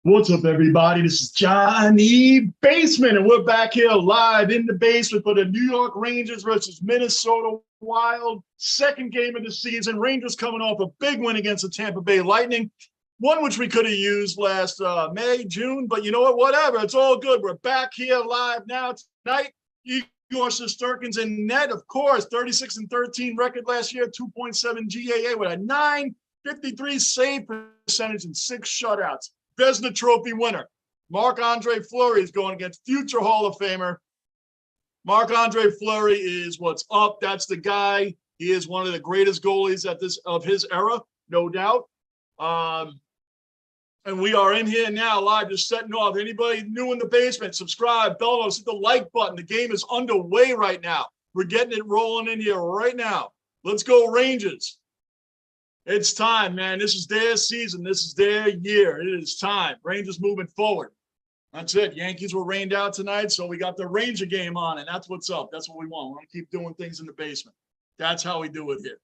What's up, everybody? This is Johnny Basement, and we're back here live in the basement for the New York Rangers versus Minnesota Wild. Second game of the season. Rangers coming off a big win against the Tampa Bay Lightning, one which we could have used last May, June, but you know what? Whatever. It's all good. We're back here live now tonight. Igor Shesterkin's in net, of course. 36-13 record last year, 2.7 GAA with a .953 save percentage and 6 shutouts. Vezina Trophy winner. Marc-Andre Fleury is going against future Hall of Famer. Marc-Andre Fleury is what's up. That's the guy. He is one of the greatest goalies of his era, no doubt. And we are in here now live, just setting off. Anybody new in the basement, subscribe, bell notice, hit the like button. The game is underway right now. We're getting it rolling in here right now. Let's go Rangers. It's time, man. This is their season. This is their year. It is time. Rangers moving forward. That's it. Yankees were rained out tonight, so we got the Ranger game on, and that's what's up. That's what we want. We're going to keep doing things in the basement. That's how we do it here.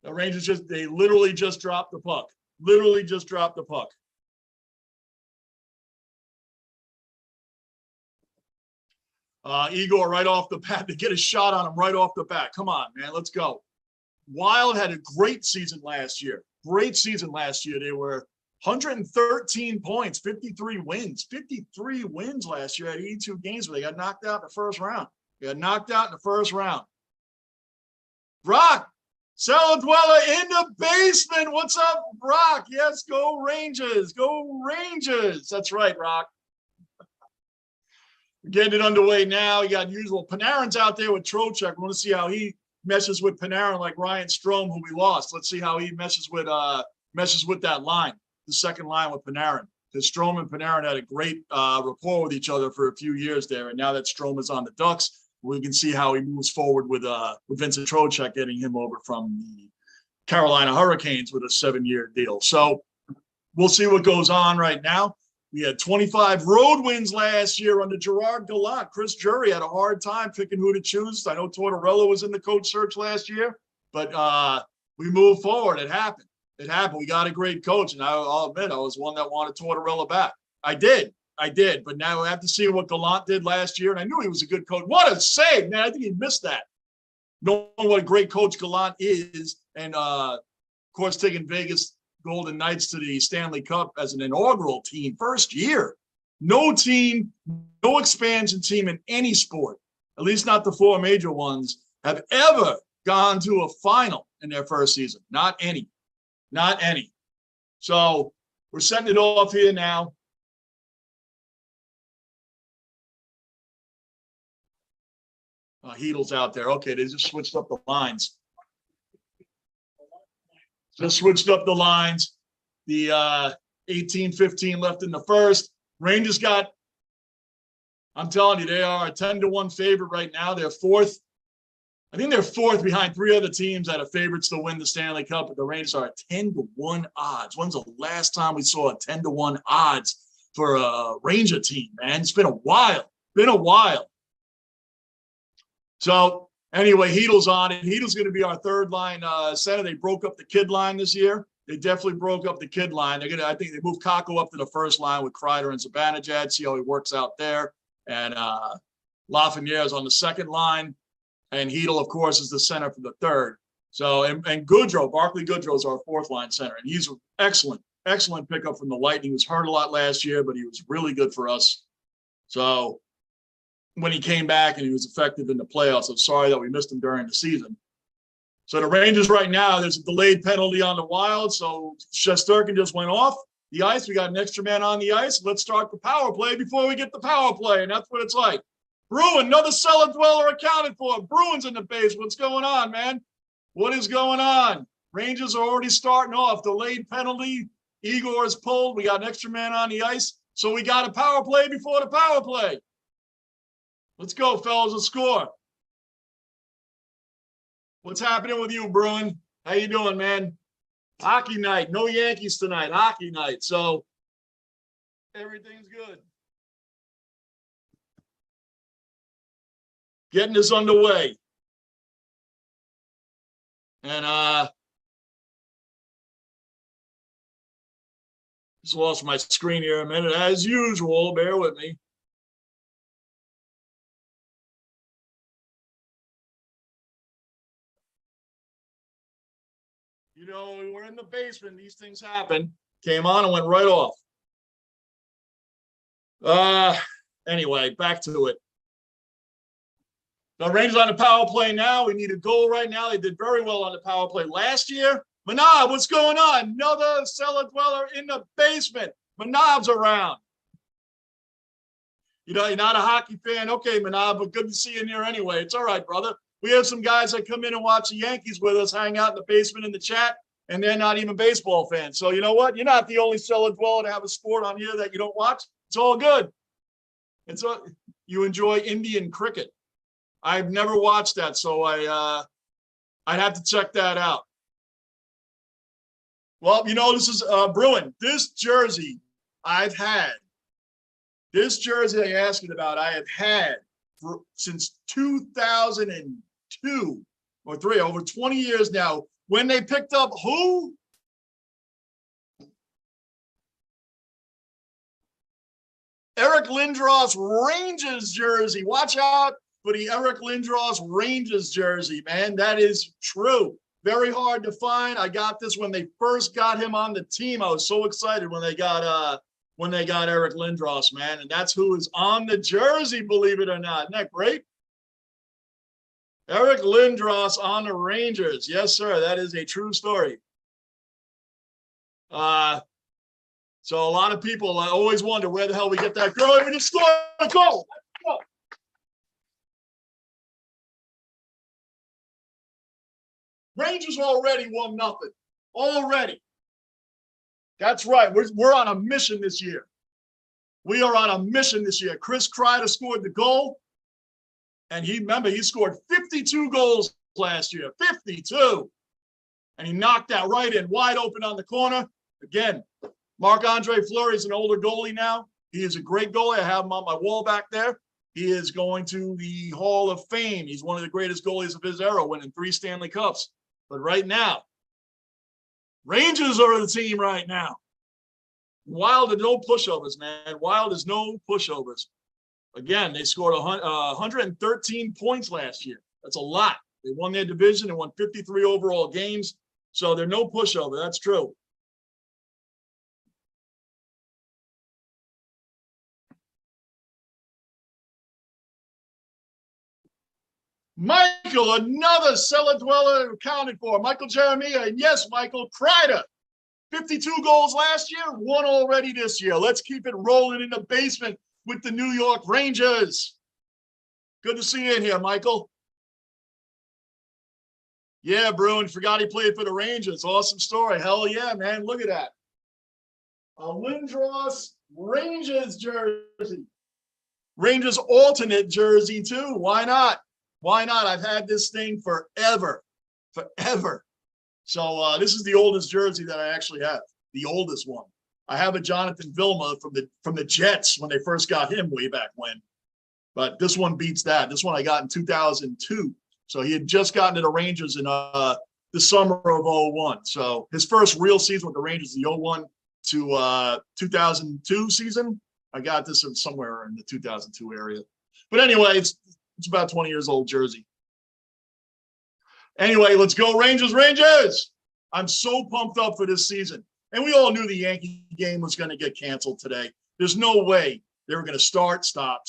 The Rangers they literally just dropped the puck. Literally just dropped the puck. Igor right off the bat to get a shot on him right off the bat. Come on, man. Let's go. Wild had a great season last year. Great season last year. They were 113 points, 53 wins. 53 wins last year at 82 games, but they got knocked out in the first round. Brock, Cellar Dweller in the basement. What's up, Brock? Yes, go Rangers. Go Rangers. That's right, Brock. We're getting it underway now. You got usual. Panarin's out there with Trocheck. We want to see how he meshes with Panarin like Ryan Strome, who we lost. Let's see how he meshes with that line, the second line with Panarin. Because Strome and Panarin had a great rapport with each other for a few years there, and now that Strome is on the Ducks, we can see how he moves forward with Vincent Trocheck getting him over from the Carolina Hurricanes with a 7-year deal. So we'll see what goes on right now. We had 25 road wins last year under Gerard Gallant. Chris Jury had a hard time picking who to choose. I know Tortorella was in the coach search last year, but we moved forward. It happened. We got a great coach, and I'll admit I was one that wanted Tortorella back. I did, but now we have to see what Gallant did last year, and I knew he was a good coach. What a save, man. I think he missed that. Knowing what a great coach Gallant is, and, of course, taking Vegas Golden Knights to the Stanley Cup as an inaugural team, first year. No team, no expansion team in any sport, at least not the 4 major ones, have ever gone to a final in their first season. Not any. So we're setting it off here now. Heedle's out there. Okay, they just switched up the lines. Just switched up the lines. The 18-15 left in the first. Rangers got, I'm telling you, they are a 10-1 favorite right now. They're fourth. I think they're fourth behind 3 other teams that are favorites to win the Stanley Cup, but the Rangers are at 10-1 odds. When's the last time we saw a 10-1 odds for a Ranger team, man? It's been a while. So, anyway, Heedle's on it. Heedle's going to be our third line center. They broke up the kid line this year. They definitely broke up the kid line. I think they moved Kakko up to the first line with Kreider and Zibanejad. See how he works out there. And Lafreniere is on the second line. And Heedle, of course, is the center for the third. So, and Goodrow, Barclay Goodrow is our fourth line center. And he's an excellent pickup from the Lightning. He was hurt a lot last year, but he was really good for us. So, when he came back and he was effective in the playoffs. I'm sorry that we missed him during the season. So the Rangers right now, there's a delayed penalty on the Wild. So Shesterkin just went off the ice. We got an extra man on the ice. Let's start the power play before we get the power play. And that's what it's like. Bruin, another Cellar Dweller accounted for. Bruin's in the base. What's going on, man? What is going on? Rangers are already starting off. Delayed penalty. Igor is pulled. We got an extra man on the ice. So we got a power play before the power play. Let's go, fellas. Let's score. What's happening with you, Bruin? How you doing, man? Hockey night. No Yankees tonight. Hockey night. So everything's good. Getting this underway. And Just lost my screen here a minute. As usual, bear with me. You know, we were in the basement. These things happen. Came on and went right off. Anyway, back to it. The Rangers on the power play now. We need a goal right now. They did very well on the power play last year. Manav, what's going on? Another cellar dweller in the basement. Manav's around. You know, you're not a hockey fan. Okay, Manav, but good to see you in here anyway. It's all right, brother. We have some guys that come in and watch the Yankees with us, hang out in the basement in the chat, and they're not even baseball fans. So you know what? You're not the only cellar dweller to have a sport on here that you don't watch. It's all good. It's all, you enjoy Indian cricket. I've never watched that, so I'd have to check that out. Well, you know, this is Bruin. This jersey I've had. This jersey I asked you about, I have had since 2002 or 3, over 20 years now. When they picked up who? Eric Lindros Rangers jersey. Watch out for the Eric Lindros Rangers jersey, man. That is true. Very hard to find. I got this when they first got him on the team. I was so excited when they got Eric Lindros, man. And that's who is on the jersey, believe it or not. Isn't that great? Eric Lindros on the Rangers. Yes, sir. That is a true story. So a lot of people always wonder where the hell we get that girl. We just scored a goal. Rangers already 1-0. Already. That's right. We're on a mission this year. We are on a mission this year. Chris Kreider scored the goal. And he scored 52 goals last year. 52. And he knocked that right in, wide open on the corner. Again, Marc-Andre Fleury is an older goalie now. He is a great goalie. I have him on my wall back there. He is going to the Hall of Fame. He's one of the greatest goalies of his era, winning 3 Stanley Cups. But right now, Rangers are the team right now. Wild and no pushovers, man. Wild is no pushovers. Again, they scored 113 points last year. That's a lot. They won their division and won 53 overall games. So they're no pushover. That's true. Michael, another cellar dweller accounted for. Michael Jeremiah, and yes, Michael Kreider. 52 goals last year, 1 already this year. Let's keep it rolling in the basement with the New York Rangers. Good to see you in here, Michael. Yeah, Bruin, forgot he played for the Rangers. Awesome story. Hell yeah, man. Look at that. A Lindros Rangers jersey. Rangers alternate jersey, too. Why not? Why not? I've had this thing forever. Forever. So this is the oldest jersey that I actually have. The oldest one. I have a Jonathan Vilma from the Jets when they first got him way back when. But this one beats that. This one I got in 2002. So he had just gotten to the Rangers in the summer of 01. So his first real season with the Rangers, the 01 to 2002 season. I got this somewhere in the 2002 area. But anyway, it's about 20 years old jersey. Anyway, let's go Rangers, Rangers. I'm so pumped up for this season. And we all knew the Yankee game was going to get canceled today. There's no way they were going to start, stop.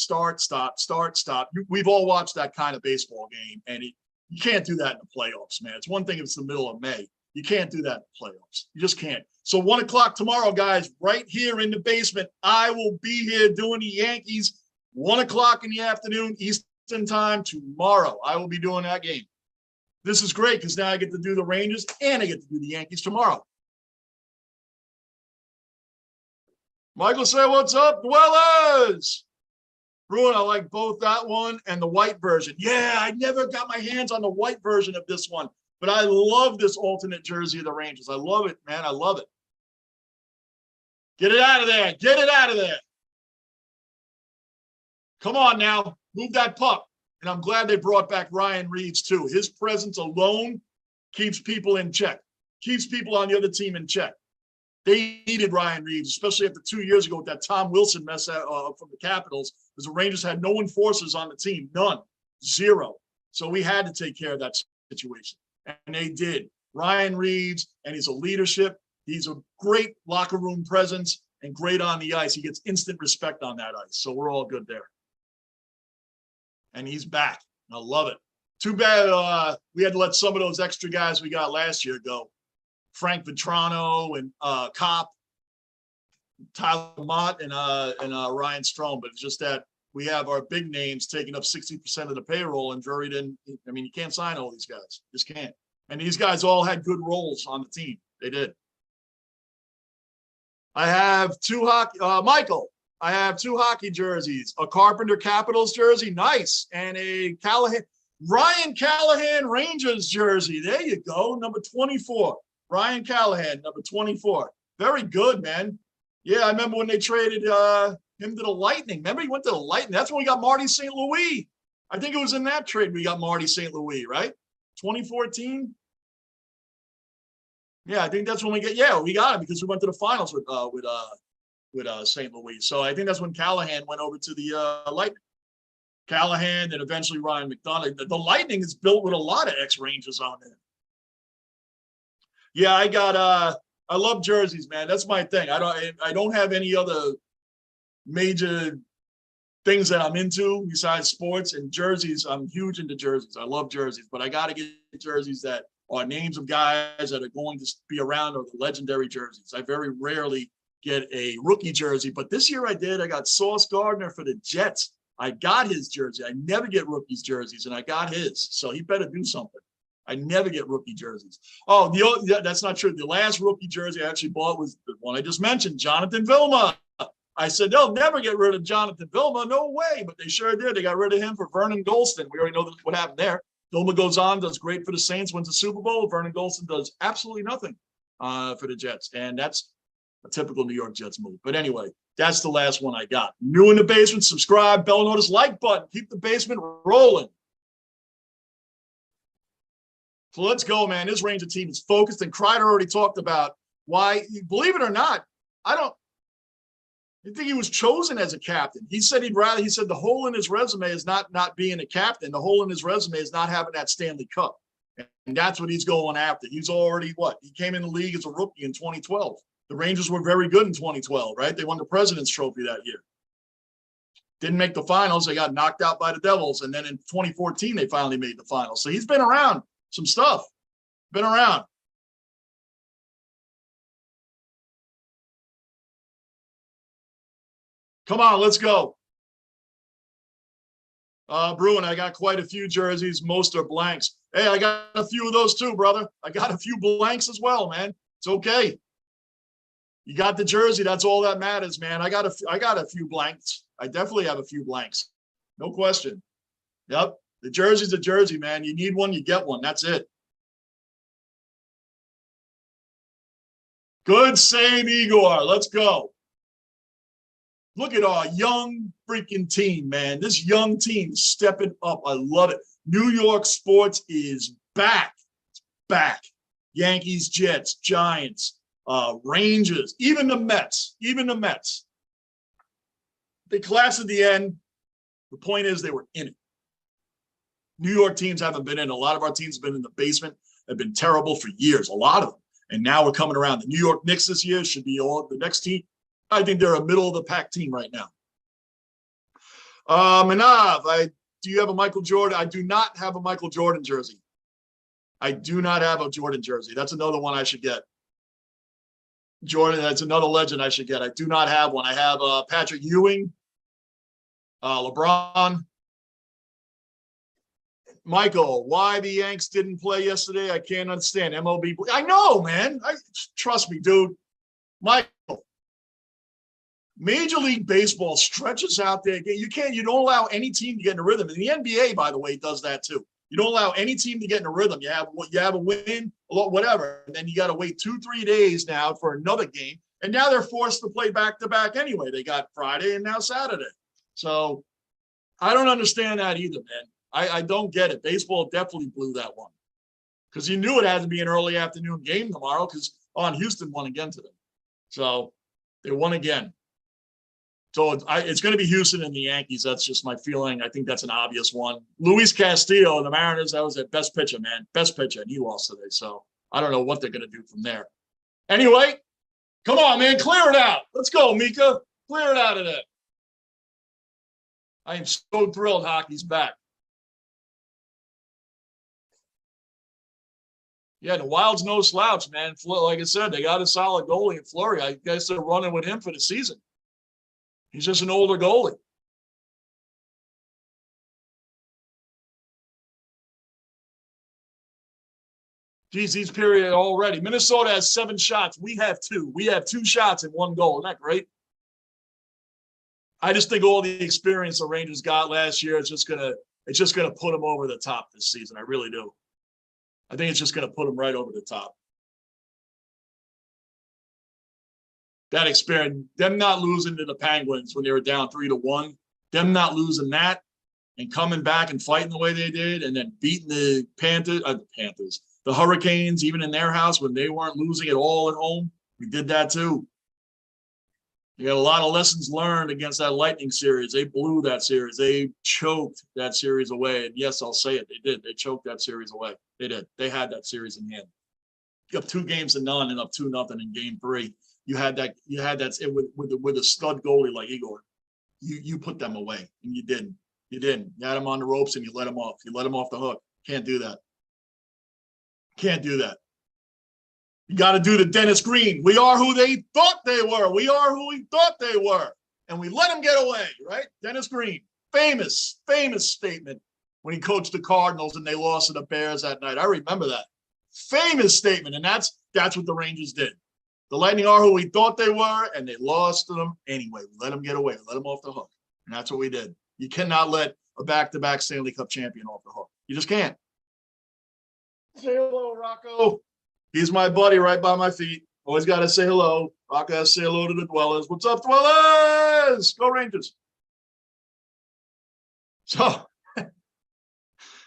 We've all watched that kind of baseball game, and you can't do that in the playoffs, man. It's one thing if it's the middle of May. You can't do that in the playoffs. You just can't. So 1 o'clock tomorrow, guys, right here in the basement, I will be here doing the Yankees 1 o'clock in the afternoon Eastern time tomorrow. I will be doing that game. This is great because now I get to do the Rangers and I get to do the Yankees tomorrow. Michael said, what's up, dwellers? Bruin, I like both that one and the white version. Yeah, I never got my hands on the white version of this one, but I love this alternate jersey of the Rangers. I love it, man. I love it. Get it out of there. Get it out of there. Come on now. Move that puck. And I'm glad they brought back Ryan Reeves, too. His presence alone keeps people in check, keeps people on the other team in check. They needed Ryan Reeves, especially after 2 years ago with that Tom Wilson mess from the Capitals, because the Rangers had no enforcers on the team, none, zero. So we had to take care of that situation, and they did. Ryan Reeves, and he's a leadership. He's a great locker room presence and great on the ice. He gets instant respect on that ice, so we're all good there. And he's back. I love it. Too bad we had to let some of those extra guys we got last year go. Frank Vetrano and Kopp, Tyler Mott, and Ryan Strome. But it's just that we have our big names taking up 60% of the payroll, and Drury didn't. I mean, you can't sign all these guys. Just can't. And these guys all had good roles on the team. They did. I have two hockey. Michael, I have two hockey jerseys: a Carpenter Capitals jersey, nice, and a Ryan Callahan Rangers jersey. There you go, number 24. Ryan Callahan, number 24. Very good, man. Yeah, I remember when they traded him to the Lightning. Remember, he went to the Lightning. That's when we got Marty St. Louis. I think it was in that trade we got Marty St. Louis, right? 2014. Yeah, I think that's when we get. Yeah, we got him because we went to the finals with St. Louis. So I think that's when Callahan went over to the Lightning. Callahan and eventually Ryan McDonough. The Lightning is built with a lot of ex-Rangers on there. Yeah, I love jerseys, man. That's my thing. I don't have any other major things that I'm into besides sports, and jerseys. I'm huge into jerseys. I love jerseys, but I got to get jerseys that are names of guys that are going to be around, or the legendary jerseys. I very rarely get a rookie jersey, but this year I did. I got Sauce Gardner for the Jets. I got his jersey. I never get rookies jerseys, and I got his. So he better do something. I never get rookie jerseys. Oh, that's not true. The last rookie jersey I actually bought was the one I just mentioned, Jonathan Vilma. I said, they'll never get rid of Jonathan Vilma. No way. But they sure did. They got rid of him for Vernon Golston. We already know what happened there. Vilma goes on, does great for the Saints, wins the Super Bowl. Vernon Golston does absolutely nothing for the Jets. And that's a typical New York Jets move. But anyway, that's the last one I got. New in the basement, subscribe, bell notice, like button. Keep the basement rolling. So let's go, man. This Ranger team is focused, and Kreider already talked about why, believe it or not, I think he was chosen as a captain. He said he said the hole in his resume is not being a captain. The hole in his resume is not having that Stanley Cup. And that's what he's going after. He's already he came in the league as a rookie in 2012. The Rangers were very good in 2012, right? They won the President's Trophy that year. Didn't make the finals. They got knocked out by the Devils. And then in 2014, they finally made the finals. So he's been around some stuff. Been around. Come on, let's go. Bruin, I got quite a few jerseys. Most are blanks. Hey, I got a few of those too, brother. I got a few blanks as well, man. It's okay. You got the jersey. That's all that matters, man. I got a few blanks. I definitely have a few blanks. No question. Yep. The jersey's a jersey, man. You need one, you get one. That's it. Good save, Igor. Let's go. Look at our young freaking team, man. This young team is stepping up. I love it. New York sports is back. It's back. Yankees, Jets, Giants, Rangers, even the Mets. Even the Mets. They collapsed at the end. The point is they were in it. New York teams haven't been in. A lot of our teams have been in the basement. They've been terrible for years, a lot of them. And now we're coming around. The New York Knicks this year should be the next team. I think they're a middle-of-the-pack team right now. Manav, do you have a Michael Jordan? I do not have a Michael Jordan jersey. I do not have a Jordan jersey. That's another one I should get. Jordan, that's another legend I should get. I do not have one. I have Patrick Ewing, LeBron. Michael, why the Yanks didn't play yesterday, I can't understand. MLB, I know, man. Trust me, dude. Michael, Major League Baseball stretches out there. You don't allow any team to get in a rhythm. And the NBA, by the way, does that too. You don't allow any team to get in a rhythm. You have a win, whatever, and then you got to wait 2-3 days now for another game. And now they're forced to play back-to-back anyway. They got Friday and now Saturday. So I don't understand that either, man. I don't get it. Baseball definitely blew that one because you knew it had to be an early afternoon game tomorrow because Houston won again today. So they won again. So it's going to be Houston and the Yankees. That's just my feeling. I think that's an obvious one. Luis Castillo and the Mariners, that was their best pitcher, man. Best pitcher, and he lost today. So I don't know what they're going to do from there. Anyway, come on, man. Clear it out. Let's go, Mika. Clear it out of there. I am so thrilled hockey's back. Yeah, the Wild's no slouch, man. Like I said, they got a solid goalie in Fleury. I guess they're running with him for the season. He's just an older goalie. Geez, he's period already. Minnesota has 7 shots. We have 2. We have 2 shots and 1 goal. Isn't that great? I just think all the experience the Rangers got last year, it's just gonna put them over the top this season. I really do. I think it's just gonna put them right over the top. That experience, them not losing to the Penguins when they were down 3-1, them not losing that and coming back and fighting the way they did, and then beating the the Hurricanes, even in their house when they weren't losing at all at home. We did that too. You got a lot of lessons learned against that Lightning series. They blew that series. They choked that series away. And yes, I'll say it. They did. They choked that series away. They did. They had that series in hand. You up 2-0 and up 2-0 in game 3. You had that with a stud goalie like Igor. You put them away, and you didn't. You didn't. You had them on the ropes and you let them off. You let them off the hook. Can't do that. Can't do that. You got to do the Dennis Green. We are who they thought they were. We are who we thought they were. And we let them get away, right? Dennis Green, famous statement when he coached the Cardinals and they lost to the Bears that night. I remember that. Famous statement. And that's what the Rangers did. The Lightning are who we thought they were, and they lost to them anyway. We let them get away. Let them off the hook. And that's what we did. You cannot let a back-to-back Stanley Cup champion off the hook. You just can't. Say hello, Rocco. He's my buddy right by my feet. Always got to say hello. Rocco has to say hello to the Dwellers. What's up, Dwellers? Go Rangers. So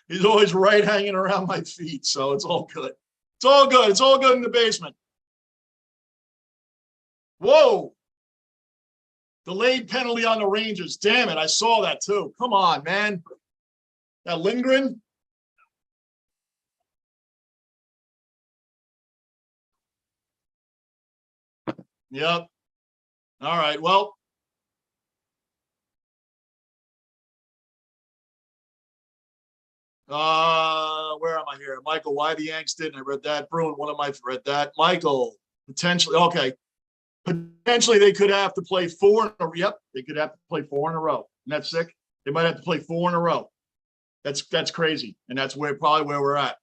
he's always right hanging around my feet, so it's all good. It's all good. It's all good in the basement. Whoa. Delayed penalty on the Rangers. Damn it, I saw that too. Come on, man. That Lindgren. Yep. All right. Well, where am I here? Michael, why the Yanks didn't? I read that. Bruin, one of my read that. Michael, potentially. Okay. Potentially they could have to play 4 in a row. Yep. They could have to play 4 in a row. Isn't that sick? They might have to play 4 in a row. That's crazy. And that's probably where we're at.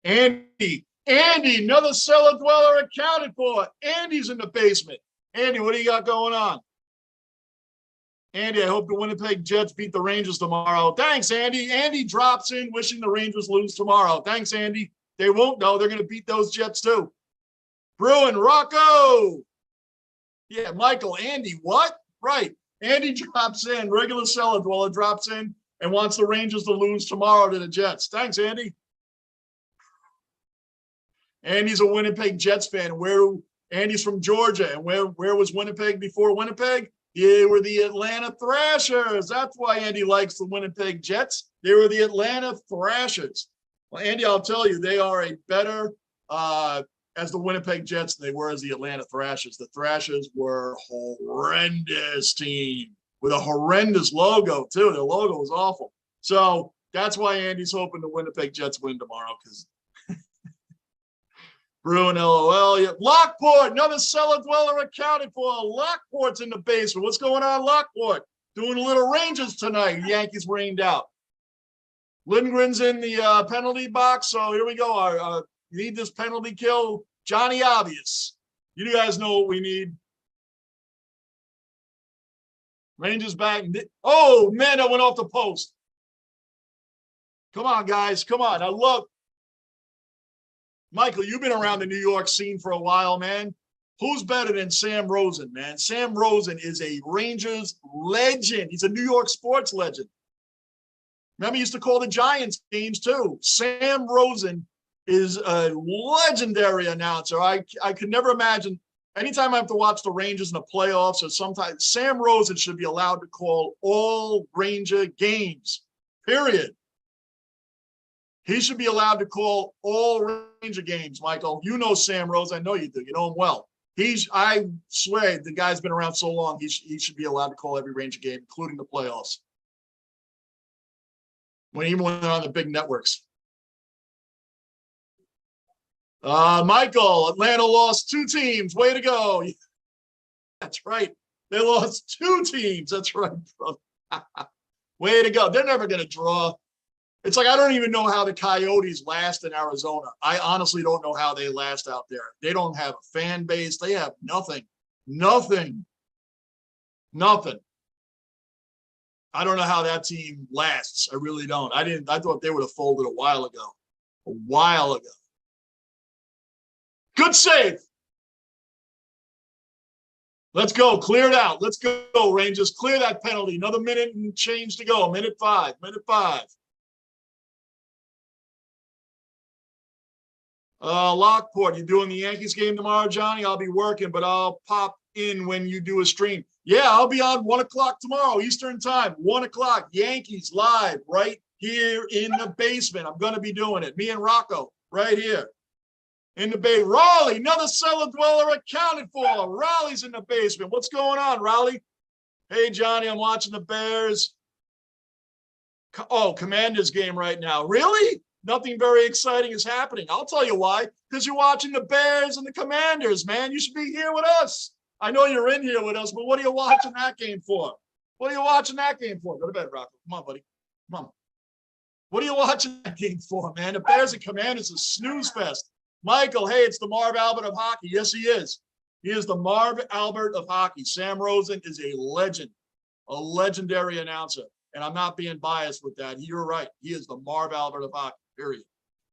Andy, another cellar dweller accounted for. Andy's in the basement. Andy, what do you got going on? Andy, I hope the Winnipeg Jets beat the Rangers tomorrow. Thanks, Andy. Andy drops in wishing the Rangers lose tomorrow. Thanks, Andy. They won't, though. They're going to beat those Jets, too. Bruin, Rocco. Yeah, Michael, Andy, what? Right. Andy drops in. Regular cellar dweller drops in and wants the Rangers to lose tomorrow to the Jets. Thanks, Andy. Andy's a Winnipeg Jets fan. Andy's from Georgia. And where was Winnipeg before Winnipeg? They were the Atlanta Thrashers. That's why Andy likes the Winnipeg Jets. They were the Atlanta Thrashers. Well, Andy, I'll tell you, they are a better as the Winnipeg Jets than they were as the Atlanta Thrashers. The Thrashers were a horrendous team with a horrendous logo, too. Their logo was awful. So that's why Andy's hoping the Winnipeg Jets win tomorrow, because Bruin, LOL. Yeah. Lockport, another cellar dweller accounted for. Lockport's in the basement. What's going on, Lockport? Doing a little Rangers tonight. Yankees rained out. Lindgren's in the penalty box. So here we go. You need this penalty kill. Johnny Obvious. You guys know what we need. Rangers back. Oh, man, that went off the post. Come on, guys. Come on. I love Michael, you've been around the New York scene for a while, man. Who's better than Sam Rosen, man? Sam Rosen is a Rangers legend. He's a New York sports legend. Remember, he used to call the Giants games, too. Sam Rosen is a legendary announcer. I could never imagine Anytime I have to watch the Rangers in the playoffs, or sometimes Sam Rosen should be allowed to call all Ranger games, period. He should be allowed to call all Ranger games, Michael. You know Sam Rosen. I know you do. You know him well. I swear, the guy's been around so long, he should be allowed to call every Ranger game, including the playoffs. Even when they're on the big networks. Michael, Atlanta lost 2 teams. Way to go. That's right. They lost 2 teams. That's right, brother. Way to go. They're never going to draw. It's like I don't even know how the Coyotes last in Arizona. I honestly don't know how they last out there. They don't have a fan base. They have nothing. Nothing. Nothing. I don't know how that team lasts. I really don't. I thought they would have folded a while ago. A while ago. Good save. Let's go. Clear it out. Let's go, Rangers. Clear that penalty. Another minute and change to go. Minute 5. Minute 5. Lockport, you doing the Yankees game tomorrow, Johnny? I'll be working, but I'll pop in when you do a stream. Yeah, I'll be on 1 o'clock tomorrow, Eastern time. 1 o'clock, Yankees live right here in the basement. I'm going to be doing it. Me and Rocco right here in the bay. Raleigh, another cellar dweller accounted for. Raleigh's in the basement. What's going on, Raleigh? Hey, Johnny, I'm watching the Bears. Oh, Commanders game right now. Really? Nothing very exciting is happening. I'll tell you why. Because you're watching the Bears and the Commanders, man. You should be here with us. I know you're in here with us, but what are you watching that game for? What are you watching that game for? Go to bed, Rocco. Come on, buddy. Come on. What are you watching that game for, man? The Bears and Commanders is snooze fest. Michael, hey, it's the Marv Albert of hockey. Yes, he is. He is the Marv Albert of hockey. Sam Rosen is a legend, a legendary announcer. And I'm not being biased with that. You're right. He is the Marv Albert of hockey. Period.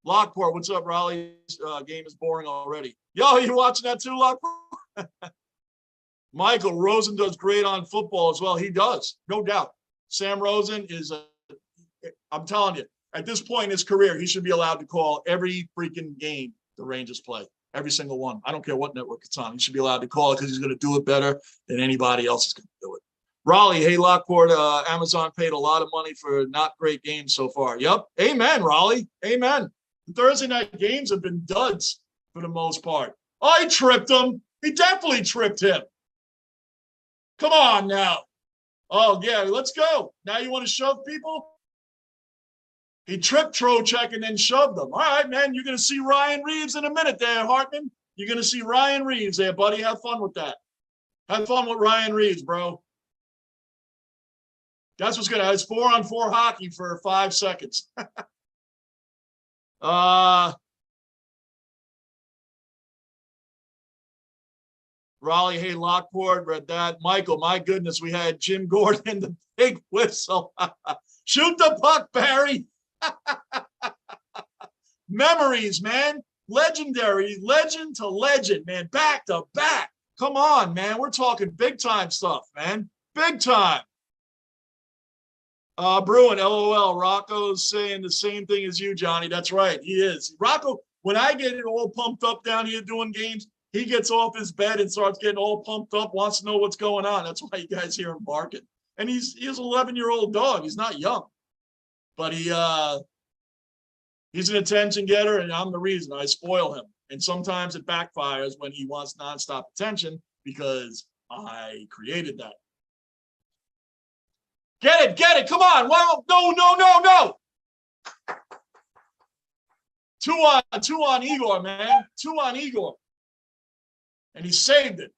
Lockport, what's up, Raleigh's game is boring already. Yo, you watching that too, Lockport? Michael, Rosen does great on football as well. He does, no doubt. Sam Rosen is, I'm telling you, at this point in his career, he should be allowed to call every freaking game the Rangers play. Every single one. I don't care what network it's on. He should be allowed to call it because he's going to do it better than anybody else is going to do it. Raleigh, hey, Lockport, Amazon paid a lot of money for not great games so far. Yep. Amen, Raleigh. Amen. The Thursday night games have been duds for the most part. Oh, he tripped him. He definitely tripped him. Come on now. Oh, yeah, let's go. Now you want to shove people? He tripped Trocheck and then shoved them. All right, man, you're going to see Ryan Reeves in a minute there, Hartman. You're going to see Ryan Reeves there, buddy. Have fun with that. Have fun with Ryan Reeves, bro. That's what's good. It's 4-on-4 hockey for 5 seconds. Raleigh, hey, Lockport, read that. Michael, my goodness, we had Jim Gordon, the big whistle. Shoot the puck, Barry. Memories, man. Legendary, legend to legend, man. Back to back. Come on, man. We're talking big time stuff, man. Big time. Bruin, LOL. Rocco's saying the same thing as you, Johnny. That's right. He is. Rocco, when I get it all pumped up down here doing games, he gets off his bed and starts getting all pumped up, wants to know what's going on. That's why you guys hear him barking. And he's an 11-year-old dog. He's not young. But he's an attention getter, and I'm the reason. I spoil him. And sometimes it backfires when he wants nonstop attention because I created that. Get it. Come on. Well, no. 2 on Igor, man. 2 on Igor. And he saved it.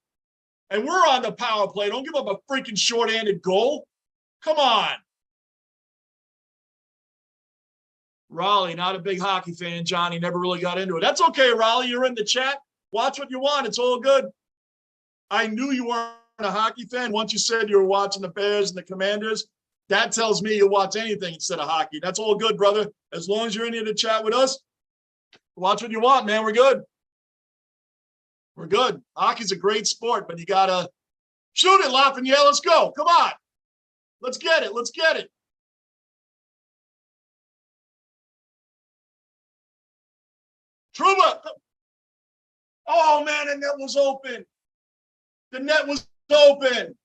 And we're on the power play. Don't give up a freaking short-handed goal. Come on. Raleigh, not a big hockey fan, Johnny. Never really got into it. That's okay, Raleigh. You're in the chat. Watch what you want. It's all good. I knew you weren't a hockey fan. Once you said you were watching the Bears and the Commanders, that tells me you'll watch anything instead of hockey. That's all good, brother. As long as you're in here to chat with us, watch what you want, man. We're good. We're good. Hockey's a great sport, but you got to shoot it, Lafayette. Let's go. Come on. Let's get it. Let's get it. Truba. Oh, man, and that was open. The net was open.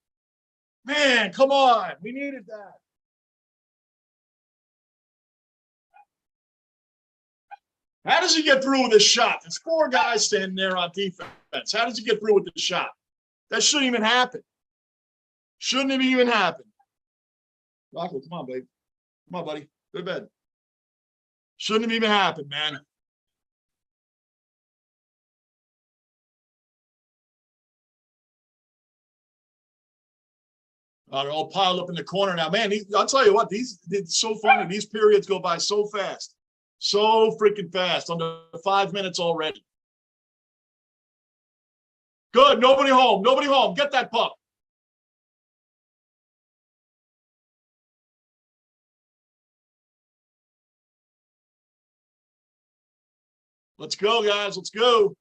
Man, come on. We needed that. How does he get through with this shot? There's 4 guys standing there on defense. How does he get through with the shot? That shouldn't even happen. Shouldn't have even happened. Rocco, come on, babe. Come on, buddy. Go to bed. Shouldn't have even happened, man. They're all piled up in the corner now. Man, I'll tell you what, it's so funny. These periods go by so fast. So freaking fast. Under 5 minutes already. Good. Nobody home. Nobody home. Get that puck. Let's go, guys. Let's go.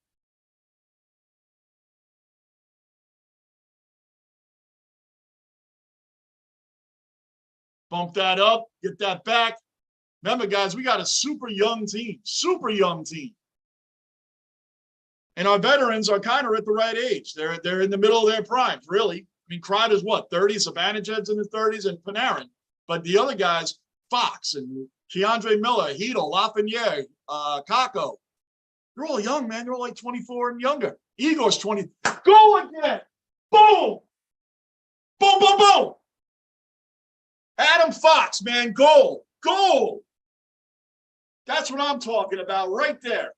Bump that up. Get that back. Remember, guys, we got a super young team. Super young team. And our veterans are kind of at the right age. They're in the middle of their primes, really. I mean, Kreider's what, 30? Zibanejad's in his 30s, and Panarin. But the other guys, Fox and Keandre Miller, Hedl, Lafreniere, Kakko, they're all young, man. They're all like 24 and younger. Igor's 20. Go again. Boom. Boom, boom, boom. Adam Fox, man, goal. Goal. That's what I'm talking about right there.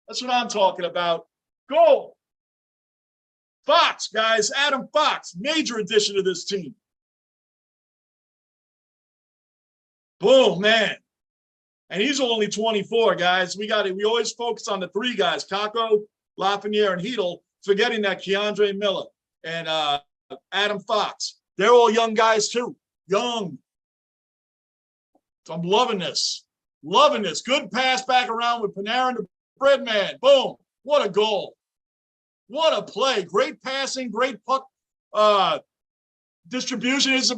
That's what I'm talking about. Goal. Fox, guys. Adam Fox, major addition to this team. Boom, man. And he's only 24, guys. We always focus on the 3 guys, Kakko, Lafreniere, and Hedl, forgetting that Keandre Miller and Adam Fox. They're all young guys, too. Young. So I'm loving this. Loving this. Good pass back around with Panarin to Breadman. Boom. What a goal. What a play. Great passing, great puck distribution. Is a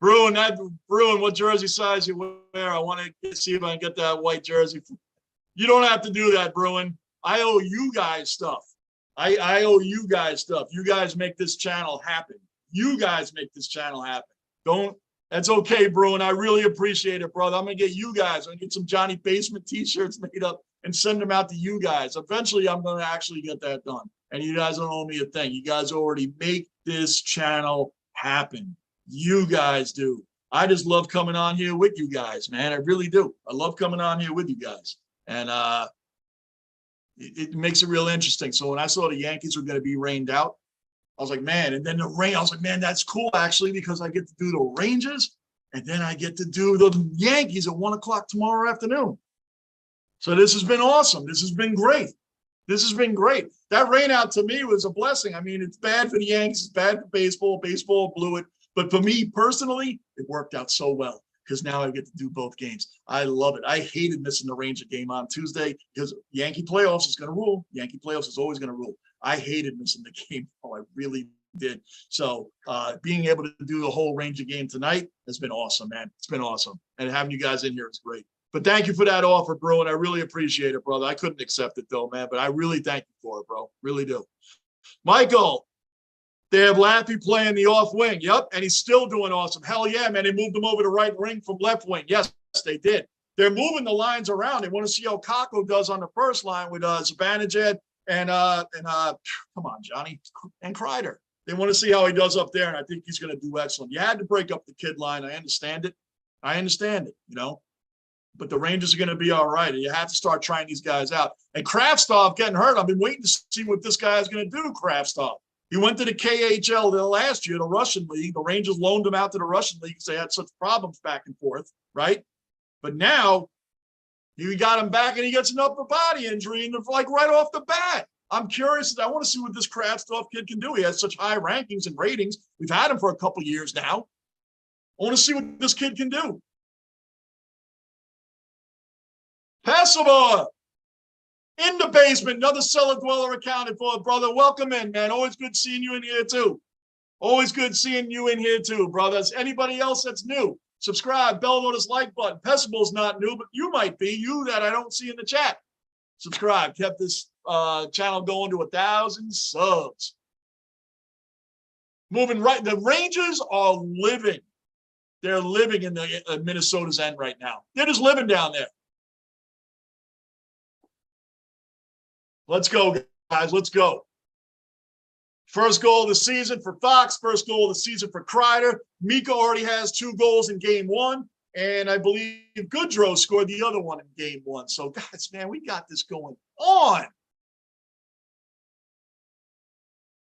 Bruin, what jersey size you wear? I want to see if I can get that white jersey. You don't have to do that, Bruin. I owe you guys stuff. I owe you guys stuff. You guys make this channel happen. You guys make this channel happen. That's okay, Bruin. I really appreciate it, brother. I'm going to get you guys. I'm going to get some Johnny Basement t-shirts made up and send them out to you guys. Eventually, I'm going to actually get that done. And you guys don't owe me a thing. You guys already make this channel happen. You guys do. I just love coming on here with you guys, man. I really do. I love coming on here with you guys. And it makes it real interesting. So when I saw the Yankees were going to be rained out, I was like, man, and then the rain, I was like, man, that's cool, actually, because I get to do the Rangers, and then I get to do the Yankees at 1 o'clock tomorrow afternoon. So this has been awesome. This has been great. This has been great. That rain out to me was a blessing. I mean, it's bad for the Yankees. It's bad for baseball. Baseball blew it. But for me personally, it worked out so well because now I get to do both games. I love it. I hated missing the Ranger game on Tuesday because Yankee playoffs is going to rule. Yankee playoffs is always going to rule. I hated missing the game. Oh, I really did. So being able to do the whole Ranger game tonight has been awesome, man. It's been awesome. And having you guys in here is great. But thank you for that offer, bro. And I really appreciate it, brother. I couldn't accept it, though, man. But I really thank you for it, bro. Really do. Michael, they have Laffy playing the off wing. Yep. And he's still doing awesome. Hell yeah, man. They moved him over to right wing from left wing. Yes, they did. They're moving the lines around. They want to see how Kakko does on the first line with Zibanejad and come on, Johnny, and Kreider. They want to see how he does up there, and I think he's going to do excellent. You had to break up the kid line. I understand it. You know. But the Rangers are going to be all right. And you have to start trying these guys out. And Kraftstov getting hurt. I've been waiting to see what this guy is going to do, Kraftstov. He went to the KHL last year, the Russian league. The Rangers loaned him out to the Russian league because they had such problems back and forth, right? But now you got him back and he gets an upper body injury and like right off the bat. I'm curious. I want to see what this Kraftstov kid can do. He has such high rankings and ratings. We've had him for a couple of years now. I want to see what this kid can do. Pessoa in the basement, another cellar dweller accounted for, brother. Welcome in, man. Always good seeing you in here, too. Always good seeing you in here, too, brothers. Anybody else that's new, Subscribe, bell notice, like button. Pessible's not new, but you might be. You that I don't see in the chat. Subscribe. Kept this channel going to 1,000 subs. Moving right. The Rangers are living. They're living in the Minnesota's end right now. They're just living down there. Let's go, guys. Let's go. First goal of the season for Fox. First goal of the season for Kreider. Mika already has 2 goals in game 1. And I believe Goodrow scored the other one in game 1. So, guys, man, we got this going on.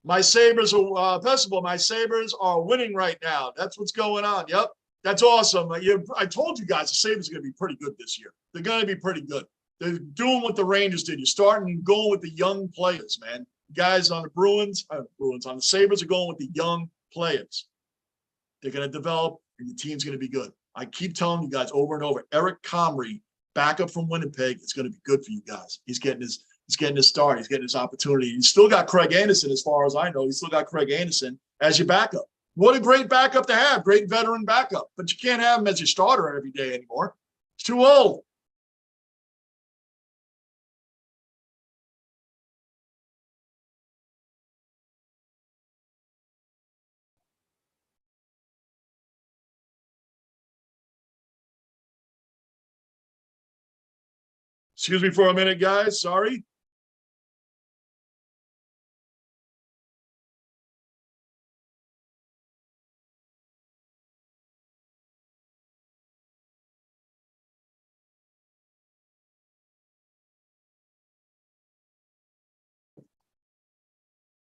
My Sabres are, Pessible, my Sabres are winning right now. That's what's going on. Yep. That's awesome. I told you guys the Sabres are going to be pretty good this year. They're going to be pretty good. They're doing what the Rangers did. You're starting and going with the young players, man. Guys on the Bruins, on the Sabres are going with the young players. They're going to develop, and the team's going to be good. I keep telling you guys over and over, Eric Comrie, backup from Winnipeg, it's going to be good for you guys. He's getting his start. He's getting his opportunity. He's still got Craig Anderson, as far as I know. He's still got Craig Anderson as your backup. What a great backup to have, great veteran backup. But you can't have him as your starter every day anymore. It's too old. Excuse me for a minute, guys. Sorry.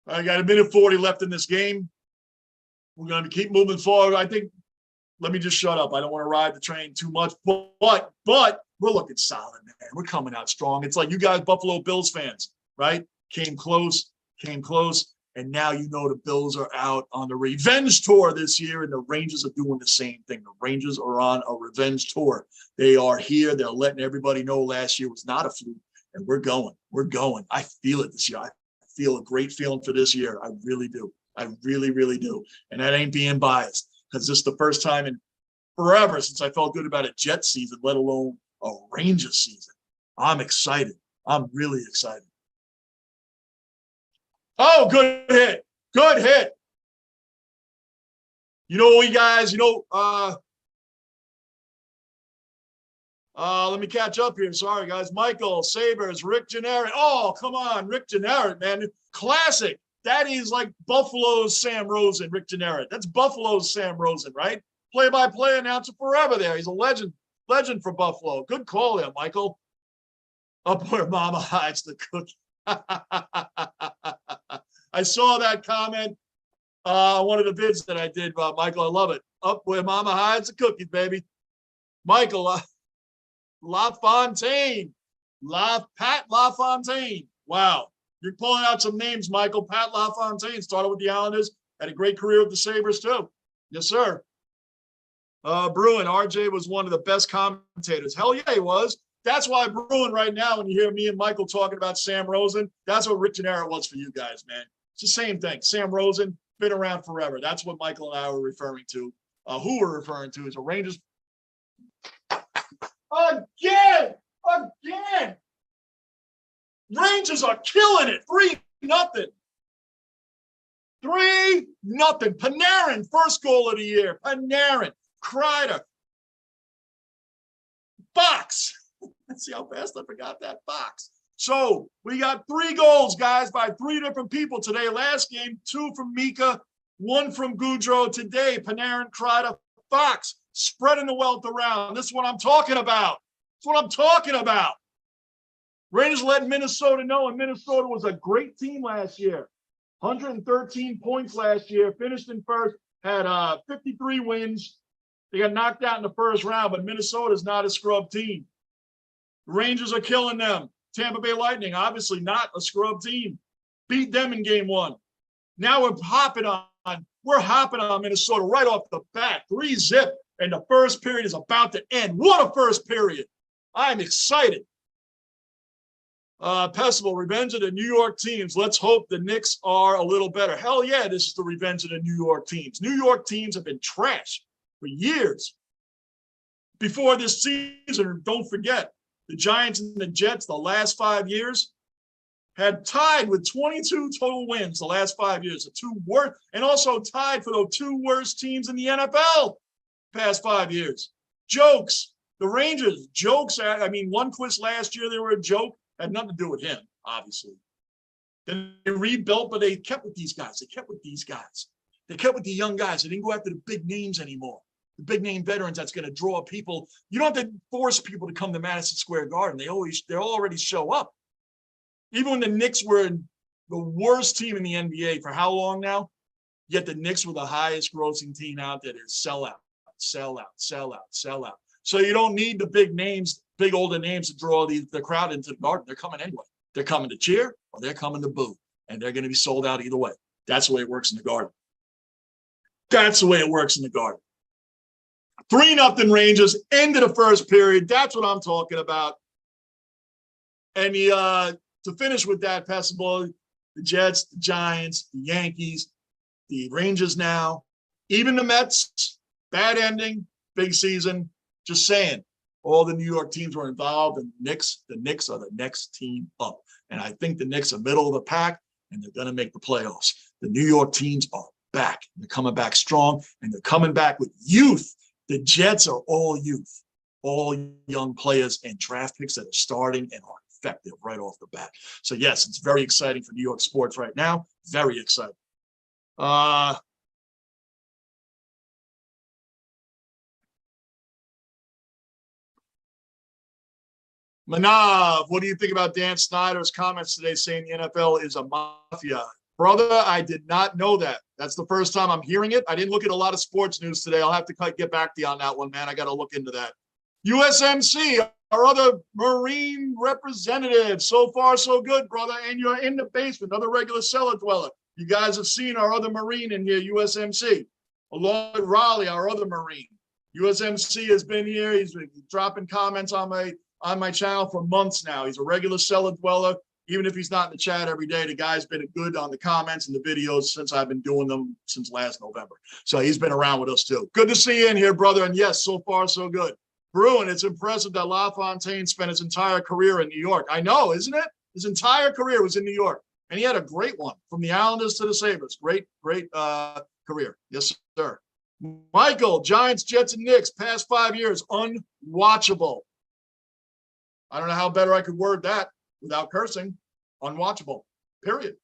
I got 1:40 left in this game. We're going to keep moving forward. I think, let me just shut up. I don't want to ride the train too much, but we're looking solid, man. We're coming out strong. It's like you guys, Buffalo Bills fans, right? Came close, and now you know the Bills are out on the revenge tour this year, and the Rangers are doing the same thing. The Rangers are on a revenge tour. They are here. They're letting everybody know last year was not a fluke, and we're going. We're going. I feel it this year. I feel a great feeling for this year. I really do. I really, really do. And that ain't being biased, because this is the first time in forever since I felt good about a Jet season, let alone a Rangers season. I'm excited. I'm really excited. Oh, good hit. Good hit. You know what, guys, let me catch up here. Sorry, guys. Michael, Sabres, Rick Janneret. Oh, come on. Rick Janneret, man. Classic. That is like Buffalo's Sam Rosen, Rick Janneret. That's Buffalo's Sam Rosen, right? Play-by-play announcer forever there. He's a legend for Buffalo. Good call there, Michael. Up where Mama hides the cookie. I saw that comment one of the vids that I did, Michael. I love it. Up where Mama hides the cookies, baby. Michael, LaFontaine. Pat LaFontaine. Wow. You're pulling out some names, Michael. Pat LaFontaine started with the Islanders, had a great career with the Sabres, too. Yes, sir. Bruin, RJ was one of the best commentators. Hell yeah, he was. That's why Bruin right now, when you hear me and Michael talking about Sam Rosen, that's what Rick Janneret was for you guys, man. It's the same thing. Sam Rosen, been around forever. That's what Michael and I were referring to. Who we're referring to is the Rangers. Again! Rangers are killing it. 3-0. 3-0. Panarin, first goal of the year. Panarin, Kreider, Fox. Let's see how fast I forgot that. Fox. So we got 3 goals, guys, by 3 different people today. Last game, 2 from Mika, 1 from Goudreau. Today, Panarin, Kreider, Fox, spreading the wealth around. This is what I'm talking about. Rangers let Minnesota know, and Minnesota was a great team last year. 113 points last year, finished in first, had 53 wins. They got knocked out in the first round, but Minnesota's not a scrub team. The Rangers are killing them. Tampa Bay Lightning, obviously not a scrub team. Beat them in game 1. Now we're hopping on Minnesota right off the bat. 3-0, and the first period is about to end. What a first period. I'm excited. Pessible, revenge of the New York teams. Let's hope the Knicks are a little better. Hell yeah, this is the revenge of the New York teams. New York teams have been trash for years. before this season, don't forget, the Giants and the Jets, the last 5 years, had tied with 22 total wins the last 5 years, the two worst, and also tied for the two worst teams in the NFL past 5 years. Jokes. The Rangers, jokes. I mean, Lundqvist last year, they were a joke. Had nothing to do with him, obviously. Then they rebuilt, but they kept with these guys. They kept with these guys. They kept with the young guys. They didn't go after the big names anymore. The big name veterans that's going to draw people. You don't have to force people to come to Madison Square Garden. They'll already show up. Even when the Knicks were the worst team in the NBA for how long now? Yet the Knicks were the highest grossing team out there. They're sell out. So you don't need the big names, big older names to draw the crowd into the Garden. They're coming anyway. They're coming to cheer or they're coming to boo. And they're going to be sold out either way. That's the way it works in the Garden. That's the way it works in the Garden. 3-0 Rangers, end of the first period. That's what I'm talking about. And to finish with that, pass the ball, the Jets, the Giants, the Yankees, the Rangers now, even the Mets, bad ending, big season. Just saying, all the New York teams were involved, and the Knicks are the next team up. And I think the Knicks are middle of the pack, and they're going to make the playoffs. The New York teams are back. They're coming back strong, and they're coming back with youth. The Jets are all youth, all young players and draft picks that are starting and are effective right off the bat. So, yes, it's very exciting for New York sports right now. Very exciting. Manav, what do you think about Dan Snyder's comments today saying the NFL is a mafia? Brother, I did not know that. That's the first time I'm hearing it. I didn't look at a lot of sports news today. I'll have to get back to you on that one, man. I got to look into that. USMC, our other Marine representative. So far, so good, brother. And you're in the basement, another regular cellar dweller. You guys have seen our other Marine in here, USMC, along with Raleigh, our other Marine. USMC has been here. He's been dropping comments on my channel for months now. He's a regular cellar dweller. Even if he's not in the chat every day, the guy's been good on the comments and the videos since I've been doing them since last November. So he's been around with us too. Good to see you in here, brother. And yes, so far, so good. Bruin, it's impressive that LaFontaine spent his entire career in New York. I know, isn't it? His entire career was in New York. And he had a great one, from the Islanders to the Sabres. Great career. Yes, sir. Michael, Giants, Jets, and Knicks, past 5 years, unwatchable. I don't know how better I could word that without cursing. Unwatchable, period.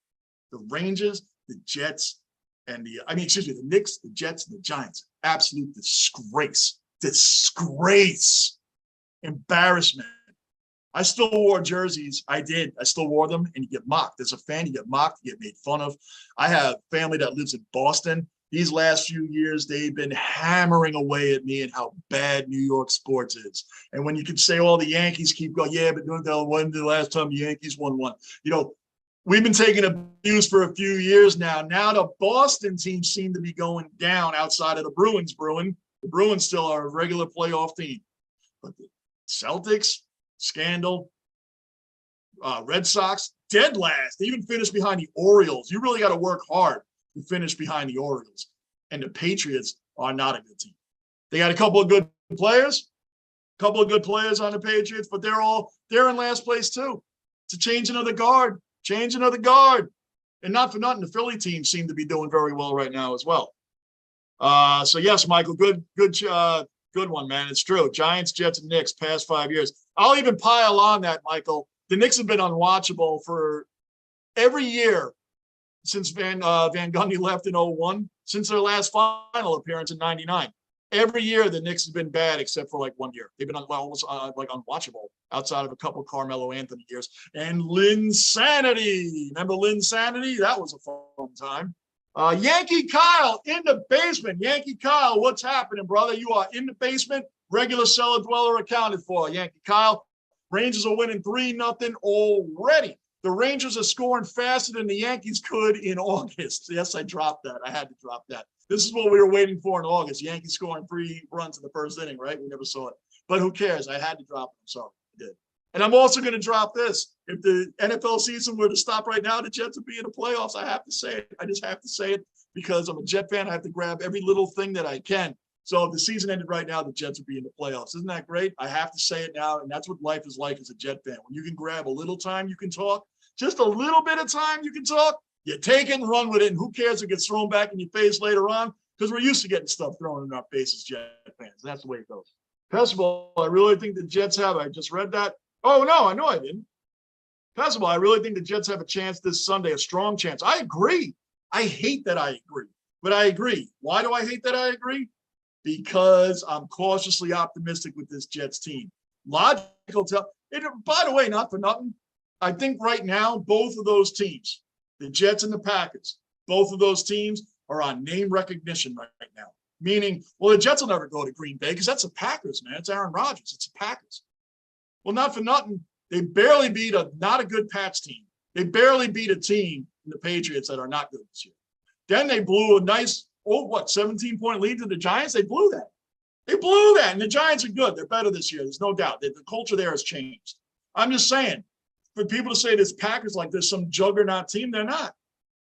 The Rangers, the Jets, and the Knicks, the Jets, and the Giants. Absolute disgrace. Disgrace. Embarrassment. I still wore jerseys. I did. I still wore them, and you get mocked. As a fan, you get mocked, you get made fun of. I have family that lives in Boston. These last few years, they've been hammering away at me and how bad New York sports is. And when you can say all the Yankees keep going, yeah, but when the last time the Yankees won one? You know, we've been taking abuse for a few years now. Now the Boston teams seem to be going down outside of the Bruins. The Bruins still are a regular playoff team. But the Celtics, scandal. Red Sox, dead last. They even finished behind the Orioles. You really got to work hard to finish behind the Orioles. And the Patriots are not a good team. They got a couple of good players on the Patriots, but they're in last place too. It's a changing of the guard. And not for nothing, the Philly team seem to be doing very well right now as well. So yes, Michael, good one, man. It's true. Giants, Jets, and Knicks past 5 years. I'll even pile on that, Michael. The Knicks have been unwatchable for every year since Van Gundy left in 2001, since their last final appearance in 99. Every year, the Knicks have been bad except for like 1 year. They've been almost unwatchable outside of a couple of Carmelo Anthony years. And Linsanity. Remember Linsanity? That was a fun time. Yankee Kyle in the basement. Yankee Kyle, what's happening, brother? You are in the basement. Regular cellar dweller accounted for. Yankee Kyle. Rangers are winning 3-0 already. The Rangers are scoring faster than the Yankees could in August. Yes, I dropped that. I had to drop that. This is what we were waiting for in August. Yankees scoring 3 runs in the first inning, right? We never saw it. But who cares? I had to drop it. I'm sorry. I did. And I'm also going to drop this. If the NFL season were to stop right now, the Jets would be in the playoffs. I have to say it. I just have to say it because I'm a Jet fan. I have to grab every little thing that I can. So if the season ended right now, the Jets would be in the playoffs. Isn't that great? I have to say it now, and that's what life is like as a Jet fan. When you can grab a little time, you can talk. Just a little bit of time, you can talk. You take it and run with it, and who cares if it gets thrown back in your face later on? Because we're used to getting stuff thrown in our faces, Jet fans. That's the way it goes. Pessable, I really think the Jets have. I just read that. Oh, no, I know I didn't. Pessable, I really think the Jets have a chance this Sunday, a strong chance. I agree. I hate that I agree, but I agree. Why do I hate that I agree? Because I'm cautiously optimistic with this Jets team. Logical tell. By the way, not for nothing, I think right now, both of those teams, the Jets and the Packers, both of those teams are on name recognition right now. Meaning, well, the Jets will never go to Green Bay because that's the Packers, man. It's Aaron Rodgers. It's the Packers. Well, not for nothing. They barely beat not a good Pats team. They barely beat a team in the Patriots that are not good this year. Then they blew a nice, 17-point lead to the Giants? They blew that. They blew that. And the Giants are good. They're better this year. There's no doubt. The culture there has changed. I'm just saying, for people to say this Packers like there's some juggernaut team, they're not.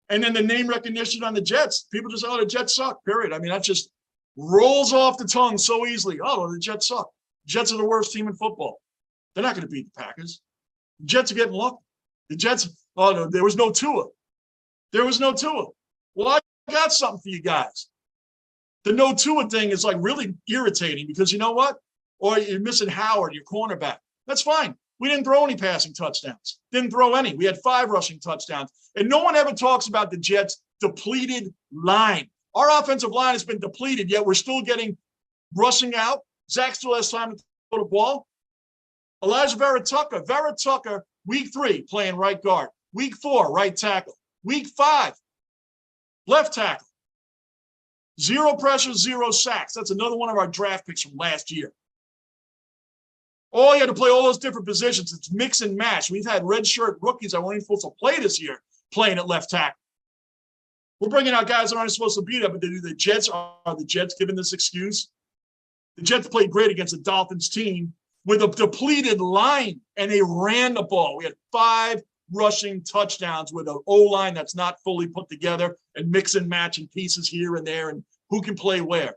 And then the name recognition on the Jets, people just, the Jets suck, period. I mean, that just rolls off the tongue so easily. Oh, the Jets suck. Jets are the worst team in football. They're not going to beat the Packers. The Jets are getting lucky. The Jets, no, there was no Tua. There was no Tua. Well, I got something for you guys. The no Tua thing is like really irritating because you know what? Or you're missing Howard, your cornerback. That's fine. We didn't throw any passing touchdowns. Didn't throw any. We had 5 rushing touchdowns. And no one ever talks about the Jets' depleted line. Our offensive line has been depleted, yet we're still getting rushing out. Zach still has time to throw the ball. Elijah Vera Tucker, week 3, playing right guard. Week 4, right tackle. Week 5, left tackle. 0 pressure, 0 sacks. That's another one of our draft picks from last year. You had to play all those different positions. It's mix and match. We've had redshirt rookies that weren't even supposed to play this year playing at left tackle. We're bringing out guys that aren't supposed to be there, but the Jets are the Jets giving this excuse. The Jets played great against the Dolphins team with a depleted line, and they ran the ball. We had 5 rushing touchdowns with an O-line that's not fully put together and mix and match and pieces here and there and who can play where.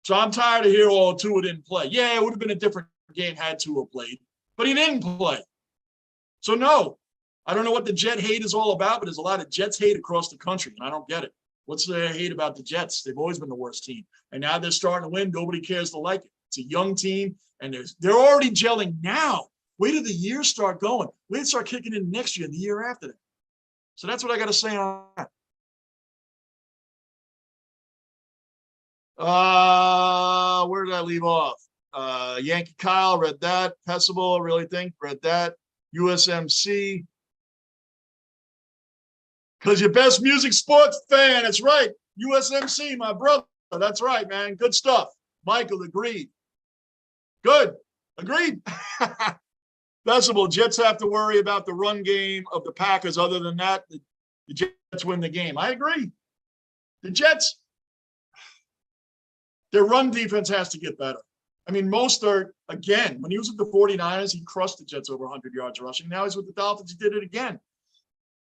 So I'm tired of hearing, Tua didn't play. Yeah, it would have been a different game had Tua played, but he didn't play. So no, I don't know what the Jet hate is all about, but there's a lot of Jets hate across the country, and I don't get it. What's the hate about the Jets? They've always been the worst team. And now they're starting to win. Nobody cares to like it. It's a young team, and they're already gelling now. Wait till the years start going. Wait till start kicking in next year and the year after that. So that's what I got to say on that. Where did I leave off? Yankee Kyle, read that. Pessable, really think, read that. USMC. Because your best music sports fan, that's right. USMC, my brother. That's right, man. Good stuff. Michael, agreed. Good. Agreed. Pessable, Jets have to worry about the run game of the Packers. Other than that, the Jets win the game. I agree. The Jets, their run defense has to get better. I mean, Mostert, again, when he was with the 49ers, he crushed the Jets over 100 yards rushing. Now he's with the Dolphins. He did it again.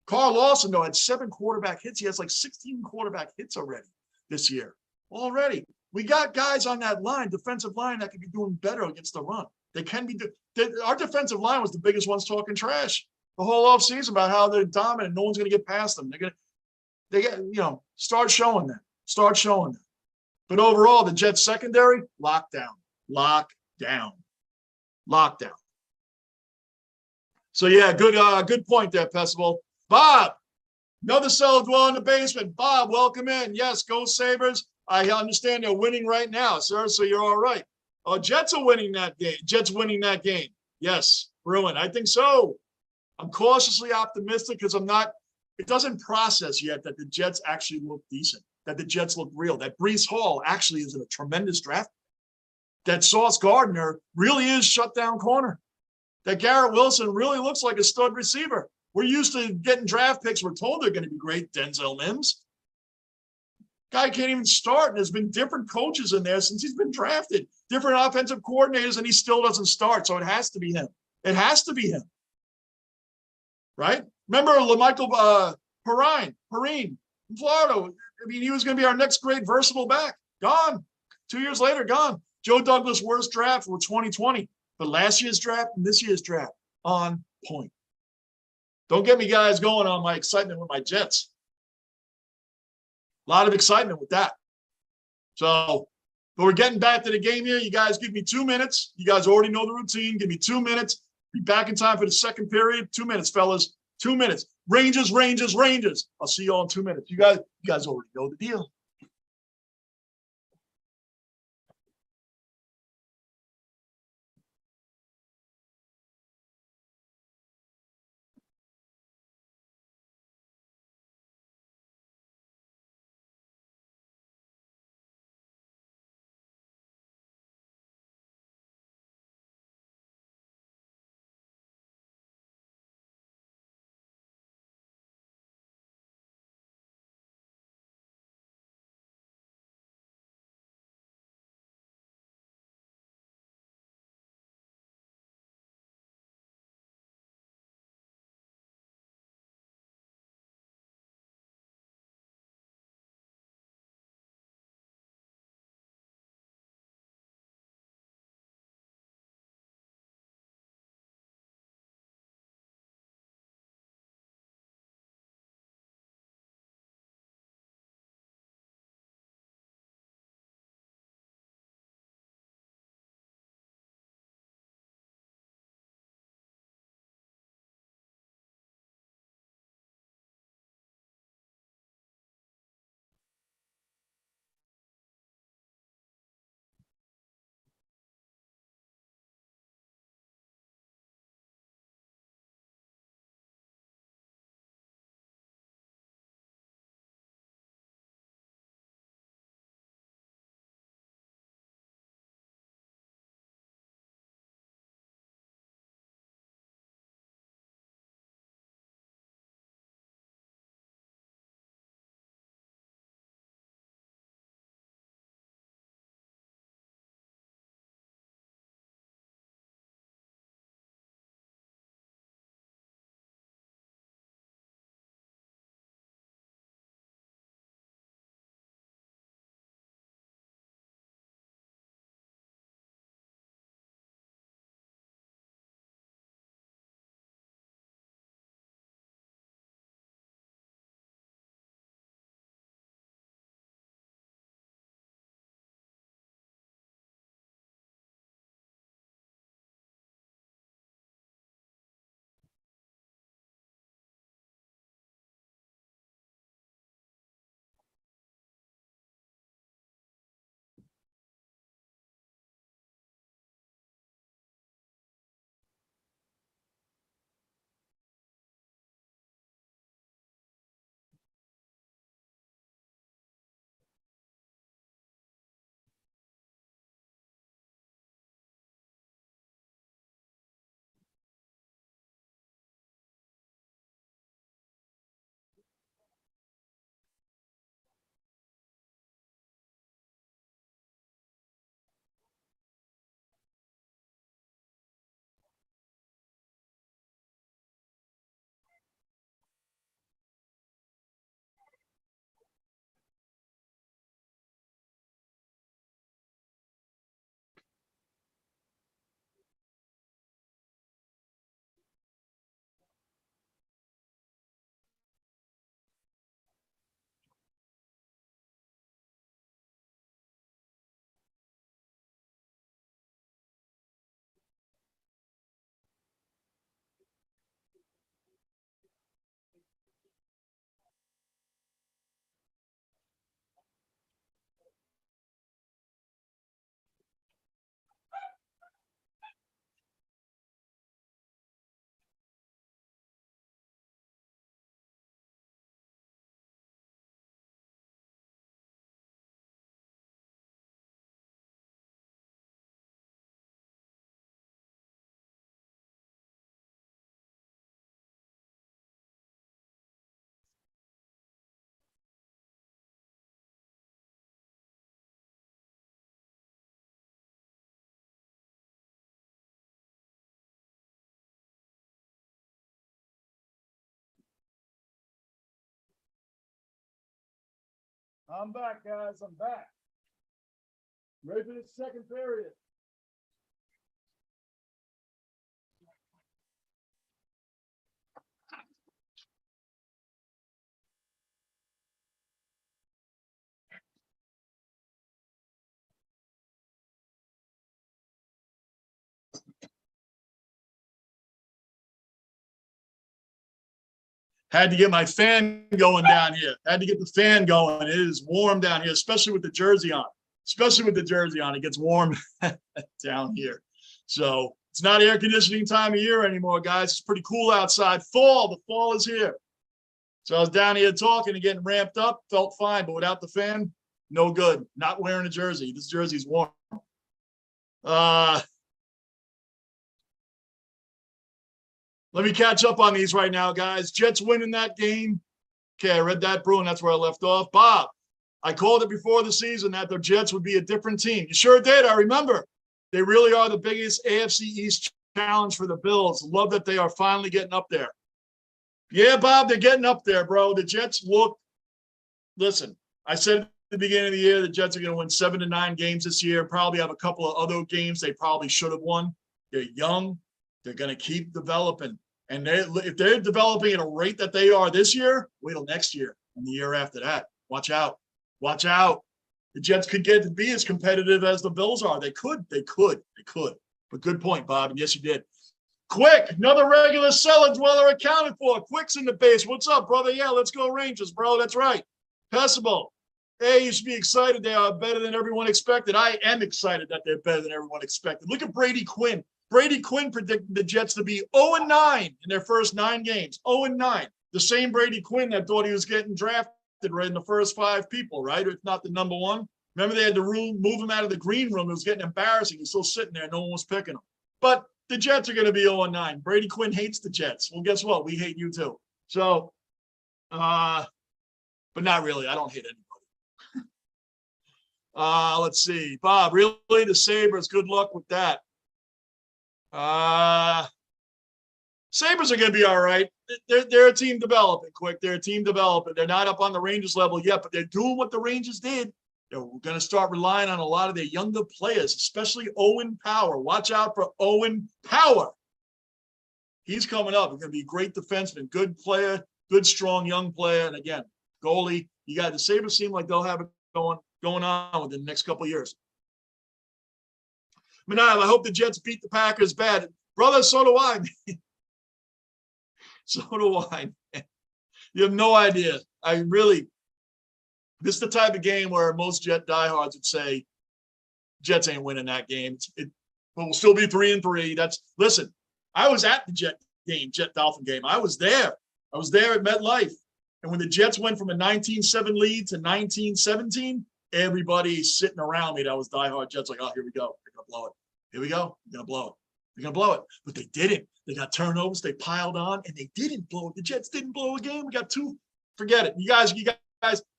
Carl Lawson, though, had 7 quarterback hits. He has like 16 quarterback hits already this year. Already. We got guys on that line, defensive line, that could be doing better against the run. They can be. Our defensive line was the biggest ones talking trash the whole offseason about how they're dominant. No one's going to get past them. Start showing that. Start showing that. But overall, the Jets secondary, lockdown. So yeah, good point there, Pessable. Bob, another cellar dweller in the basement. Bob, welcome in. Yes, go Sabres. I understand they're winning right now, sir, so you're all right. Jets are winning that game. Jets winning that game. Yes, Bruin. I think so. I'm cautiously optimistic because it doesn't process yet that the Jets actually look decent, that the Jets look real, that Breece Hall actually is in a tremendous draft, that Sauce Gardner really is shut down corner, that Garrett Wilson really looks like a stud receiver. We're used to getting draft picks. We're told they're going to be great. Denzel Mims. Guy can't even start, and there's been different coaches in there since he's been drafted, different offensive coordinators, and he still doesn't start. So it has to be him. It has to be him. Right? Remember LaMichael Perrine in Florida. I mean, he was going to be our next great versatile back. Gone. 2 years later, gone. Joe Douglas' worst draft for 2020. But last year's draft and this year's draft, on point. Don't get me guys going on my excitement with my Jets. A lot of excitement with that. So, but we're getting back to the game here. You guys give me 2 minutes. You guys already know the routine. Give me 2 minutes. Be back in time for the second period. 2 minutes, fellas. 2 minutes. Rangers, Rangers, Rangers. I'll see you all in 2 minutes. You guys already know the deal. I'm back, guys. I'm back. Ready for the second period. Had to get my fan going down here. Had to get the fan going. It is warm down here, especially with the jersey on. Especially with the jersey on, it gets warm down here. So it's not air conditioning time of year anymore, guys. It's pretty cool outside. Fall, the fall is here. So I was down here talking and getting ramped up, felt fine, but without the fan, no good. Not wearing a jersey. This jersey's warm. Let me catch up on these right now, guys. Jets winning that game. Okay, I read that, Bruin. That's where I left off. Bob, I called it before the season that the Jets would be a different team. You sure did. I remember. They really are the biggest AFC East challenge for the Bills. Love that they are finally getting up there. Yeah, Bob, they're getting up there, bro. The Jets look – listen, I said at the beginning of the year the Jets are going to win 7 to 9 games this year, probably have a couple of other games they probably should have won. They're young. They're going to keep developing. And if they're developing at a rate that they are this year, wait till next year and the year after that. Watch out. Watch out. The Jets could get to be as competitive as the Bills are. They could. But good point, Bob. And yes, you did. Quick, another regular cellar dweller accounted for. Quick's in the base. What's up, brother? Yeah, let's go Rangers, bro. That's right. Passable. Hey, you should be excited. They are better than everyone expected. I am excited that they're better than everyone expected. Look at Brady Quinn. Brady Quinn predicted the Jets to be 0-9 in their first 9 games. 0-9. The same Brady Quinn that thought he was getting drafted right in the first 5 people, right? If not the number 1. Remember they had to move him out of the green room. It was getting embarrassing. He's still sitting there. No one was picking him. But the Jets are going to be 0-9. Brady Quinn hates the Jets. Well, guess what? We hate you too. So, but not really. I don't hate anybody. Let's see. Bob, really? The Sabres, good luck with that. Sabres are going to be all right. They're a team developing, Quick. They're a team developing. They're not up on the Rangers level yet, but they're doing what the Rangers did. They're going to start relying on a lot of their younger players, especially Owen Power. Watch out for Owen Power. He's coming up. He's going to be a great defenseman, good player, good, strong, young player. And again, goalie. You got the Sabres seem like they'll have it going on within the next couple of years. Manile, I hope the Jets beat the Packers bad. Brother, so do I. So do I. You have no idea. This is the type of game where most Jet diehards would say, Jets ain't winning that game. But we'll still be 3-3. Listen, I was at the Jet Dolphin game. I was there. I was there at MetLife. And when the Jets went from a 19-7 lead to 19-17, everybody sitting around me that was diehard Jets like, oh, here we go. They're going to blow it. Here we go. They're going to blow it. They're going to blow it. But they didn't. They got turnovers. They piled on, and they didn't blow it. The Jets didn't blow a game. We got 2. Forget it. You guys,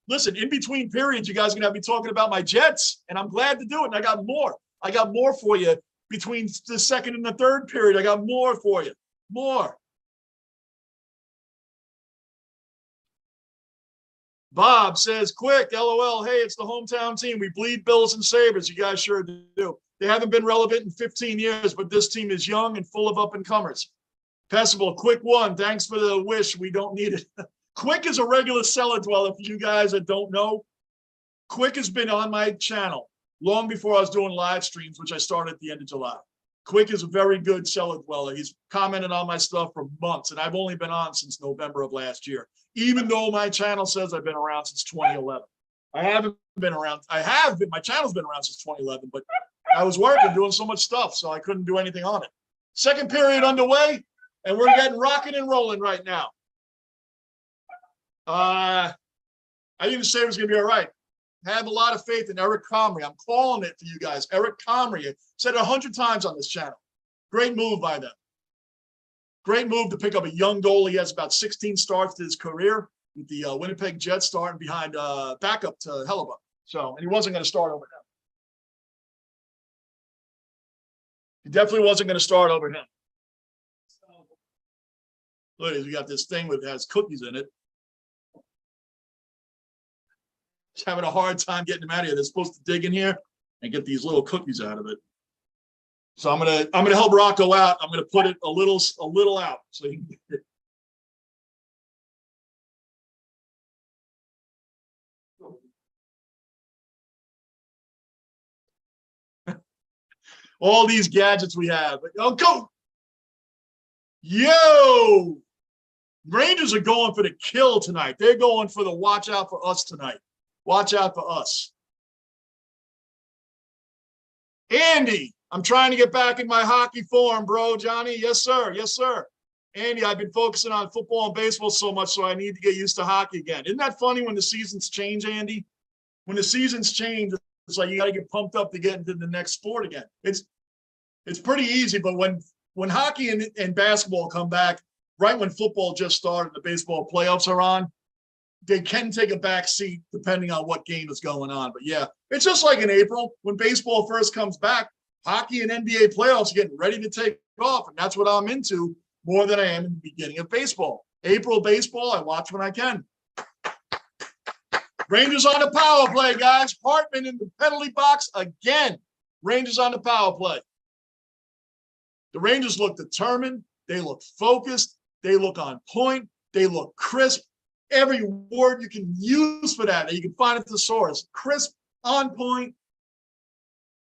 listen, in between periods, you guys are going to have me talking about my Jets, and I'm glad to do it. And I got more. I got more for you between the second and the third period. I got more for you. More. Bob says, quick, LOL, hey, it's the hometown team. We bleed Bills and Sabres. You guys sure do. They haven't been relevant in 15 years, but this team is young and full of up-and-comers. Passable, quick one. Thanks for the wish. We don't need it. Quick is a regular cellar dweller for you guys that don't know. Quick has been on my channel long before I was doing live streams, which I started at the end of July. Quick is a very good cellar dweller. He's commented on my stuff for months, and I've only been on since November of last year, even though my channel says I've been around since 2011. I haven't been around. My channel's been around since 2011, but I was working, doing so much stuff, so I couldn't do anything on it. Second period underway, and we're getting rocking and rolling right now. I think the Sabres going to be all right. I have a lot of faith in Eric Comrie. I'm calling it for you guys. Eric Comrie. I said it 100 times on this channel. Great move by them. Great move to pick up a young goalie. He has about 16 starts to his career with the Winnipeg Jets starting behind backup to Hellebuck. So, and he wasn't going to start over him. He definitely wasn't going to start over him. Look, we got this thing that has cookies in it. Just having a hard time getting them out of here. They're supposed to dig in here. and get these little cookies out of it. So I'm gonna help Rocco out. I'm gonna put it a little out so he can get it. All these gadgets we have. Oh, go! Yo! Rangers are going for the kill tonight. They're going for the watch out for us tonight. Watch out for us. Andy, I'm trying to get back in my hockey form, bro. Johnny, yes, sir. Yes, sir. Andy, I've been focusing on football and baseball so much, so I need to get used to hockey again. Isn't that funny when the seasons change, Andy? When the seasons change, it's like you got to get pumped up to get into the next sport again. It's pretty easy, but when hockey and basketball come back, right when football just started, the baseball playoffs are on, they can take a back seat depending on what game is going on. But yeah, it's just like in April when baseball first comes back, hockey and NBA playoffs are getting ready to take off. And that's what I'm into more than I am in the beginning of baseball. April baseball, I watch when I can. Rangers on the power play, guys. Hartman in the penalty box again. Rangers on the power play. The Rangers look determined. They look focused. They look on point. They look crisp. Every word you can use for that you can find at the source. Crisp, on point,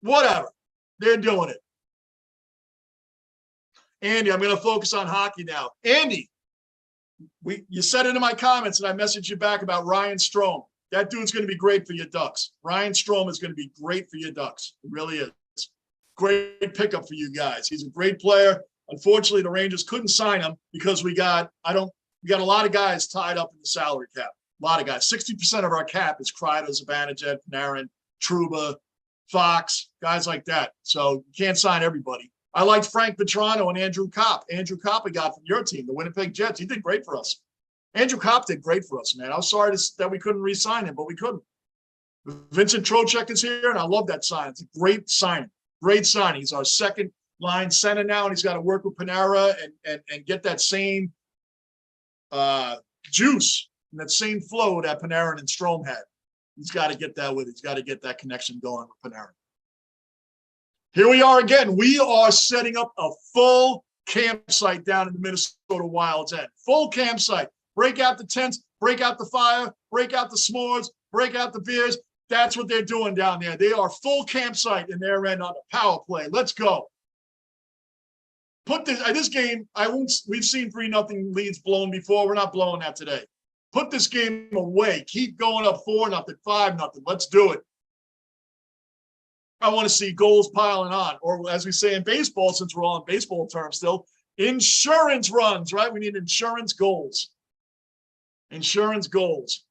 whatever. They're doing it. Andy, I'm going to focus on hockey now. Andy, you said it in my comments, and I messaged you back about Ryan Strome. That dude's going to be great for your Ducks. Ryan Strome is going to be great for your Ducks. It really is. Great pickup for you guys. He's a great player. Unfortunately, the Rangers couldn't sign him because we got a lot of guys tied up in the salary cap. A lot of guys. 60% of our cap is Kreider, Zibanejad, Panarin, Trouba, Fox, guys like that. So you can't sign everybody. I liked Frank Petrano and Andrew Kopp. Andrew Kopp I got from your team, the Winnipeg Jets. He did great for us. Andrew Kopp did great for us, man. I was sorry that we couldn't re-sign him, but we couldn't. Vincent Trocheck is here, and I love that sign. It's a great signing. Great signing. He's our second line center now, and he's got to work with Panera and get that same juice and that same flow that Panarin and Strome had. He's got to get that with it. He's got to get that connection going with Panarin. Here we are again. We are setting up a full campsite down in the Minnesota Wild's End. Full campsite. Break out the tents, break out the fire, break out the s'mores, break out the beers. That's what they're doing down there. They are full campsite in their end on the power play. Let's go. Put this game, we've seen 3-0 leads blown before. We're not blowing that today. Put this game away. Keep going up 4-0, 5-0. Let's do it. I want to see goals piling on, or as we say in baseball, since we're all in baseball terms still, insurance runs, right? We need insurance goals. Insurance goals.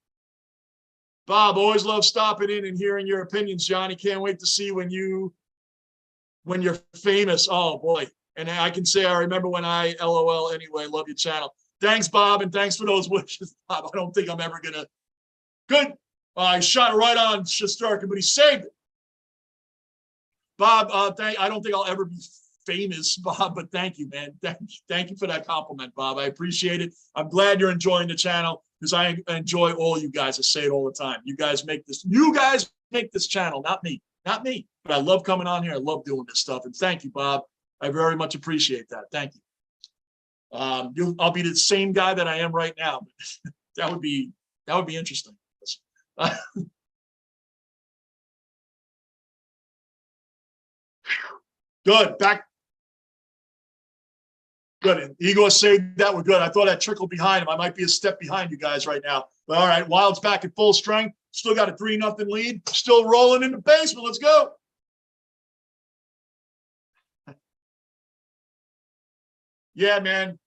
Bob, always love stopping in and hearing your opinions, Johnny. Can't wait to see when you're famous. Oh, boy. And I can say I remember when I LOL anyway. Love your channel. Thanks, Bob, and thanks for those wishes, Bob. I don't think I'm ever going to. Good. I shot it right on Shesterkin, but he saved it. Bob, I don't think I'll ever be famous, Bob, but thank you, man. Thank you for that compliment, Bob. I appreciate it. I'm glad you're enjoying the channel because I enjoy all you guys. I say it all the time. You guys make this channel, not me. But I love coming on here. I love doing this stuff. And thank you, Bob. I very much appreciate that. Thank you. I'll be the same guy that I am right now. But that would be interesting. Good. Back. Good. And Igor saved that. We're good. I thought I trickled behind him. I might be a step behind you guys right now. But all right. Wild's back at full strength. Still got a 3-0 lead. Still rolling in the basement. Let's go. Yeah, man.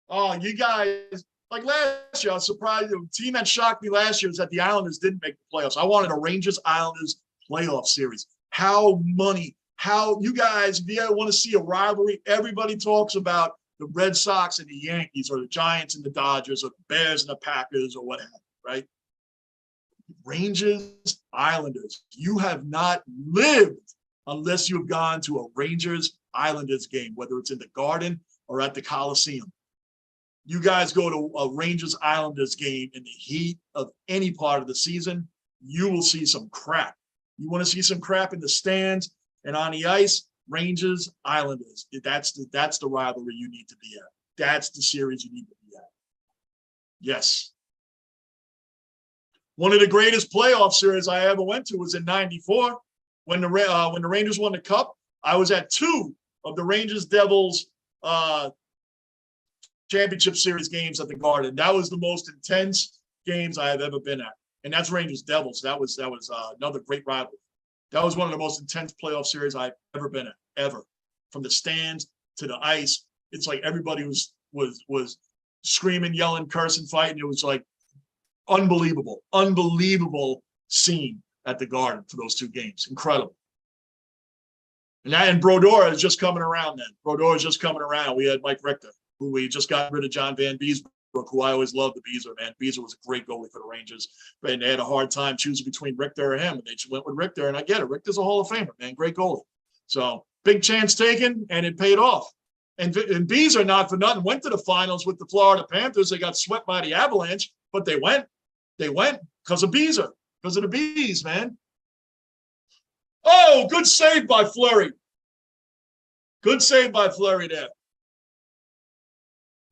Oh, you guys, like last year, I was surprised. The team that shocked me last year was that the Islanders didn't make the playoffs. I wanted a Rangers-Islanders playoff series. How you guys, if you want to see a rivalry, everybody talks about the Red Sox and the Yankees, or the Giants and the Dodgers, or the Bears and the Packers, or whatever, right? Rangers, Islanders. You have not lived unless you've gone to a Rangers Islanders game, whether it's in the Garden or at the Coliseum. You guys go to a Rangers Islanders game in the heat of any part of the season, you will see some crap. You want to see some crap in the stands and on the ice, Rangers Islanders. That's the rivalry you need to be at. That's the series you need to be at. Yes. One of the greatest playoff series I ever went to was in '94 when the Rangers won the Cup. I was at 2 of the Rangers Devils championship series games at the Garden. That was the most intense games I have ever been at, and that's Rangers Devils. That was another great rivalry. That was one of the most intense playoff series I've ever been at, ever. From the stands to the ice, it's like everybody was screaming, yelling, cursing, fighting. It was like unbelievable scene at the Garden for those 2 games. Incredible. And Brodeur is just coming around then. Brodeur is just coming around. We had Mike Richter, who we just got rid of John Van Beesbrook, who I always loved the Beezer, man. Beezer was a great goalie for the Rangers. And they had a hard time choosing between Richter and him. And they just went with Richter, and I get it. Richter's a Hall of Famer, man. Great goalie. So big chance taken, and it paid off. And Beezer, not for nothing, went to the finals with the Florida Panthers. They got swept by the Avalanche, but they went. They went because of Beezer, because of the Bees, man. Oh, good save by Fleury. Good save by Fleury there.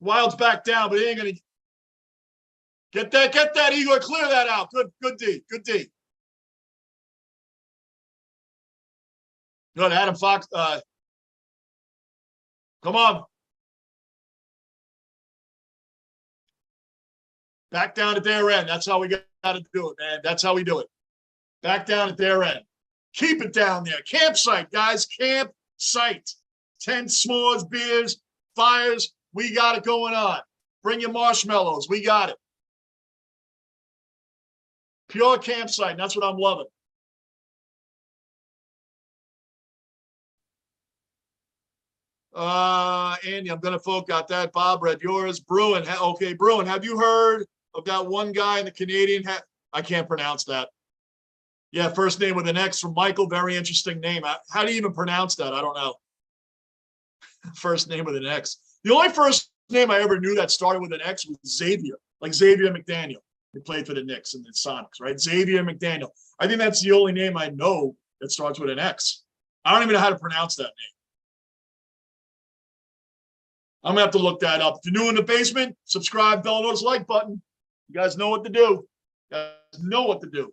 Wild's back down, but he ain't gonna get that, Igor. Clear that out. Good D. Good D. Good, Adam Fox. Come on. Back down at their end. That's how we got to do it, man. That's how we do it. Back down at their end. Keep it down there. Campsite, guys. Campsite. Tents, s'mores, beers, fires. We got it going on. Bring your marshmallows. We got it. Pure campsite. That's what I'm loving. Andy, I'm going to folk out that. Bob read yours. Bruin. Okay, Bruin, have you heard of that one guy in the Canadian? I can't pronounce that. Yeah, first name with an X from Michael. Very interesting name. How do you even pronounce that? I don't know. First name with an X. The only first name I ever knew that started with an X was Xavier, like Xavier McDaniel. He played for the Knicks and the Sonics, right? Xavier McDaniel. I think that's the only name I know that starts with an X. I don't even know how to pronounce that name. I'm going to have to look that up. If you're new in the basement, subscribe, bell notice, like button. You guys know what to do. You guys know what to do.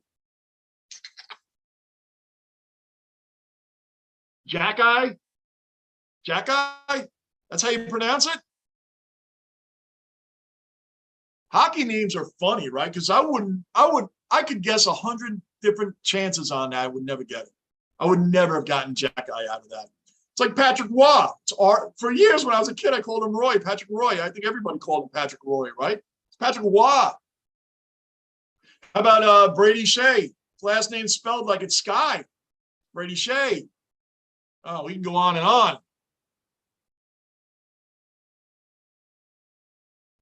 Jack-Eye? Jack-Eye? That's how you pronounce it? Hockey names are funny, right? Because I could guess 100 different chances on that. I would never get it. I would never have gotten Jack-Eye out of that. It's like Patrick Roy. For years when I was a kid, I called him Roy, Patrick Roy. I think everybody called him Patrick Roy, right? It's Patrick Roy. How about Brady Shea? His last name spelled like it's Sky. Brady Shea. Oh, we can go on and on.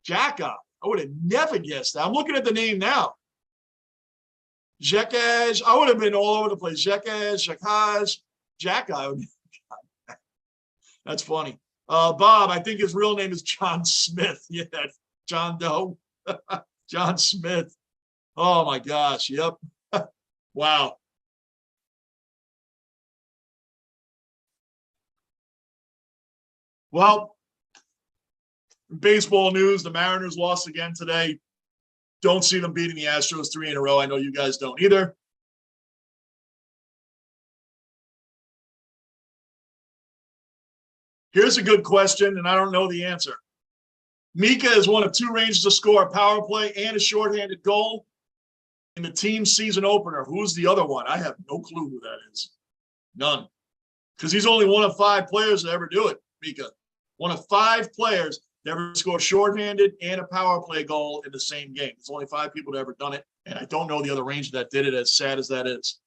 Jack-Eye. I would have never guessed that. I'm looking at the name now. Jekaj. I would have been all over the place. Jekaj. Jack-Eye. That's funny. Bob, I think his real name is John Smith. Yeah, John Doe. John Smith. Oh, my gosh. Yep. Wow. Well, baseball news, the Mariners lost again today. Don't see them beating the Astros 3 in a row. I know you guys don't either. Here's a good question, and I don't know the answer. Mika is one of 2 Rangers to score a power play and a shorthanded goal in the team's season opener. Who's the other one? I have no clue who that is. None. Because he's only one of 5 players to ever do it, Mika. One of 5 players to ever score shorthanded and a power play goal in the same game. There's only 5 people that have ever done it, and I don't know the other Ranger that did it, as sad as that is.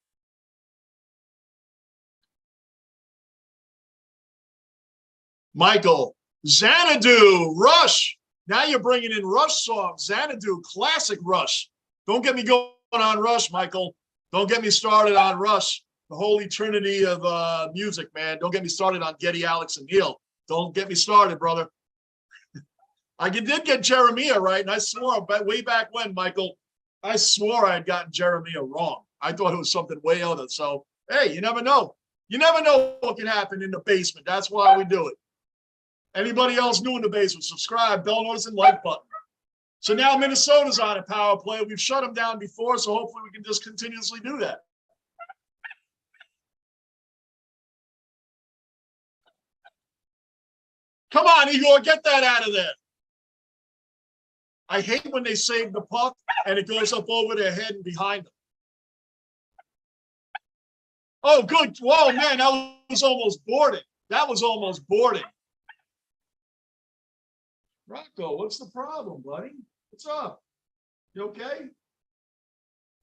Michael, Xanadu, Rush. Now you're bringing in Rush songs. Xanadu, classic Rush. Don't get me going on Rush, Michael. Don't get me started on Rush. The holy trinity of music, man. Don't get me started on Getty, Alex, and Neil. Don't get me started, brother. I did get Jeremiah right, and I swore way back when, Michael, I swore I had gotten Jeremiah wrong. I thought it was something way other. So, hey, you never know. You never know what can happen in the basement. That's why we do it. Anybody else new in the basement, subscribe, bell notice, and like button. So now Minnesota's on a power play. We've shut them down before, so hopefully we can just continuously do that. Come on, Igor, get that out of there. I hate when they save the puck and it goes up over their head and behind them. Oh, good. Whoa, man, that was almost boarding. That was almost boarding. Rocco, what's the problem, buddy? What's up? You okay?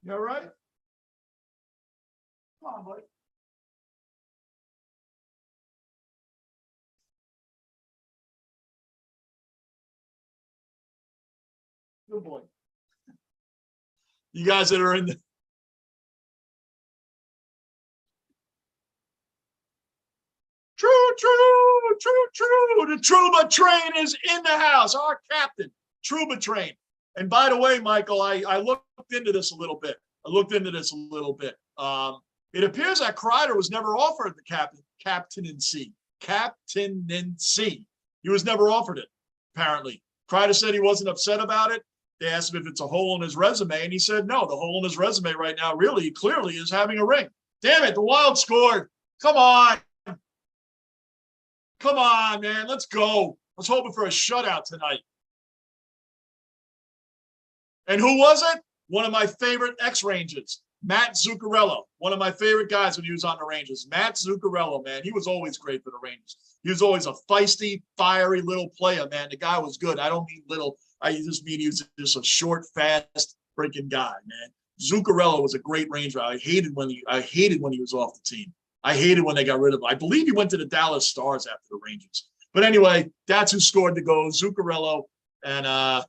You all right? Come on, buddy. Good boy. You guys that are in the true. The Trouba train is in the house. Our captain, Trouba train. And by the way, Michael, I looked into this a little bit. It appears that Kreider was never offered the captaincy. He was never offered it, apparently. Kreider said he wasn't upset about it. They asked him if it's a hole in his resume, and he said no. The hole in his resume right now really clearly is having a ring. Damn it, the Wild scored. Come on. Come on, man. Let's go. I was hoping for a shutout tonight. And who was it? One of my favorite ex-Rangers, Matt Zuccarello. One of my favorite guys when he was on the Rangers. Matt Zuccarello, man. He was always great for the Rangers. He was always a feisty, fiery little player, man. The guy was good. I don't mean little. I just mean he was just a short, fast, freaking guy, man. Zuccarello was a great Ranger. I hated when he was off the team. I hated when they got rid of him. I believe he went to the Dallas Stars after the Rangers. But anyway, that's who scored the goal, Zuccarello. And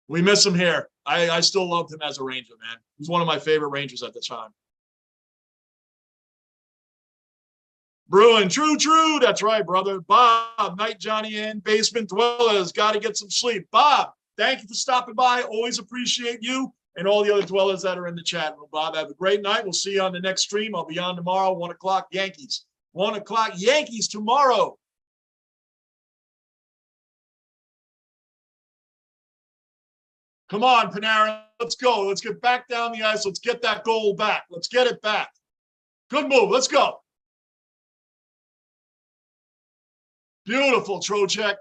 we miss him here. I still loved him as a Ranger, man. He was one of my favorite Rangers at the time. Bruin, true. That's right, brother. Bob, Night Johnny and Basement Dwellers. Got to get some sleep. Bob, thank you for stopping by. Always appreciate you and all the other dwellers that are in the chat room. Bob, have a great night. We'll see you on the next stream. I'll be on tomorrow, 1 o'clock Yankees. 1 o'clock Yankees tomorrow. Come on, Panarin. Let's go. Let's get back down the ice. Let's get that goal back. Let's get it back. Good move. Let's go. Beautiful, Trocheck.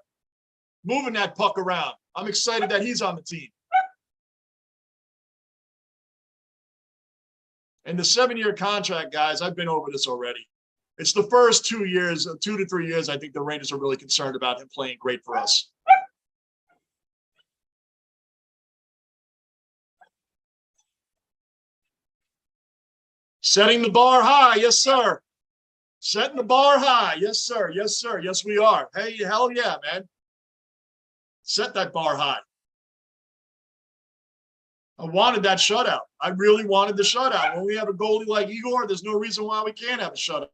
Moving that puck around. I'm excited that he's on the team. And the 7-year contract, guys, I've been over this already. It's the first 2 years, 2 to 3 years, I think the Rangers are really concerned about him playing great for us. Setting the bar high. Yes, sir. Setting the bar high. Yes, sir. Yes, sir. Yes, we are. Hey, hell yeah, man. Set that bar high. I wanted that shutout. I really wanted the shutout. When we have a goalie like Igor, there's no reason why we can't have a shutout.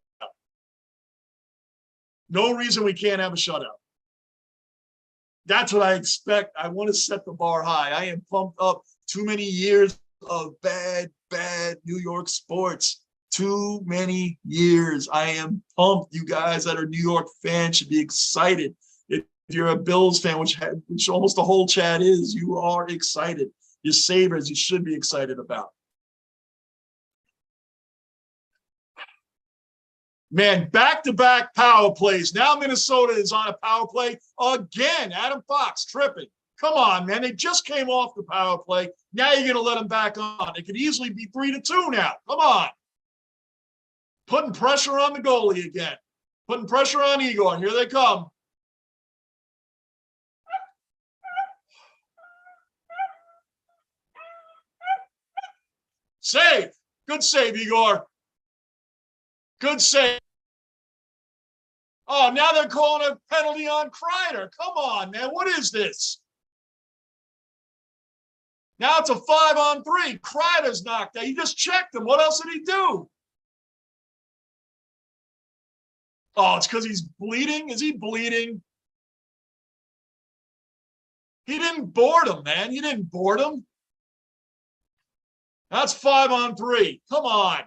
No reason we can't have a shutout. That's what I expect. I want to set the bar high. I am pumped up. Too many years of bad New York sports. Too many years. I am pumped. You guys that are New York fans should be excited. If you're a Bills fan, which almost the whole chat is, you are excited. Your Sabres, you should be excited about. Man, back-to-back power plays. Now Minnesota is on a power play again. Adam Fox tripping. Come on, man. They just came off the power play. Now you're going to let them back on. It could easily be 3-2 now. Come on. Putting pressure on the goalie again. Putting pressure on Igor. Here they come. Save. Good save, Igor. Good save. Oh, now they're calling a penalty on Kreider. Come on, man. What is this? Now it's a 5-on-3. Kreider's knocked out. He just checked him. What else did he do? Oh, it's because he's bleeding? Is he bleeding? He didn't board him, man. You didn't board him. That's 5-on-3. Come on.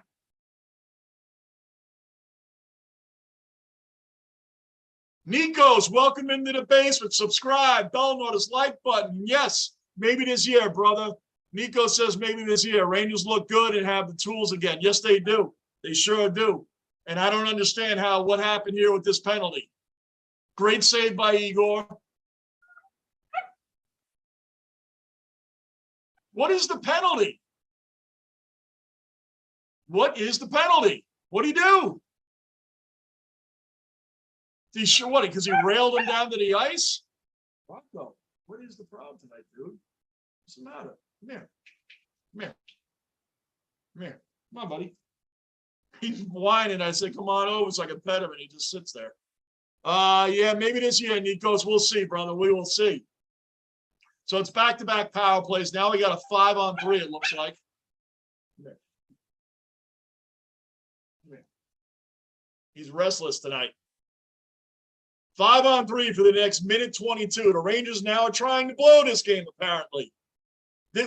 Nikos, welcome into the basement. Subscribe, bell notice, like button. Yes, maybe this year, brother. Nico says maybe this year. Rangers look good and have the tools again. Yes, they do. They sure do. And I don't understand what happened here with this penalty. Great save by Igor. What is the penalty? What is the penalty? What'd he do? He sure what? Because he railed him down to the ice? Rocco, what is the problem tonight, dude? What's the matter? Come here. Come here. Come here. Come on, buddy. He's whining. I said, come on over so I can pet him, and he just sits there. Yeah, maybe this year, Nikos. We'll see, brother. We will see. So it's back-to-back power plays. Now we got a 5-on-3, it looks like. Come here. Come here. He's restless tonight. 5-on-3 for the next minute 22. The Rangers now are trying to blow this game, apparently.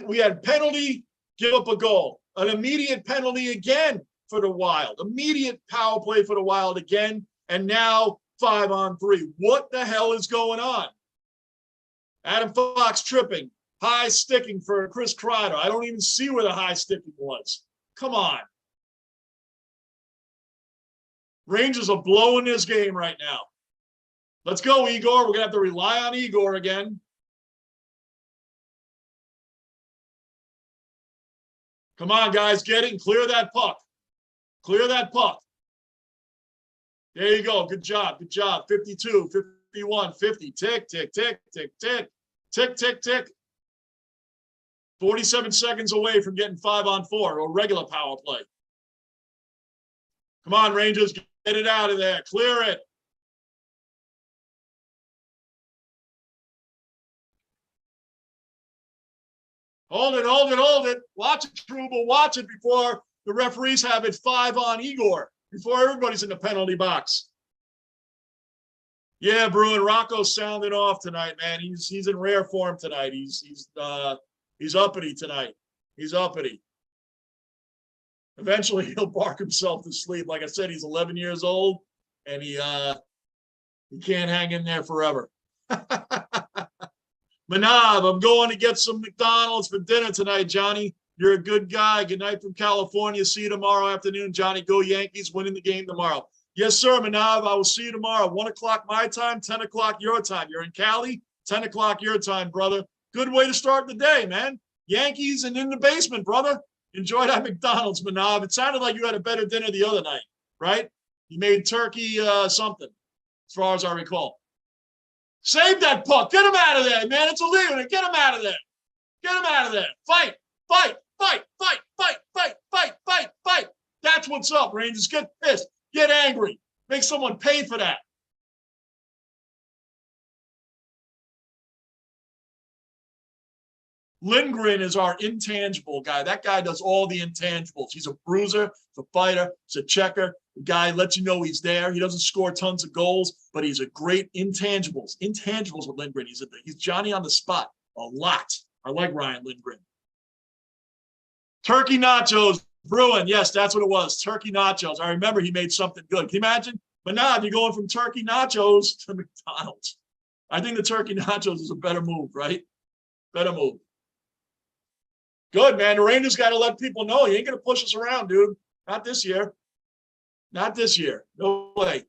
We had penalty, give up a goal. An immediate penalty again for the Wild. Immediate power play for the Wild again. And now 5-on-3. What the hell is going on? Adam Fox tripping. High sticking for Chris Kreider. I don't even see where the high sticking was. Come on. Rangers are blowing this game right now. Let's go, Igor. We're going to have to rely on Igor again. Come on, guys. Get it and clear that puck. Clear that puck. There you go. Good job. Good job. 52, 51, 50. Tick, tick, tick, tick, tick. Tick, tick, tick. 47 seconds away from getting 5-on-4 or regular power play. Come on, Rangers. Get it out of there. Clear it. Hold it, hold it, hold it. Watch it, Struble. Watch it before the referees have it 5 on Igor, before everybody's in the penalty box. Yeah, Bruin, Rocco's sounding off tonight, man. He's in rare form tonight. He's uppity tonight. He's uppity. Eventually, he'll bark himself to sleep. Like I said, he's 11 years old, and he can't hang in there forever. Manav, I'm going to get some McDonald's for dinner tonight, Johnny. You're a good guy. Good night from California. See you tomorrow afternoon, Johnny. Go Yankees, winning the game tomorrow. Yes, sir, Manav. I will see you tomorrow. 1 o'clock my time, 10 o'clock your time. You're in Cali, 10 o'clock your time, brother. Good way to start the day, man. Yankees and in the basement, brother. Enjoy that McDonald's, Manav. It sounded like you had a better dinner the other night, right? You made turkey something, as far as I recall. Save that puck. Get him out of there, man. It's illegal. Get him out of there. Get him out of there. Fight, fight, fight, fight, fight, fight, fight, fight, fight. That's what's up, Rangers. Get pissed. Get angry. Make someone pay for that. Lindgren is our intangible guy. That guy does all the intangibles. He's a bruiser, he's a fighter, he's a checker. The guy lets you know he's there. He doesn't score tons of goals, but he's a great intangibles. Intangibles with Lindgren. He's Johnny on the spot a lot. I like Ryan Lindgren. Turkey nachos, Bruin. Yes, that's what it was. Turkey nachos. I remember he made something good. Can you imagine? But now you're going from turkey nachos to McDonald's. I think the turkey nachos is a better move, right? Better move. Good, man. The Rangers got to let people know. You ain't going to push us around, dude. Not this year. Not this year. No way.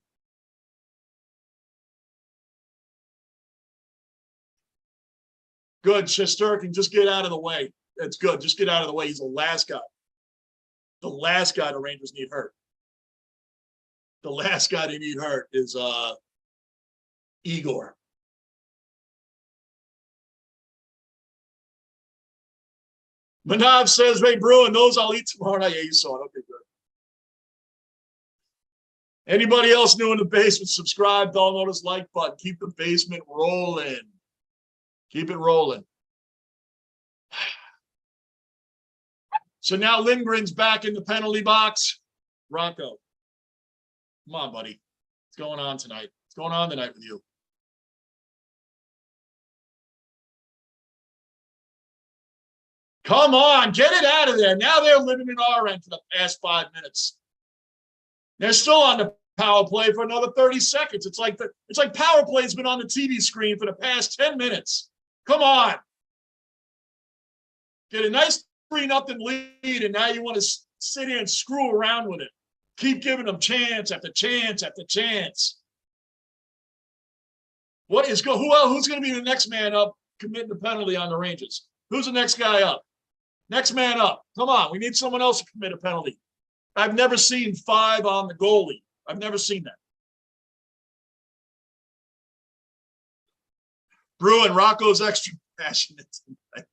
Good. Shesterkin, just get out of the way. That's good. Just get out of the way. He's the last guy. The last guy the Rangers need hurt. The last guy they need hurt is Igor. Manav says, hey, Bruin, those I'll eat tomorrow night. Yeah, you saw it. Okay, good. Anybody else new in the basement, subscribe, bell notice, like button. Keep the basement rolling. Keep it rolling. So now Lindgren's back in the penalty box. Rocco, come on, buddy. What's going on tonight? What's going on tonight with you? Come on, get it out of there. Now they're living in our end for the past 5 minutes. They're still on the power play for another 30 seconds. It's like power play's been on the TV screen for the past 10 minutes. Come on. Get a nice 3-0 lead, and now you want to sit here and screw around with it. Keep giving them chance after chance after chance. Who's going to be the next man up committing the penalty on the Rangers? Who's the next guy up? Next man up. Come on, we need someone else to commit a penalty. I've never seen 5 on the goalie. I've never seen that. Bruin, Rocco's extra passionate tonight.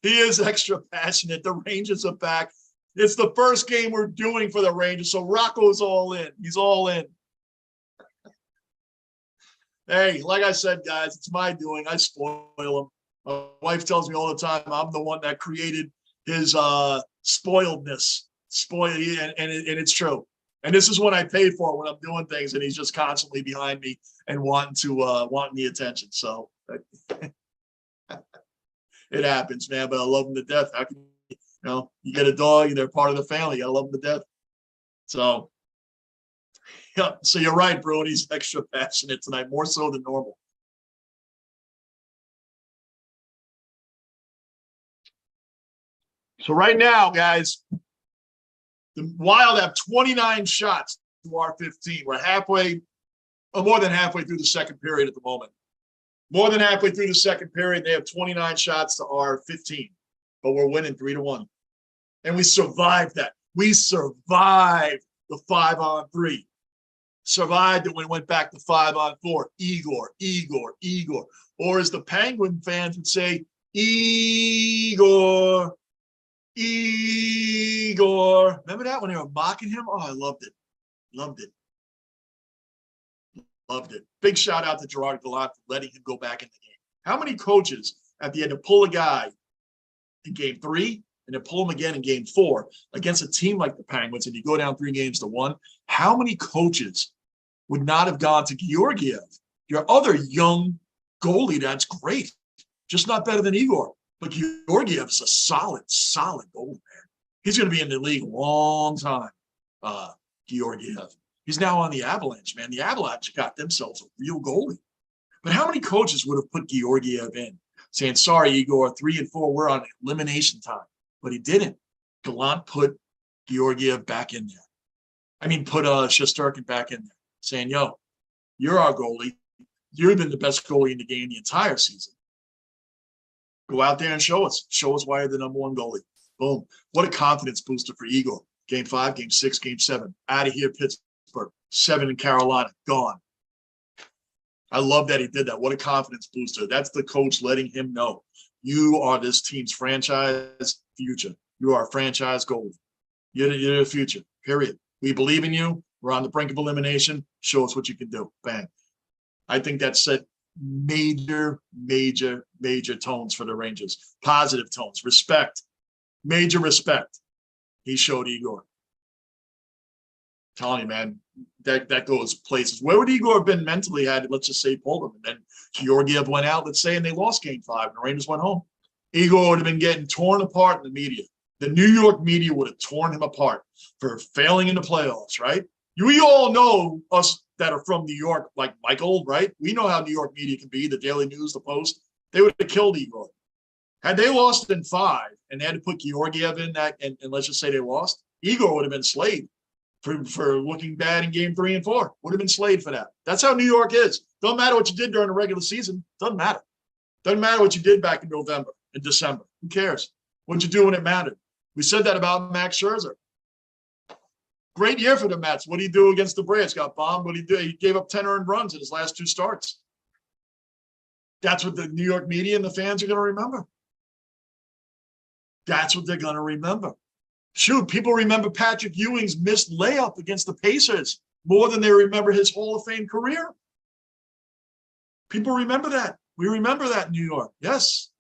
He is extra passionate. The Rangers are back. It's the first game we're doing for the Rangers, so Rocco's all in. He's all in. Hey, like I said, guys, it's my doing. I spoil him. My wife tells me all the time I'm the one that created his spoiledness. And it's true. And this is what I paid for when I'm doing things, and he's just constantly behind me and wanting the attention. So it happens, man. But I love him to death. How can you get a dog, they're part of the family. I love them to death. So yeah, so you're right, bro. And he's extra passionate tonight, more so than normal. So right now, guys, the Wild have 29 shots to our 15. We're halfway, or more than halfway through the second period at the moment. More than halfway through the second period, they have 29 shots to our 15, but we're winning 3-1. And we survived that. We survived the 5-on-3. Survived it when it went back to 5-on-4. Igor. Or as the Penguin fans would say, Igor. Remember that when they were mocking him? Oh, I loved it. Loved it. Big shout out to Gerard Gallant for letting him go back in the game. How many coaches at the end to pull a guy in game 3 and then pull him again in game 4 against a team like the Penguins and you go down 3-1? How many coaches would not have gone to Georgiev, your other young goalie that's great, just not better than Igor? But Georgiev is a solid goalie, man. He's going to be in the league a long time, Georgiev. He's now on the Avalanche, man. The Avalanche got themselves a real goalie. But how many coaches would have put Georgiev in, saying, sorry, Igor, 3 and 4, we're on elimination time. But he didn't. Gallant put Georgiev back in there. I mean, put Shesterkin back in there, saying, yo, you're our goalie. You've been the best goalie in the game the entire season. Go out there and show us. Show us why you're the number 1 goalie. Boom. What a confidence booster for Igor. Game 5, game 6, game 7. Out of here, Pittsburgh. 7 in Carolina. Gone. I love that he did that. What a confidence booster. That's the coach letting him know. You are this team's franchise future. You are a franchise goalie. You're the future, period. We believe in you. We're on the brink of elimination. Show us what you can do. Bang. I think that set major tones for the Rangers. Positive tones. Respect. Major respect. He showed Igor. Telling you, man, that goes places. Where would Igor have been mentally had, let's just say, pulled him? And then Georgiev went out, let's say, and they lost game 5, and the Rangers went home. Igor would have been getting torn apart in the media. The New York media would have torn him apart for failing in the playoffs, right? We all know, us that are from New York, like Michael, right? We know how New York media can be, the Daily News, the Post. They would have killed Igor. Had they lost in 5 and they had to put Georgiev in that, and let's just say they lost, Igor would have been slayed for looking bad in game 3 and 4. Would have been slayed for that. That's how New York is. Don't matter what you did during the regular season. Doesn't matter. Doesn't matter what you did back in November and December. Who cares? What'd you do when it mattered? We said that about Max Scherzer. Great year for the Mets. What did he do against the Braves? Got bombed. What did he do? He gave up 10 earned runs in his last 2 starts. That's what the New York media and the fans are going to remember. That's what they're going to remember. Shoot, people remember Patrick Ewing's missed layup against the Pacers more than they remember his Hall of Fame career. People remember that. We remember that in New York. Yes.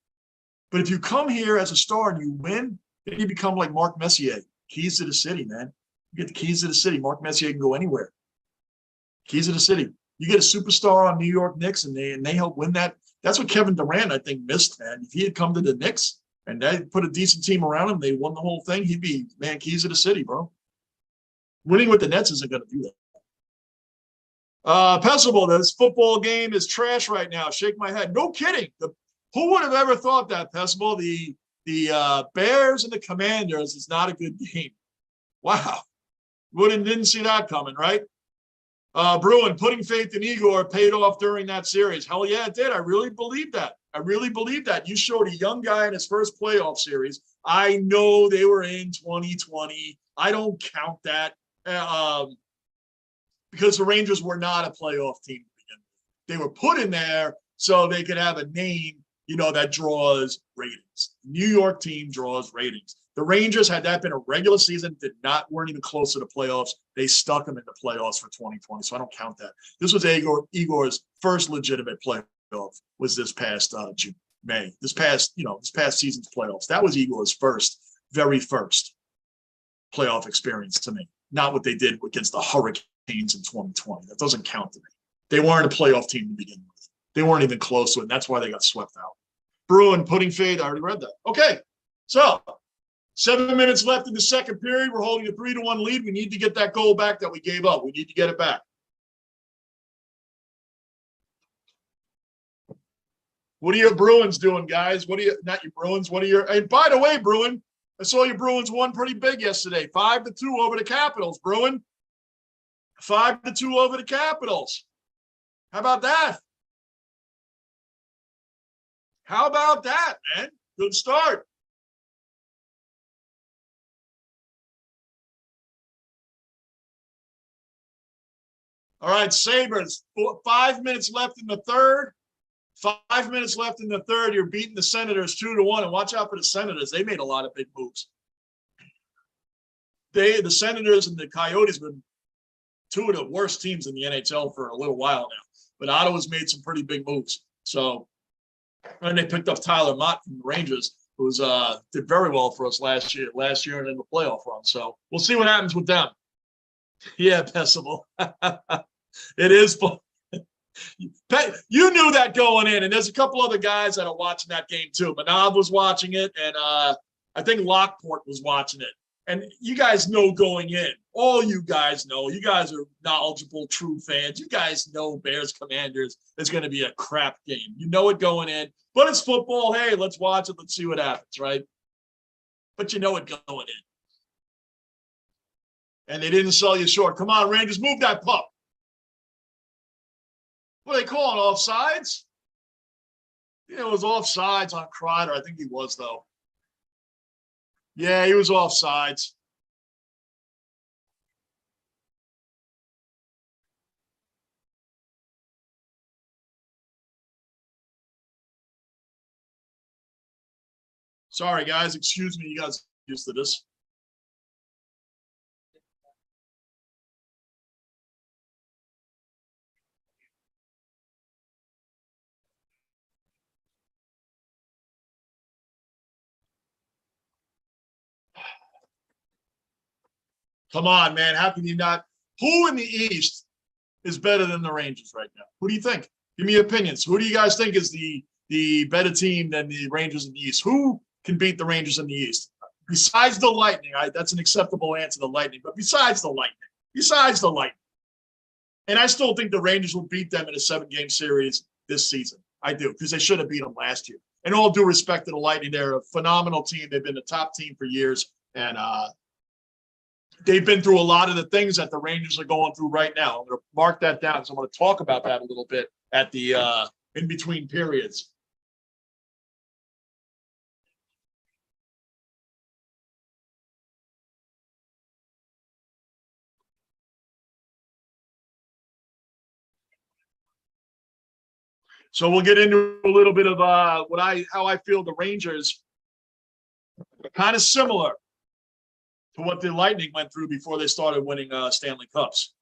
But if you come here as a star and you win, then you become like Mark Messier. Keys to the city, man. You get the keys to the city. Mark Messier can go anywhere. Keys to the city. You get a superstar on New York Knicks and they help win that. That's what Kevin Durant, I think, missed, man. If he had come to the Knicks, and they put a decent team around him, they won the whole thing, he'd be, man, keys of the city, bro. Winning with the Nets isn't going to do that. Pessable, this football game is trash right now. Shake my head. No kidding. Who would have ever thought that, Pessable? The Bears and the Commanders is not a good game. Wow. Didn't see that coming, right? Bruin, putting faith in Igor paid off during that series. Hell yeah, it did. I really believe that. I really believe that. You showed a young guy in his first playoff series. I know they were in 2020. I don't count that because the Rangers were not a playoff team to begin with. They were put in there so they could have a name, that draws ratings. The New York team draws ratings. The Rangers, had that been a regular season, weren't even close to the playoffs. They stuck them in the playoffs for 2020, so I don't count that. This was Igor's first legitimate playoff. Was this past May? This past season's playoffs. That was Igor's very first playoff experience to me. Not what they did against the Hurricanes in 2020. That doesn't count to me. They weren't a playoff team to begin with. They weren't even close to it, and that's why they got swept out. Bruin putting fade. I already read that. Okay, so 7 minutes left in the second period. We're holding a 3-1 lead. We need to get that goal back that we gave up. We need to get it back. What are your Bruins doing, guys? Not your Bruins, and by the way, Bruin, I saw your Bruins won pretty big yesterday. 5-2 over the Capitals, Bruin. 5-2 over the Capitals. How about that? How about that, man? Good start. All right, Sabres, 5 minutes left in the third. 5 minutes left in the third. You're beating the Senators 2-1, and watch out for the Senators. They made a lot of big moves. The Senators and the Coyotes have been two of the worst teams in the NHL for a little while now. But Ottawa's made some pretty big moves. So, and they picked up Tyler Mott from the Rangers, who did very well for us last year and in the playoff run. So we'll see what happens with them. Yeah, Pessable. It is fun. You knew that going in, and there's a couple other guys that are watching that game too. Manav was watching it, and I think Lockport was watching it. And you guys know going in. All you guys know. You guys are knowledgeable, true fans. You guys know Bears Commanders is going to be a crap game. You know it going in, but it's football. Hey, let's watch it. Let's see what happens, right? But you know it going in. And they didn't sell you short. Come on, Rangers, move that pup. What are they calling, offsides? Yeah, it was offsides on Kreider. I think he was, though. Yeah, he was offsides. Sorry, guys. Excuse me. You guys are used to this. Come on, man. How can you not? Who in the East is better than the Rangers right now? Who do you think? Give me opinions. Who do you guys think is the better team than the Rangers in the East? Who can beat the Rangers in the East? Besides the Lightning, that's an acceptable answer, the Lightning. But besides the Lightning. And I still think the Rangers will beat them in a 7-game series this season. I do, because they should have beat them last year. And all due respect to the Lightning, they're a phenomenal team. They've been the top team for years. And they've been through a lot of the things that the Rangers are going through right now. I'm going to mark that down. So I'm going to talk about that a little bit at the in-between periods. So we'll get into a little bit of how I feel the Rangers are kind of similar to what the Lightning went through before they started winning Stanley Cups.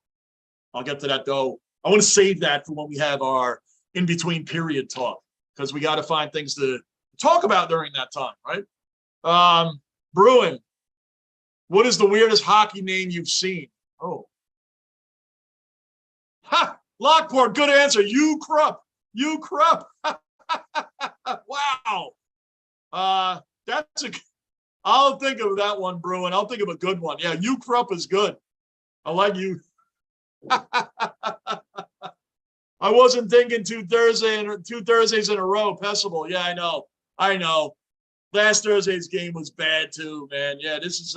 I'll get to that, though. I want to save that for when we have our in-between period talk, because we got to find things to talk about during that time, right? Bruin, what is the weirdest hockey name you've seen? Oh. Ha! Lockport, good answer. You Krupp. Wow. That's a. I'll think of that one, Bruin. I'll think of a good one. Yeah, U Krupp is good. I like you. I wasn't thinking two Thursdays in a row. Pessable. Yeah, I know. I know. Last Thursday's game was bad too, man. Yeah, this is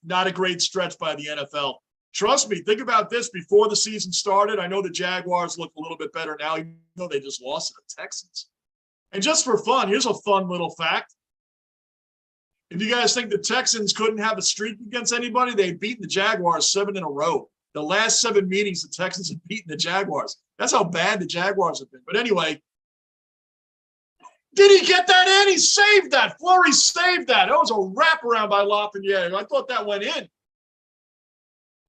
not a great stretch by the NFL. Trust me, think about this before the season started. I know the Jaguars look a little bit better now, even though they just lost to the Texans. And just for fun, here's a fun little fact. If you guys think the Texans couldn't have a streak against anybody, they've beaten the Jaguars 7 in a row. The last 7 meetings, the Texans have beaten the Jaguars. That's how bad the Jaguars have been. But anyway, did he get that in? He saved that. Fleury saved that. That was a wraparound by Lafreniere. I thought that went in.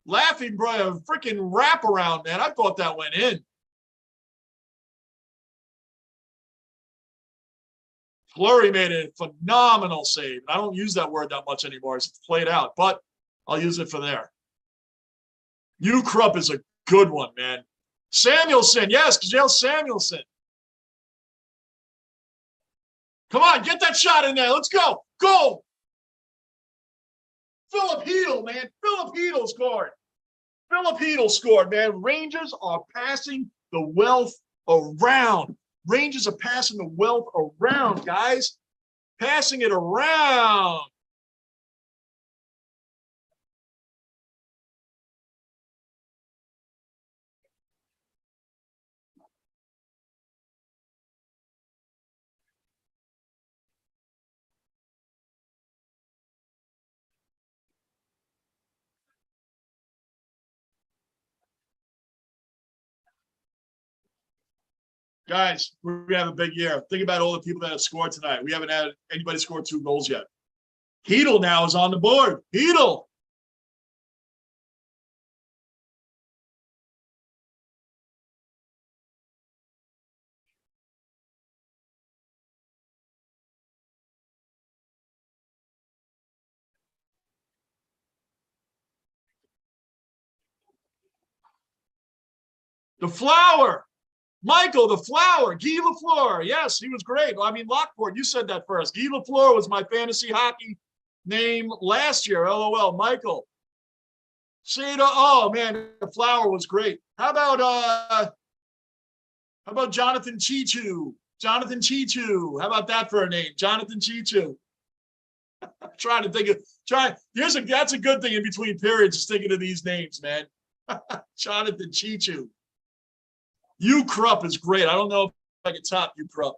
Laughing, bro, a freaking wraparound, man. I thought that went in. Fleury made a phenomenal save. I don't use that word that much anymore. It's played out, but I'll use it for there. U Krupp is a good one, man. Samuelson, yes, Kjell Samuelson. Come on, get that shot in there. Let's go. Go. Philip Hedl, man. Philip Hedl scored. Philip Hedl scored, man. Rangers are passing the wealth around. Rangers are passing the wealth around, guys. Passing it around. Guys, we're going to have a big year. Think about all the people that have scored tonight. We haven't had anybody score 2 goals yet. Hedl now is on the board. Hedl. The Flower. Michael, the Flower, Guy Lafleur. Yes, he was great. I mean, Lockport, you said that first. Guy Lafleur was my fantasy hockey name last year. LOL. Michael. Seda, oh man, the Flower was great. How about Jonathan Chichu? Jonathan Chichu. How about that for a name? Jonathan Chichu. I'm trying to think of that's a good thing in between periods, is thinking of these names, man. Jonathan Chichu. U Krupp is great. I don't know if I can top U Krupp.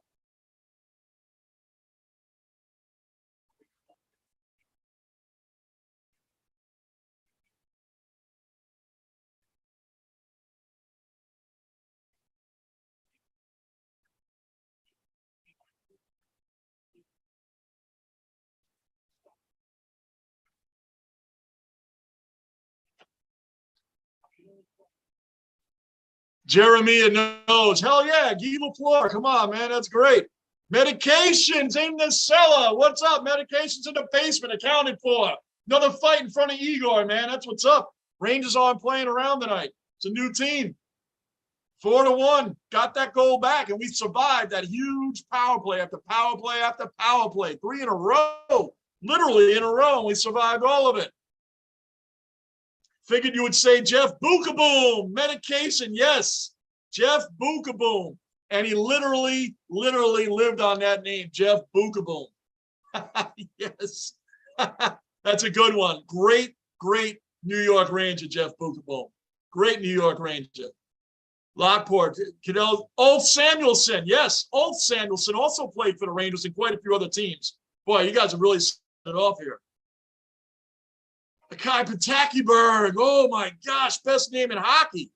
Jeremiah knows. Hell yeah, Guy Lafleur. Come on, man. That's great. Medications in the cellar. What's up? Medications in the basement accounted for. Another fight in front of Igor, man. That's what's up. Rangers aren't playing around tonight. It's a new team. 4-1. Got that goal back, and we survived that huge power play after power play after power play. 3 in a row. Literally in a row, and we survived all of it. Figured you would say Jeff Bookaboom, medication, yes. Jeff Bookaboom. And he literally lived on that name, Jeff Bookaboom. Yes. That's a good one. Great New York Ranger, Jeff Bookaboom. Great New York Ranger. Lockport, Ulf Samuelson. Yes, Ulf Samuelson also played for the Rangers and quite a few other teams. Boy, you guys have really set it off here. Kai Patakiberg. Oh my gosh, best name in hockey.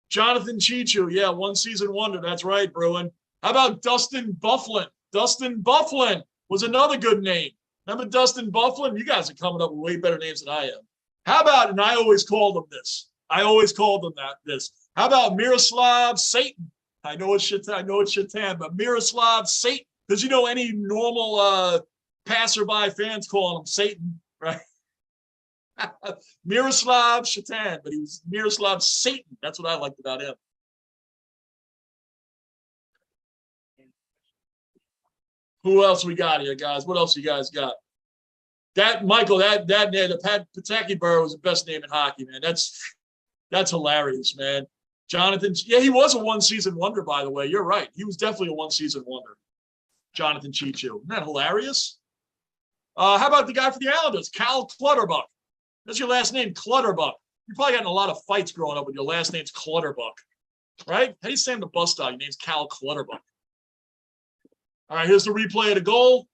Jonathan Chichu. Yeah, 1 season wonder. That's right, Bruin. How about Dustin Byfuglien? Dustin Byfuglien was another good name. Remember Dustin Byfuglien? You guys are coming up with way better names than I am. How about, and I always called them this. This. How about Miroslav Satan? I know it's Shatan, but Miroslav Satan. Because any normal passerby fans call him Satan, right? Miroslav Shatan, but he was Miroslav Satan. That's what I liked about him. Who else we got here, guys? What else you guys got? That Michael, that name, the Pat Pataki Burr was the best name in hockey, man. That's hilarious, man. Jonathan, yeah, he was a one-season wonder, by the way. You're right. He was definitely a one-season wonder. Jonathan Chichu. Isn't that hilarious? How about the guy for the Islanders, Cal Clutterbuck? That's your last name, Clutterbuck. You probably got in a lot of fights growing up with your last name's Clutterbuck, right? How do you say him the bus stop? Your name's Cal Clutterbuck. All right, here's the replay of the goal.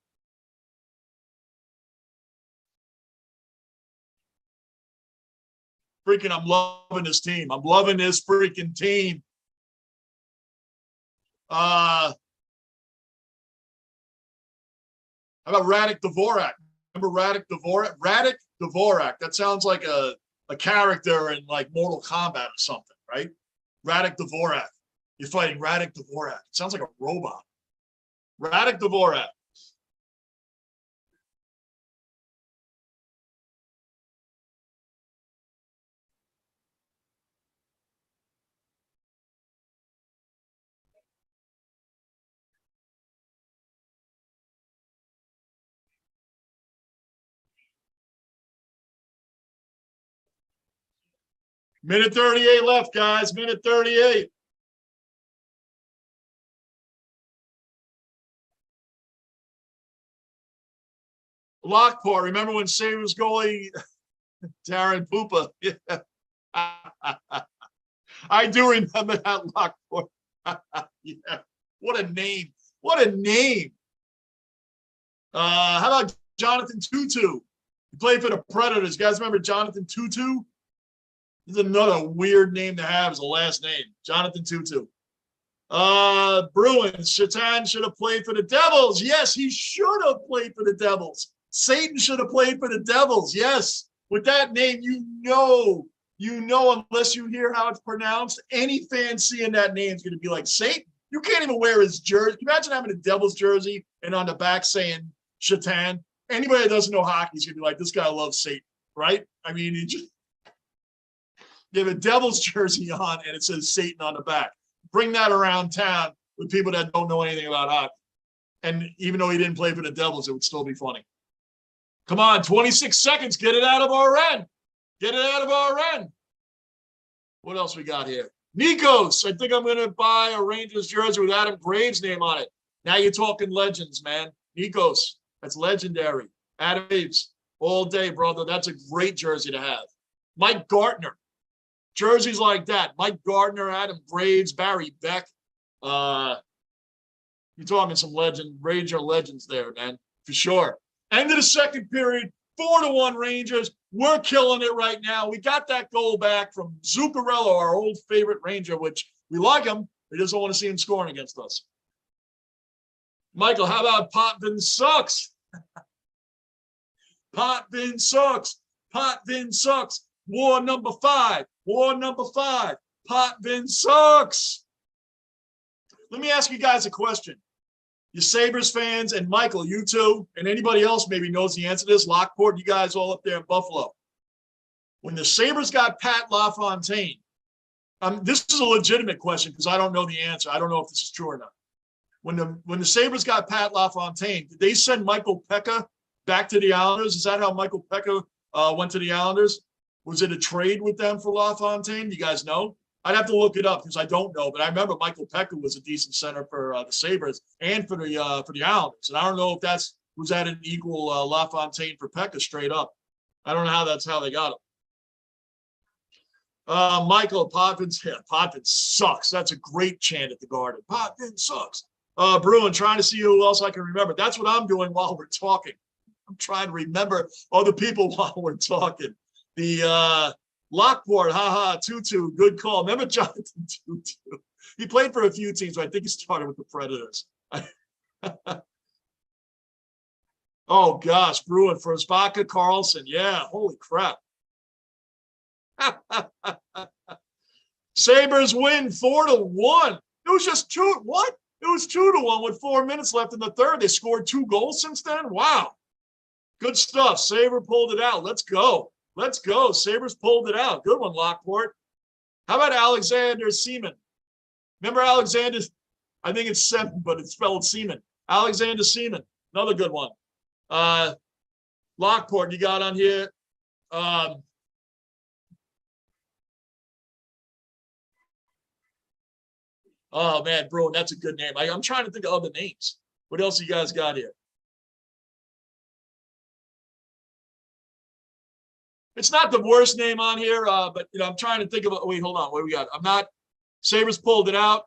Freaking, I'm loving this team. I'm loving this freaking team. How about Radek Dvorak? Remember Radek Dvorak? Radek Dvorak. That sounds like a character in like Mortal Kombat or something, right? Radek Dvorak. You're fighting Radek Dvorak. It sounds like a robot. Radek Dvorak. Minute 38 left, guys. Minute 38. Lockport. Remember when Sabres goalie Darren Pupa? Yeah. I do remember that Lockport. Yeah. What a name. What a name. How about Jonathan Tutu? He played for the Predators. You guys remember Jonathan Tutu? This is another weird name to have as a last name. Jonathan Tutu. Bruins. Shatan should have played for the Devils. Yes, he should have played for the Devils. Satan should have played for the Devils. Yes. With that name, you know, unless you hear how it's pronounced, any fan seeing that name is going to be like, Satan? You can't even wear his jersey. Can you imagine having a Devils jersey and on the back saying Shatan? Anybody that doesn't know hockey is going to be like, this guy loves Satan, right? I mean, you have a Devils jersey on and it says Satan on the back. Bring that around town with people that don't know anything about hockey. And even though he didn't play for the Devils, it would still be funny. Come on, 26 seconds. Get it out of our end. Get it out of our end. What else we got here? Nikos. I think I'm going to buy a Rangers jersey with Adam Graves' name on it. Now you're talking legends, man. Nikos. That's legendary. Adam Graves. All day, brother. That's a great jersey to have. Mike Gartner. Jerseys like that. Mike Gardner, Adam Graves, Barry Beck. You're talking some Ranger legends there, man, for sure. End of the second period, 4-1 Rangers. We're killing it right now. We got that goal back from Zuccarello, our old favorite Ranger, which we like him. We just don't want to see him scoring against us. Michael, how about Potvin sucks? Potvin sucks. Potvin sucks. War number 5. War number 5. Potvin sucks. Let me ask you guys a question. You Sabres fans, and Michael, you too, and anybody else maybe knows the answer to this, Lockport, you guys all up there in Buffalo. When the Sabres got Pat LaFontaine, this is a legitimate question because I don't know the answer. I don't know if this is true or not. When the Sabres got Pat LaFontaine, did they send Michael Pekka back to the Islanders? Is that how Michael Pekka went to the Islanders? Was it a trade with them for LaFontaine? You guys know? I'd have to look it up because I don't know, but I remember Michael Pekka was a decent center for the Sabres and for the Islanders. And I don't know if was that an equal LaFontaine for Pekka straight up. I don't know how they got him. Michael, Potvin sucks. That's a great chant at the Garden. Potvin sucks. Bruin, trying to see who else I can remember. That's what I'm doing while we're talking. I'm trying to remember other people while we're talking. The Lockport, Tutu, good call. Remember Jonathan Tutu? He played for a few teams, but I think he started with the Predators. Oh, gosh, Bruin for Spaka Carlson. Yeah, holy crap. Sabres win 4-1. It was just 2. What? It was 2-1 with 4 minutes left in the third. They scored 2 goals since then. Wow. Good stuff. Sabre pulled it out. Let's go. Let's go. Sabres pulled it out. Good one, Lockport. How about Alexander Cmon? Remember Alexander? I think it's 7, but it's spelled Seaman. Alexander Cmon, another good one. Lockport, you got on here. Oh man, Bruin, that's a good name. I'm trying to think of other names. What else you guys got here? It's not the worst name on here, but I'm trying to think of. Wait, hold on. What do we got? I'm not. Sabres pulled it out.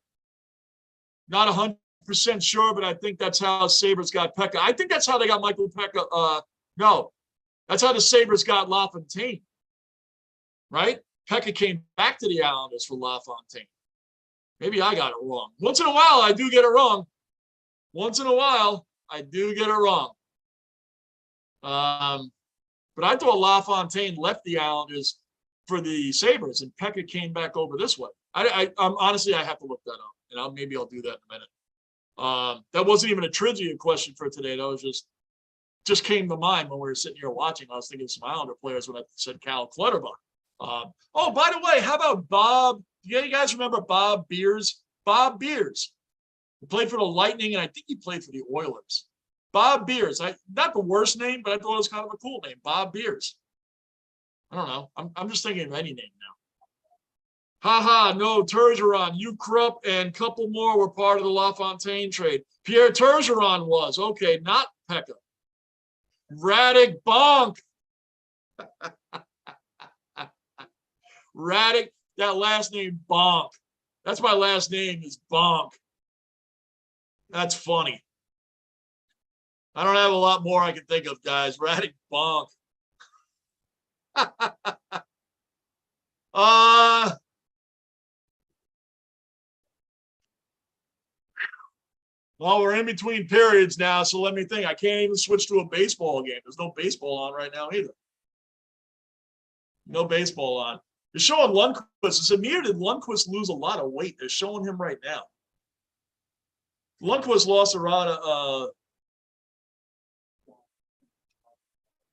Not 100% sure, but I think that's how Sabres got Pekka. I think that's how they got Michael Pekka. No, that's how the Sabres got LaFontaine. Right? Pekka came back to the Islanders for LaFontaine. Maybe I got it wrong. Once in a while, I do get it wrong. Once in a while, I do get it wrong. But I thought LaFontaine left the Islanders for the Sabres, and Pekka came back over this way. I'm honestly, I have to look that up, and maybe I'll do that in a minute. That wasn't even a trivia question for today. That was just came to mind when we were sitting here watching. I was thinking of some Islander players when I said Cal Clutterbuck. Oh, by the way, how about Bob? Do you guys remember Bob Beers? Bob Beers. He played for the Lightning, and I think he played for the Oilers. Bob Beers. Not the worst name, but I thought it was kind of a cool name. Bob Beers. I don't know. I'm just thinking of any name now. No, Turgeron, Ukrup, and a couple more were part of the LaFontaine trade. Pierre Turgeron was. Okay, not Pekka. Radek Bonk. Radek, that last name, Bonk. That's my last name is Bonk. That's funny. I don't have a lot more I can think of, guys. Radek Bonk. Well, we're in between periods now, so let me think. I can't even switch to a baseball game. There's no baseball on right now either. No baseball on. They're showing Lundqvist. It's weird that Lundqvist lose a lot of weight. They're showing him right now. Lundqvist lost around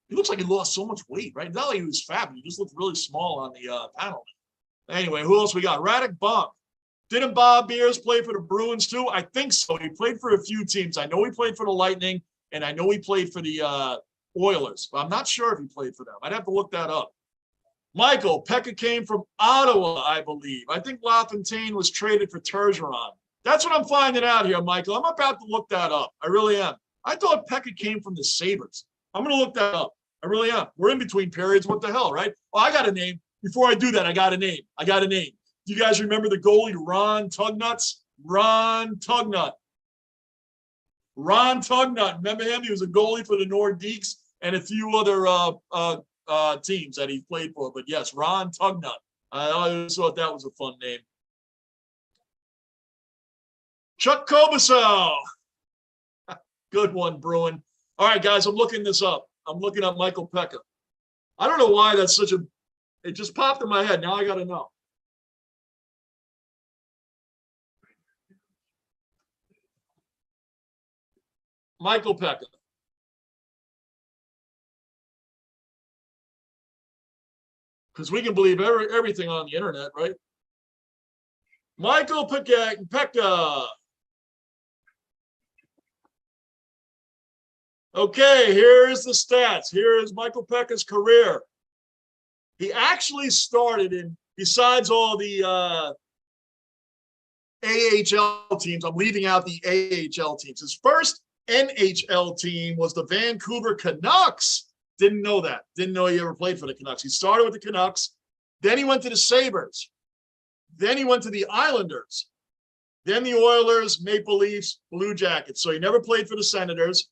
he looks like he lost so much weight, right? Not like he was fat, but he just looked really small on the panel. Anyway, who else we got? Radek Bonk. Didn't Bob Beers play for the Bruins too? I think so. He played for a few teams. I know he played for the Lightning, and I know he played for the Oilers, but I'm not sure if he played for them. I'd have to look that up. Michael, Pekka came from Ottawa, I believe. I think LaFontaine was traded for Turgeron. That's what I'm finding out here, Michael. I'm about to look that up. I really am. I thought Pekka came from the Sabres. I'm going to look that up. I really am. We're in between periods. What the hell, right? Oh, I got a name. Before I do that, I got a name. Do you guys remember the goalie, Ron Tugnuts? Ron Tugnut. Remember him? He was a goalie for the Nordiques and a few other teams that he played for. But yes, Ron Tugnut. I always thought that was a fun name. Chuck Kobasow. Good one, Bruin. All right, guys, I'm looking this up. I'm looking up Michael Pekka. I don't know why that's such a – it just popped in my head. Now I got to know. Michael Pekka. Because we can believe everything on the internet, right? Michael Pekka. Okay, here's the stats. Here is Michael Pekka's career. He actually started in, besides all the AHL teams, I'm leaving out the AHL teams. His first NHL team was the Vancouver Canucks. Didn't know that. Didn't know he ever played for the Canucks. He started with the Canucks. Then he went to the Sabres. Then he went to the Islanders. Then the Oilers, Maple Leafs, Blue Jackets. So he never played for the Senators.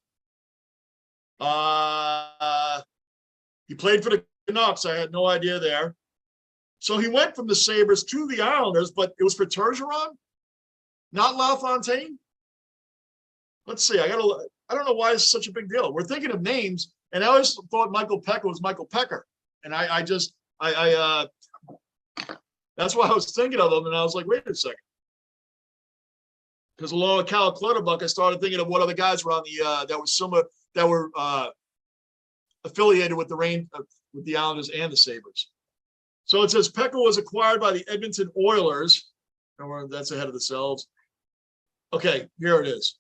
He played for the Canucks. I had no idea there. So he went from the Sabres to the Islanders, but it was for Turgeron, not LaFontaine. Let's see. I don't know why it's such a big deal. We're thinking of names, and I always thought Michael Pekka was Michael Pecker, and that's why I was thinking of him, and I was like, wait a second. Because along with Cal Clutterbuck, I started thinking of what other guys were on the that was similar, that were affiliated with the Islanders and the Sabres. So it says Pekka was acquired by the Edmonton Oilers. That's ahead of themselves. Okay, here it is.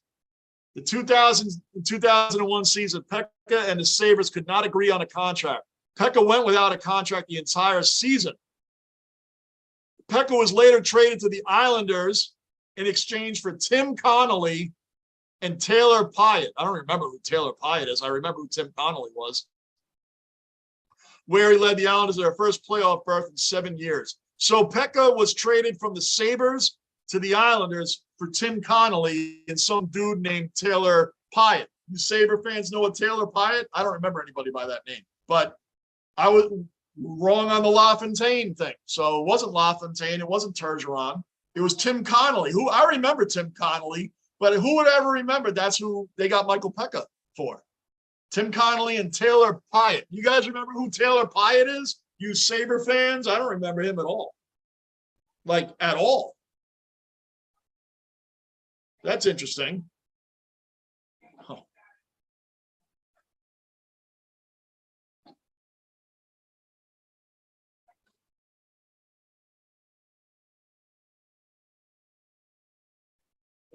The 2001 season, Pekka and the Sabres could not agree on a contract. Pekka went without a contract the entire season. Pekka was later traded to the Islanders in exchange for Tim Connolly and Taylor Pyatt. I don't remember who Taylor Pyatt is. I remember who Tim Connolly was. Where he led the Islanders to their first playoff berth in 7 years. So Pekka was traded from the Sabres to the Islanders for Tim Connolly and some dude named Taylor Pyatt. You Sabre fans know what Taylor Pyatt? I don't remember anybody by that name, but I was wrong on the LaFontaine thing. So it wasn't LaFontaine, it wasn't Turgeron, it was Tim Connolly. Who I remember Tim Connolly, but who would ever remember that's who they got Michael Pekka for? Tim Connolly and Taylor Pyatt. You guys remember who Taylor Pyatt is? You Sabre fans? I don't remember him at all. Like, at all. That's interesting. Huh.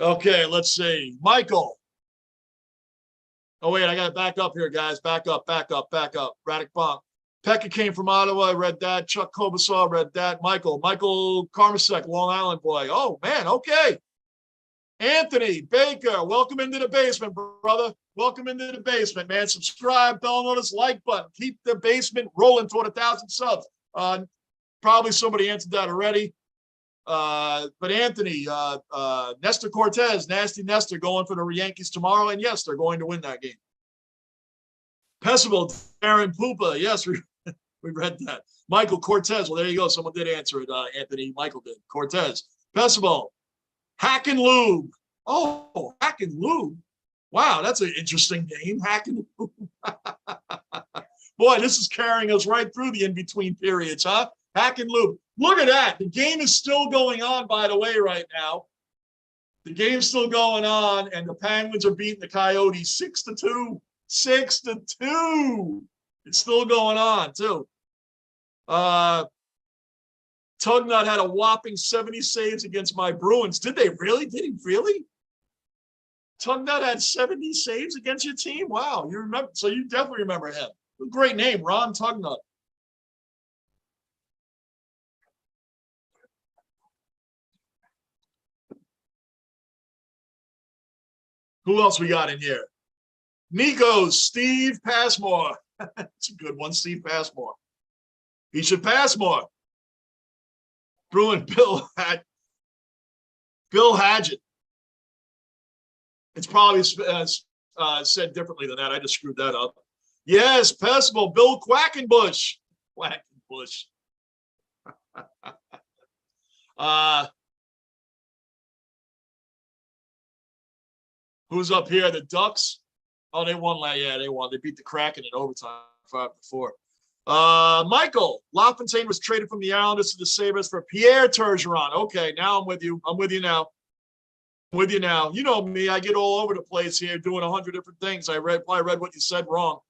Okay, let's see. Michael. Oh, wait, I got to back up here, guys. Back up. Radic Bonk. Pekka came from Ottawa. I read that. Chuck Kobasaw, read that. Michael Karmasek, Long Island boy. Oh, man, okay. Anthony Baker, welcome into the basement, brother. Welcome into the basement, man. Subscribe, bell notice, like button. Keep the basement rolling toward 1,000 subs. Probably somebody answered that already. But Anthony, Nestor Cortez, Nasty Nestor going for the Yankees tomorrow. And yes, they're going to win that game. Pessible, Darren Pupa. Yes, we read that. Michael Cortez. Well, there you go. Someone did answer it. Anthony, Michael did. Cortez. Pessible. Hack and Lube. Oh, Hack and Lube. Wow, that's an interesting name. Hack and Lube. Boy, this is carrying us right through the in-between periods, huh? Hack and Lube. Look at that. The game is still going on, by the way, right now. The game's still going on, and the Penguins are beating the Coyotes 6-2. 6-2. It's still going on, too. Tugnut had a whopping 70 saves against my Bruins. Did they really? Did he really? Tugnut had 70 saves against your team? Wow, you remember? So you definitely remember him. Great name, Ron Tugnut. Who else we got in here? Nico's Steve Passmore. That's a good one, Steve Passmore. He should pass more. Bruin Bill Hadgett. It's probably said differently than that. I just screwed that up. Yes, Pessible, Bill Quackenbush. Quackenbush. Who's up here? The Ducks. Oh, they won. Yeah, they won. They beat the Kraken in overtime 5-4. Michael LaFontaine was traded from the Islanders to the Sabres for Pierre Turgeron. Okay, now I'm with you. I'm with you now. You know me. I get all over the place here doing 100 different things. I probably read what you said wrong.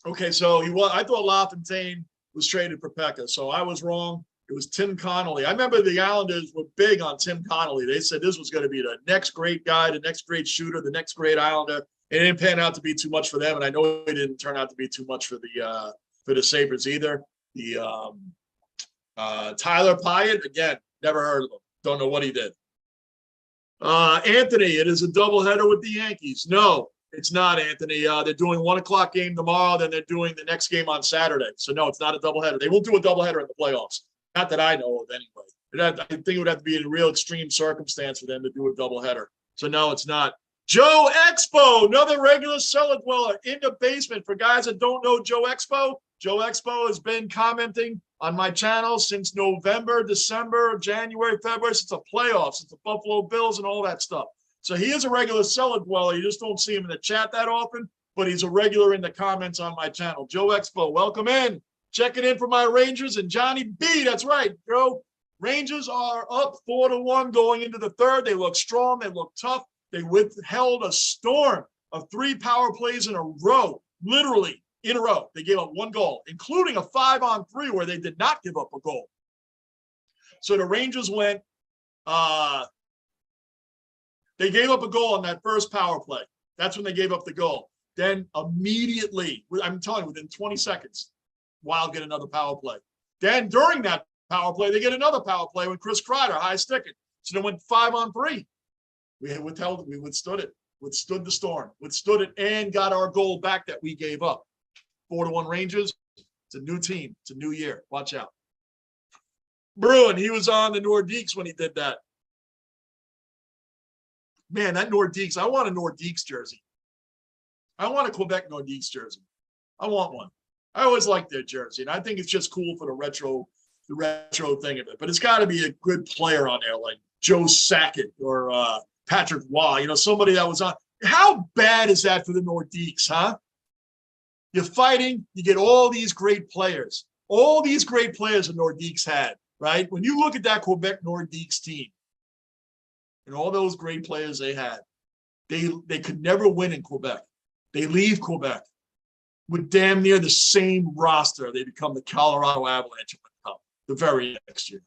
Okay, so I thought LaFontaine was traded for Pekka, so I was wrong. It was Tim Connolly. I remember the Islanders were big on Tim Connolly. They said this was going to be the next great guy, the next great shooter, the next great Islander. It didn't pan out to be too much for them, and I know it didn't turn out to be too much for the Sabres either. The Tyler Pyatt, again, never heard of him. Don't know what he did. Anthony, it is a doubleheader with the Yankees. No, it's not, Anthony. They're doing 1 o'clock game tomorrow, then they're doing the next game on Saturday. So no, it's not a doubleheader. They won't do a doubleheader in the playoffs. Not that I know of, anyway. I think it would have to be in a real extreme circumstance for them to do a doubleheader. So no, it's not. Joe Expo, another regular cellar dweller in the basement. For guys that don't know Joe Expo has been commenting on my channel since November, December, January, February, since the playoffs, since the Buffalo Bills and all that stuff. So he is a regular cellar dweller. You just don't see him in the chat that often, but he's a regular in the comments on my channel. Joe Expo, welcome in. Checking in for my Rangers and Johnny B. That's right, Joe. Rangers are up 4-1 going into the third. They look strong. They look tough. They withheld a storm of 3 power plays in a row, literally in a row. They gave up 1 goal, including a 5-on-3 where they did not give up a goal. So the Rangers went They gave up a goal on that first power play. That's when they gave up the goal. Then immediately, I'm telling you, within 20 seconds, Wild get another power play. Then during that power play, they get another power play with Chris Kreider high sticking. So they went 5-on-3. We withstood it, withstood the storm, withstood it, and got our goal back that we gave up. 4-1 Rangers. It's a new team. It's a new year. Watch out. Bruin, he was on the Nordiques when he did that. Man, that Nordiques, I want a Nordiques jersey. I want a Quebec Nordiques jersey. I want one. I always like their jersey, and I think it's just cool for the retro thing of it. But it's got to be a good player on there, like Joe Sakic or Patrick Waugh, you know, somebody that was on. How bad is that for the Nordiques, huh? You're fighting, you get all these great players. All these great players the Nordiques had, right? When you look at that Quebec Nordiques team and all those great players they had, they could never win in Quebec. They leave Quebec with damn near the same roster. They become the Colorado Avalanche the very next year.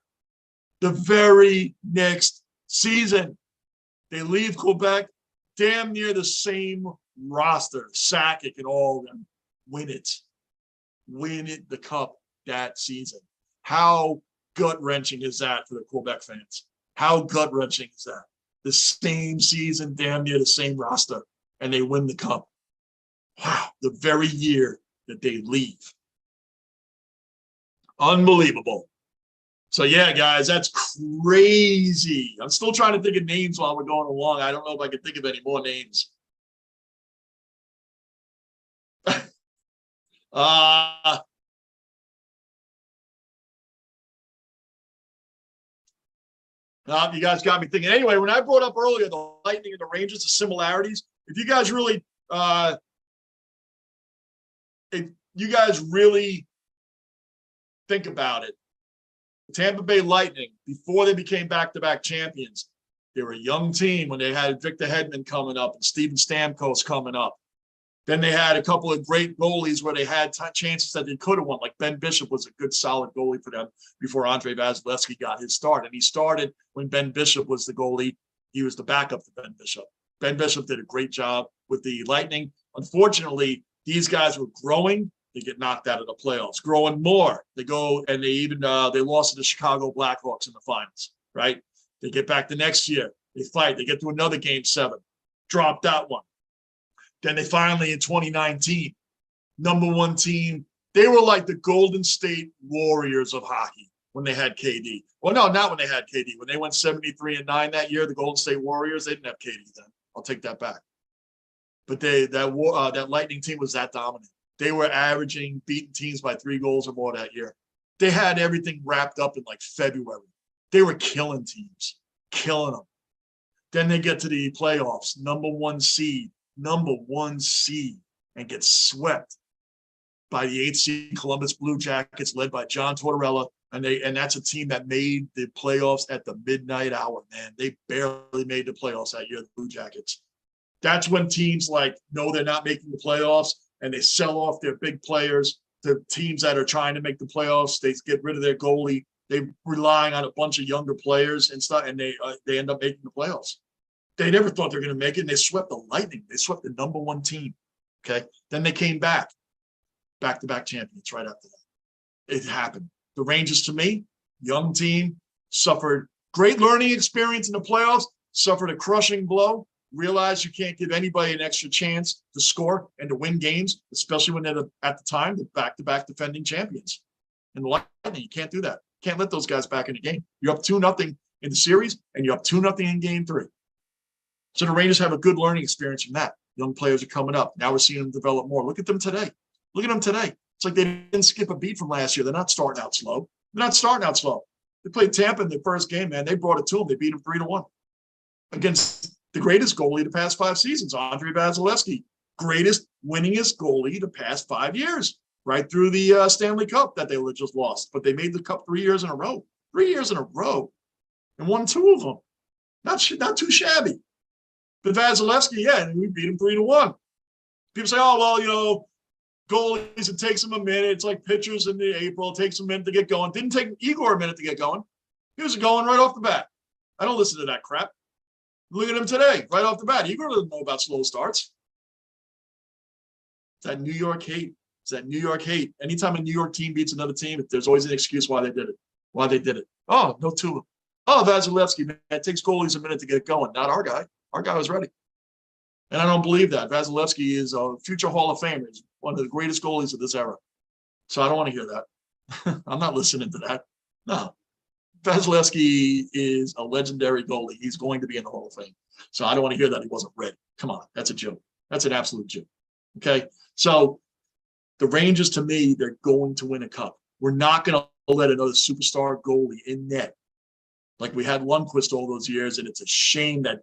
The very next season, they leave Quebec, damn near the same roster, Sakic and all of them. Win it, the cup that season. How gut-wrenching is that for the Quebec fans? How gut-wrenching is that? The same season, damn near the same roster, and they win the cup. Wow, the very year that they leave. Unbelievable. So, yeah, guys, that's crazy. I'm still trying to think of names while we're going along. I don't know if I can think of any more names. You guys got me thinking. Anyway, when I brought up earlier the Lightning and the Rangers, the similarities, if you guys really think about it, the Tampa Bay Lightning, before they became back-to-back champions, they were a young team when they had Victor Hedman coming up and Steven Stamkos coming up. Then they had a couple of great goalies where they had chances that they could have won. Like Ben Bishop was a good, solid goalie for them before Andrei Vasilevsky got his start. And he started when Ben Bishop was the goalie. He was the backup to Ben Bishop. Ben Bishop did a great job with the Lightning. Unfortunately, these guys were growing. They get knocked out of the playoffs. Growing more. They go and they lost to the Chicago Blackhawks in the finals, right? They get back the next year. They fight. They get to another Game 7. Drop that one. Then they finally, in 2019, #1 team. They were like the Golden State Warriors of hockey when they had KD. Well, no, not when they had KD. When they went 73-9 that year, the Golden State Warriors, they didn't have KD then. I'll take that back. But that Lightning team was that dominant. They were averaging, beating teams by 3 goals or more that year. They had everything wrapped up in like February. They were killing teams, killing them. Then they get to the playoffs, #1 seed, and get swept by the 8th seed Columbus Blue Jackets, led by John Tortorella, and that's a team that made the playoffs at the midnight hour. Man, they barely made the playoffs that year, the Blue Jackets. That's when teams know they're not making the playoffs, and they sell off their big players to teams that are trying to make the playoffs. They get rid of their goalie. They're relying on a bunch of younger players and stuff, and they end up making the playoffs. They never thought they were going to make it, and they swept the Lightning. They swept the #1 team, okay? Then they came back-to-back champions right after that. It happened. The Rangers, to me, young team, suffered great learning experience in the playoffs, suffered a crushing blow, realized you can't give anybody an extra chance to score and to win games, especially when they're, at the time, the back-to-back defending champions. In the Lightning, you can't do that. You can't let those guys back in the game. You're up 2-0 in the series, and you're up 2-0 in Game 3. So the Rangers have a good learning experience from that. Young players are coming up. Now we're seeing them develop more. Look at them today. It's like they didn't skip a beat from last year. They're not starting out slow. They played Tampa in their first game, man. They brought it to them. They beat them 3-1 against the greatest goalie the past 5 seasons, Andrei Vasilevsky. Greatest, winningest goalie the past 5 years, right through the Stanley Cup that they just lost. But they made the Cup 3 years in a row. 3 years in a row. And won 2 of them. Not too shabby. But Vasilevsky, yeah, and we beat him 3-1. People say, oh, well, goalies, it takes them a minute. It's like pitchers in the April. It takes them a minute to get going. Didn't take Igor a minute to get going. He was going right off the bat. I don't listen to that crap. Look at him today, right off the bat. Igor doesn't know about slow starts. It's that New York hate. It's that New York hate. Anytime a New York team beats another team, there's always an excuse why they did it. Why they did it. Oh, no Tua. Oh, Vasilevsky, man, it takes goalies a minute to get going. Not our guy. Our guy was ready. And I don't believe that. Vasilevsky is a future Hall of Famer. He's one of the greatest goalies of this era. So I don't want to hear that. I'm not listening to that. No. Vasilevsky is a legendary goalie. He's going to be in the Hall of Fame. So I don't want to hear that he wasn't ready. Come on. That's a joke. That's an absolute joke. Okay. So the Rangers, to me, they're going to win a cup. We're not going to let another superstar goalie in net like we had Lundqvist all those years, and it's a shame that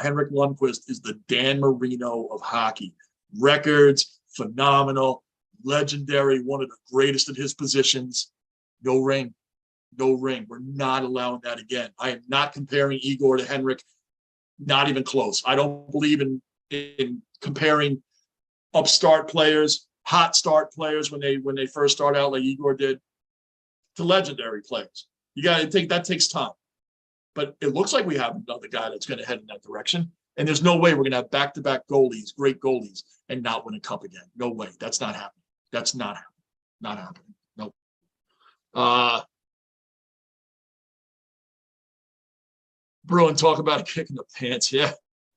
Henrik Lundqvist is the Dan Marino of hockey. Records, phenomenal, legendary, one of the greatest in his positions. No ring. No ring. We're not allowing that again. I am not comparing Igor to Henrik. Not even close. I don't believe in comparing upstart players, hot start players when they first start out like Igor did, to legendary players. You got to think that takes time. But it looks like we have another guy that's going to head in that direction. And there's no way we're going to have back-to-back goalies, great goalies, and not win a cup again. No way. That's not happening. That's not happening. Not happening. Nope. Bruin, talk about a kick in the pants. Yeah.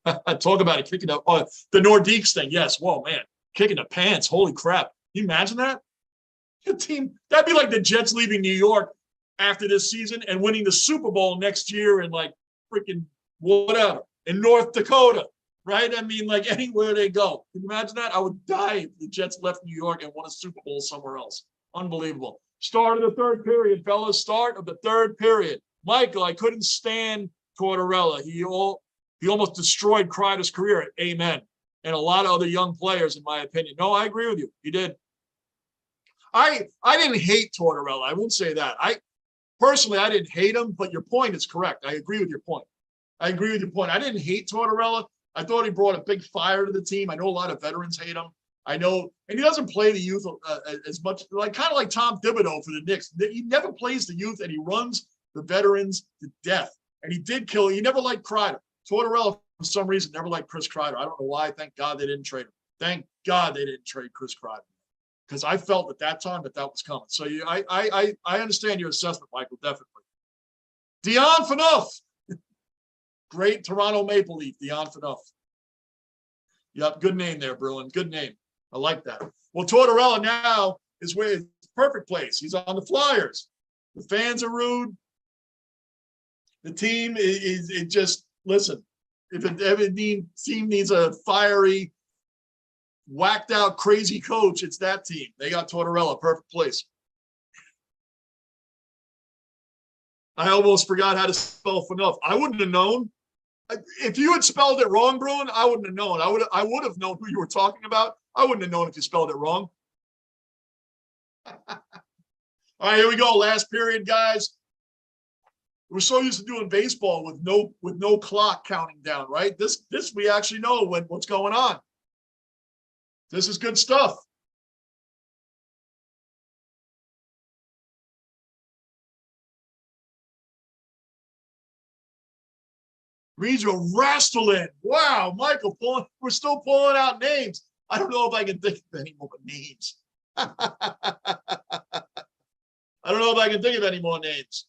Talk about a kick in the the Nordiques thing. Yes. Whoa, man. Kick in the pants. Holy crap. Can you imagine that? The team, that'd be like the Jets leaving New York after this season and winning the Super Bowl next year in like freaking whatever, in North Dakota, right? I mean, like anywhere they go. Can you imagine that? I would die if the Jets left New York and won a Super Bowl somewhere else. Unbelievable. Start of the third period, fellas. Start of the third period. Michael, I couldn't stand Tortorella. He almost destroyed Kreider's career. Amen. And a lot of other young players, in my opinion. No, I agree with you. He did. I didn't hate Tortorella. I won't say that. Personally, I didn't hate him, but your point is correct. I agree with your point. I didn't hate Tortorella. I thought he brought a big fire to the team. I know a lot of veterans hate him. I know, and he doesn't play the youth as much, kind of like Tom Thibodeau for the Knicks. He never plays the youth, and he runs the veterans to death. And he did kill. He never liked Kreider. Tortorella, for some reason, never liked Chris Kreider. I don't know why. Thank God they didn't trade him. Thank God they didn't trade Chris Kreider. Because I felt at that time that was coming. So I understand your assessment, Michael, definitely. Dion Phaneuf. Great Toronto Maple Leaf, Dion Phaneuf. Yep, good name there, Bruin. Good name. I like that. Well, Tortorella now is where it's perfect place. He's on the Flyers. The fans are rude. The team is just, listen, if a team needs a fiery, whacked out, crazy coach, it's that team. They got Tortorella, perfect place. I almost forgot how to spell Phaneuf. I wouldn't have known. If you had spelled it wrong, Bruin, I wouldn't have known. I would have known who you were talking about. I wouldn't have known if you spelled it wrong. All right, here we go. Last period, guys. We're so used to doing baseball with no clock counting down, right? This we actually know what's going on. This is good stuff. Reads are wrestling. Wow, Michael, we're still pulling out names. I don't know if I can think of any more names. I don't know if I can think of any more names.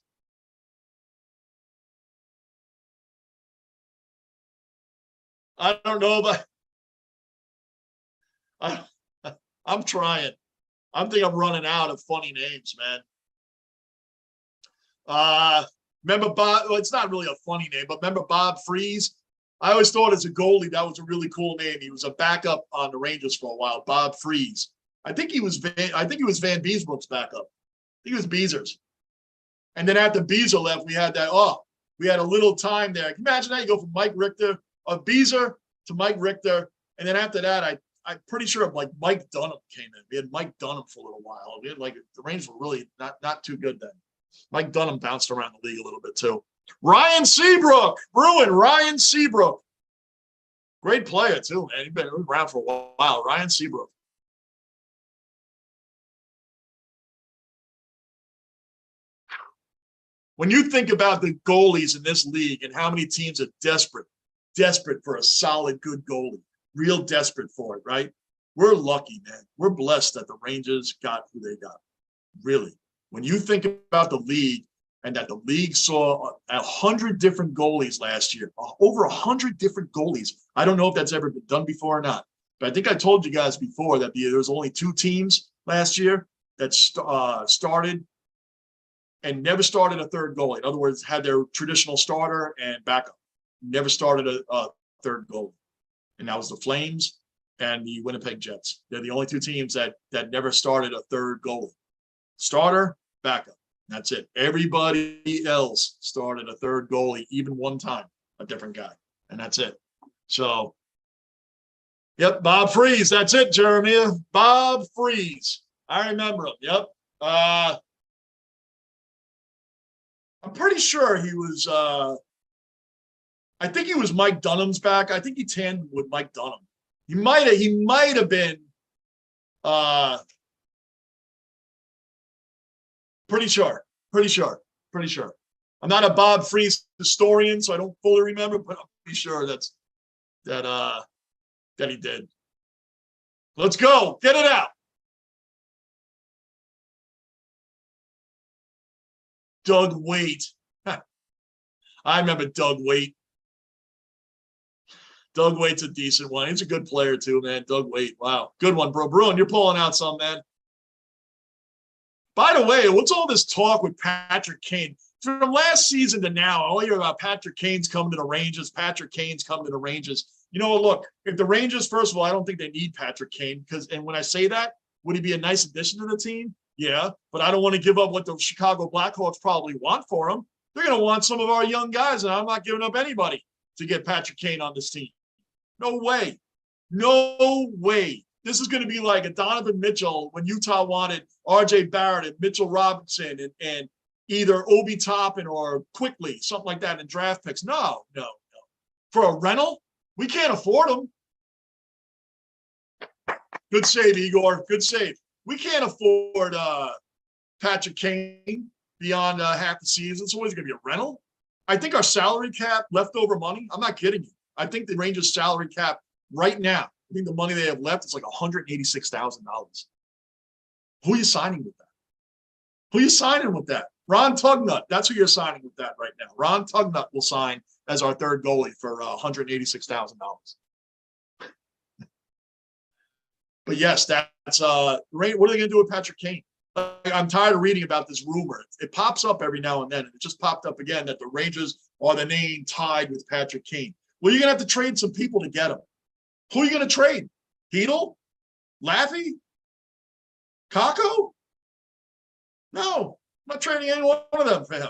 I don't know if I'm trying. I think I'm running out of funny names, man. Remember Bob? Well, it's not really a funny name, but remember Bob Freeze? I always thought as a goalie that was a really cool name. He was a backup on the Rangers for a while. Bob Freeze. I think he was Van Beesbrook's backup. I think it was Beezer's. And then after Beezer left, we had a little time there. Can you imagine that? You go from Mike Richter of Beezer to Mike Richter, and then after that, I'm pretty sure like Mike Dunham came in. We had Mike Dunham for a little while. We had the Rangers were really not too good then. Mike Dunham bounced around the league a little bit too. Ryan Seabrook, Bruin, Ryan Seabrook. Great player too, man. He's been around for a while. Ryan Seabrook. When you think about the goalies in this league and how many teams are desperate desperate for a solid, good goalie. Real desperate for it, right? We're lucky, man. We're blessed that the Rangers got who they got. Really. When you think about the league and that the league saw 100 different goalies last year, over 100 different goalies. I don't know if that's ever been done before or not. But I think I told you guys before that there was only 2 teams last year that started and never started a third goalie. In other words, had their traditional starter and backup. Never started a third goalie. And that was the Flames and the Winnipeg Jets. They're the only 2 teams that never started a third goalie. Starter, backup. That's it. Everybody else started a third goalie, even one time, a different guy. And that's it. So, yep, Bob Freeze. That's it, Jeremiah. Bob Freeze. I remember him. Yep. I'm pretty sure he was I think he was Mike Dunham's back. I think he tandem with Mike Dunham. He might have been pretty sure. I'm not a Bob Freeze historian, so I don't fully remember, but I'm pretty sure that he did. Let's go. Get it out. Doug Waite. I remember Doug Waite. Doug Waite's a decent one. He's a good player too, man. Doug Waite. Wow. Good one, bro. Bruin, you're pulling out some, man. By the way, what's all this talk with Patrick Kane? From last season to now, all you hear about Patrick Kane's coming to the Rangers. Patrick Kane's coming to the Rangers. You know, look, if the Rangers, first of all, I don't think they need Patrick Kane because, and when I say that, would he be a nice addition to the team? Yeah, but I don't want to give up what the Chicago Blackhawks probably want for him. They're going to want some of our young guys, and I'm not giving up anybody to get Patrick Kane on this team. No way. No way. This is going to be like a Donovan Mitchell when Utah wanted R.J. Barrett and Mitchell Robinson and either Obi Toppin or Quickly, something like that in draft picks. No. For a rental, we can't afford them. Good save, Igor. Good save. We can't afford Patrick Kane beyond half the season. So what is it going to be, a rental? I think our salary cap, leftover money, I'm not kidding you. I think the Rangers salary cap right now, I think the money they have left is like $186,000. Who are you signing with that? Who are you signing with that? Ron Tugnut. That's who you're signing with that right now. Ron Tugnut will sign as our third goalie for $186,000. But yes, that's what are they going to do with Patrick Kane? I'm tired of reading about this rumor. It pops up every now and then. It just popped up again that the Rangers are the name tied with Patrick Kane. Well, you're going to have to trade some people to get him. Who are you going to trade? Hedel? Laffy? Kako? No, I'm not trading any one of them for him.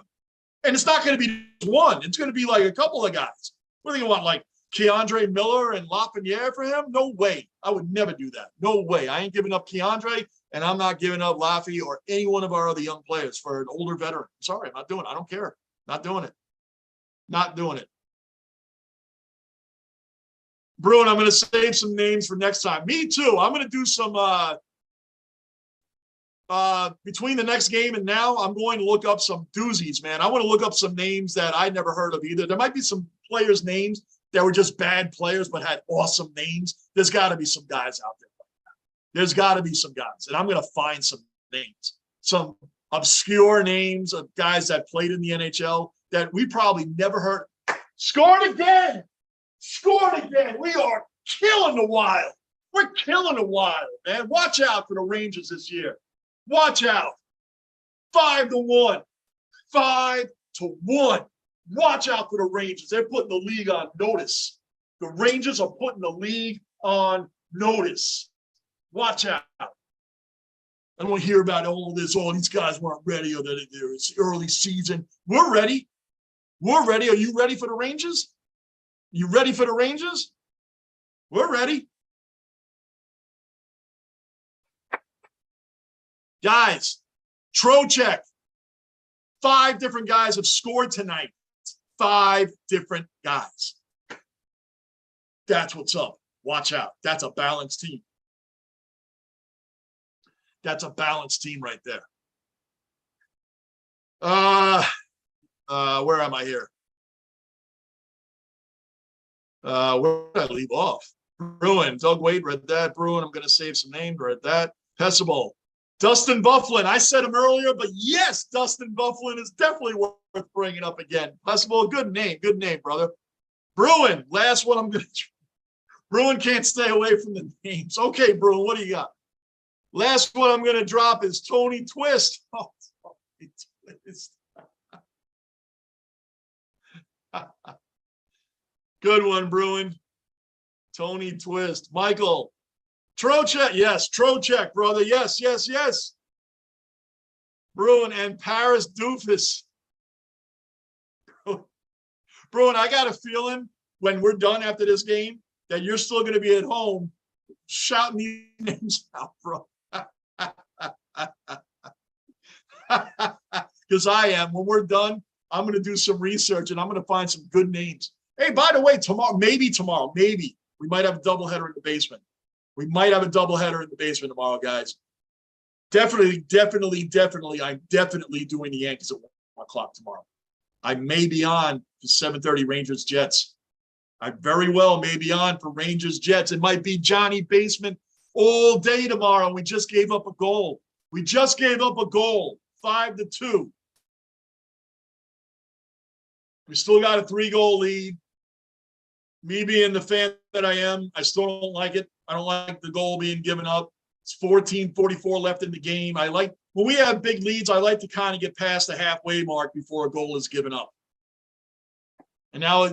And it's not going to be one. It's going to be like a couple of guys. What are they going to want, like Keandre Miller and Lafreniere for him? No way. I would never do that. No way. I ain't giving up Keandre, and I'm not giving up Laffy or any one of our other young players for an older veteran. I'm sorry, I'm not doing it. I don't care. Not doing it. Not doing it. Bruin, I'm going to save some names for next time. Me too. I'm going to do some between the next game and now, I'm going to look up some doozies, man. I want to look up some names that I never heard of either. There might be some players' names that were just bad players but had awesome names. There's got to be some guys out there. There's got to be some guys. And I'm going to find some names, some obscure names of guys that played in the NHL that we probably never heard. Scored again. Scored again. We are killing the Wild. We're killing the Wild, man. Watch out for the Rangers this year. Watch out. 5-1. 5-1. Watch out for the Rangers. They're putting the league on notice. The Rangers are putting the league on notice. Watch out. I don't want to hear about all this. Oh, these guys weren't ready or that it's early season. We're ready. We're ready. Are you ready for the Rangers? You ready for the Rangers? We're ready. Guys, Trocheck. 5 different guys have scored tonight. 5 different guys. That's what's up. Watch out. That's a balanced team. That's a balanced team right there. Where am I here? Where did I leave off? Bruin, Doug Wade read that. Bruin, I'm going to save some names, read that. Pessable, Dustin Bufflin. I said him earlier, but yes, Dustin Bufflin is definitely worth bringing up again. Pessable, good name, brother. Bruin, last one I'm going to. Bruin can't stay away from the names. Okay, Bruin, what do you got? Last one I'm going to drop is Tony Twist. Oh, Tony Twist. Good one, Bruin. Tony Twist. Michael. Trocheck. Yes, Trocheck, brother. Yes, yes, yes. Bruin and Paris Doofus. Bruin, I got a feeling when we're done after this game that you're still going to be at home shouting these names out, bro. Because I am. When we're done, I'm going to do some research and I'm going to find some good names. Hey, by the way, tomorrow, maybe we might have a doubleheader in the basement. We might have a doubleheader in the basement tomorrow, guys. Definitely. I'm definitely doing the Yankees at 1 o'clock tomorrow. I may be on for 7:30 Rangers Jets. I very well may be on for Rangers Jets. It might be Johnny Basement all day tomorrow. We just gave up a goal. 5-2. We still got a 3-goal lead. Me being the fan that I am, I still don't like it. I don't like the goal being given up. It's 14:44 left in the game. I like when we have big leads, I like to kind of get past the halfway mark before a goal is given up. And now,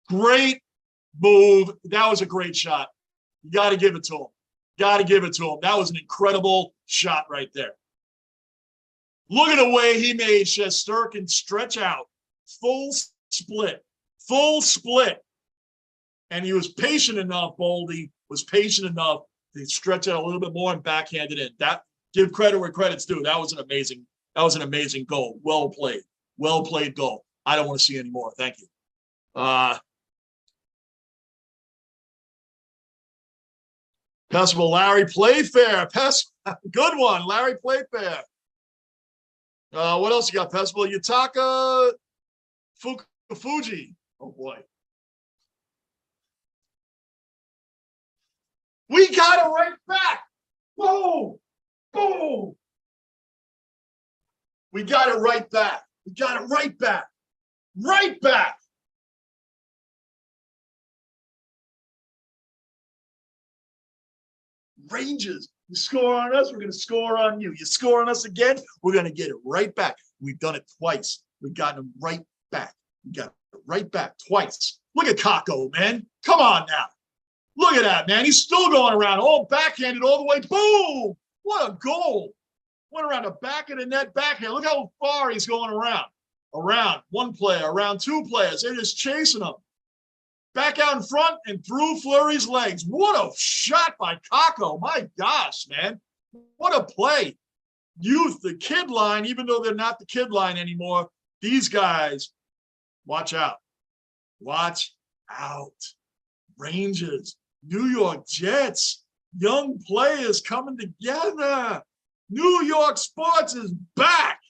great move. That was a great shot. You got to give it to him. That was an incredible shot right there. Look at the way he made Shesterkin stretch out. Full split. And he was patient enough, Boldy was patient enough to stretch out a little bit more and backhand it in. That, give credit where credit's due. That was an amazing goal. Well played goal. I don't want to see any more. Thank you. Pessable, Larry Playfair. Good one, Larry Playfair. What else you got, Pessable? Yutaka Fuji. Oh, boy. We got it right back. Boom. We got it right back. Right back. Rangers, you score on us, we're going to score on you. You score on us again, we're going to get it right back. We've done it twice. We've gotten them right back. We got it right back twice. Look at Kako, man. Come on now. Look at that, man. He's still going around, all backhanded all the way. Boom! What a goal. Went around the back of the net backhand. Look how far he's going around. Around one player, around two players. They're just chasing him. Back out in front and through Fleury's legs. What a shot by Kako. My gosh, man. What a play. Youth, the kid line, even though they're not the kid line anymore, these guys, watch out. Watch out. Rangers, New York Jets, young players coming together. New York sports is back.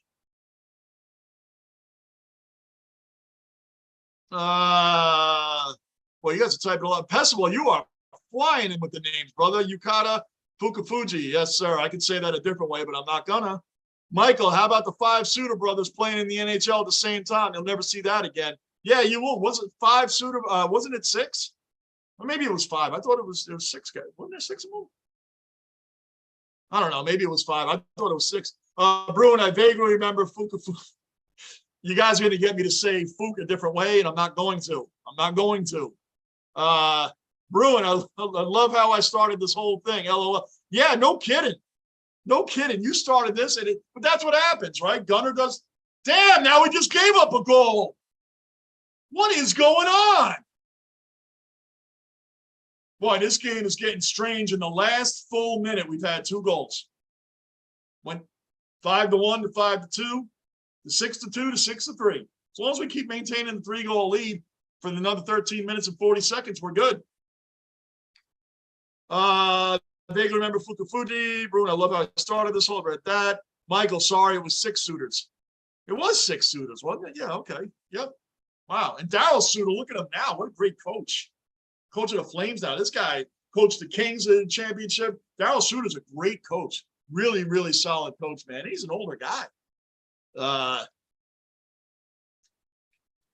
Well, you guys are typing a lot. Pessable, you are flying in with the names, brother. Yukata Fukafuji. Yes, sir. I could say that a different way, but I'm not gonna. Michael, how about the 5 Suter brothers playing in the NHL at the same time? You'll never see that again. Yeah, you will. Was it 5 Suter? Wasn't it 6? Or maybe it was 5. I thought there was 6 guys. Wasn't there 6 of them? I don't know. Maybe it was 5. I thought it was 6. Bruin, I vaguely remember Fukafuji. You guys are going to get me to say Fook a different way, and I'm not going to. Bruin, I love how I started this whole thing. LOL. Yeah, no kidding. You started this, but that's what happens, right? Gunner does. Damn, now we just gave up a goal. What is going on? Boy, this game is getting strange. In the last full minute, we've had 2 goals. Went 5-1 to 5-2, to 6-2 to 6-3. As long as we keep maintaining the 3-goal lead for another 13 minutes and 40 seconds, we're good. I vaguely remember Fukafuji. Bruno, I love how I started this whole over at that. Michael, sorry, it was 6 suitors. It was 6 suitors, wasn't it? Yeah, okay. Yep. Wow. And Darryl Suter, look at him now. What a great coach. Coach of the Flames now. This guy coached the Kings in the championship. Darryl Suter's a great coach. Really, really solid coach, man. He's an older guy.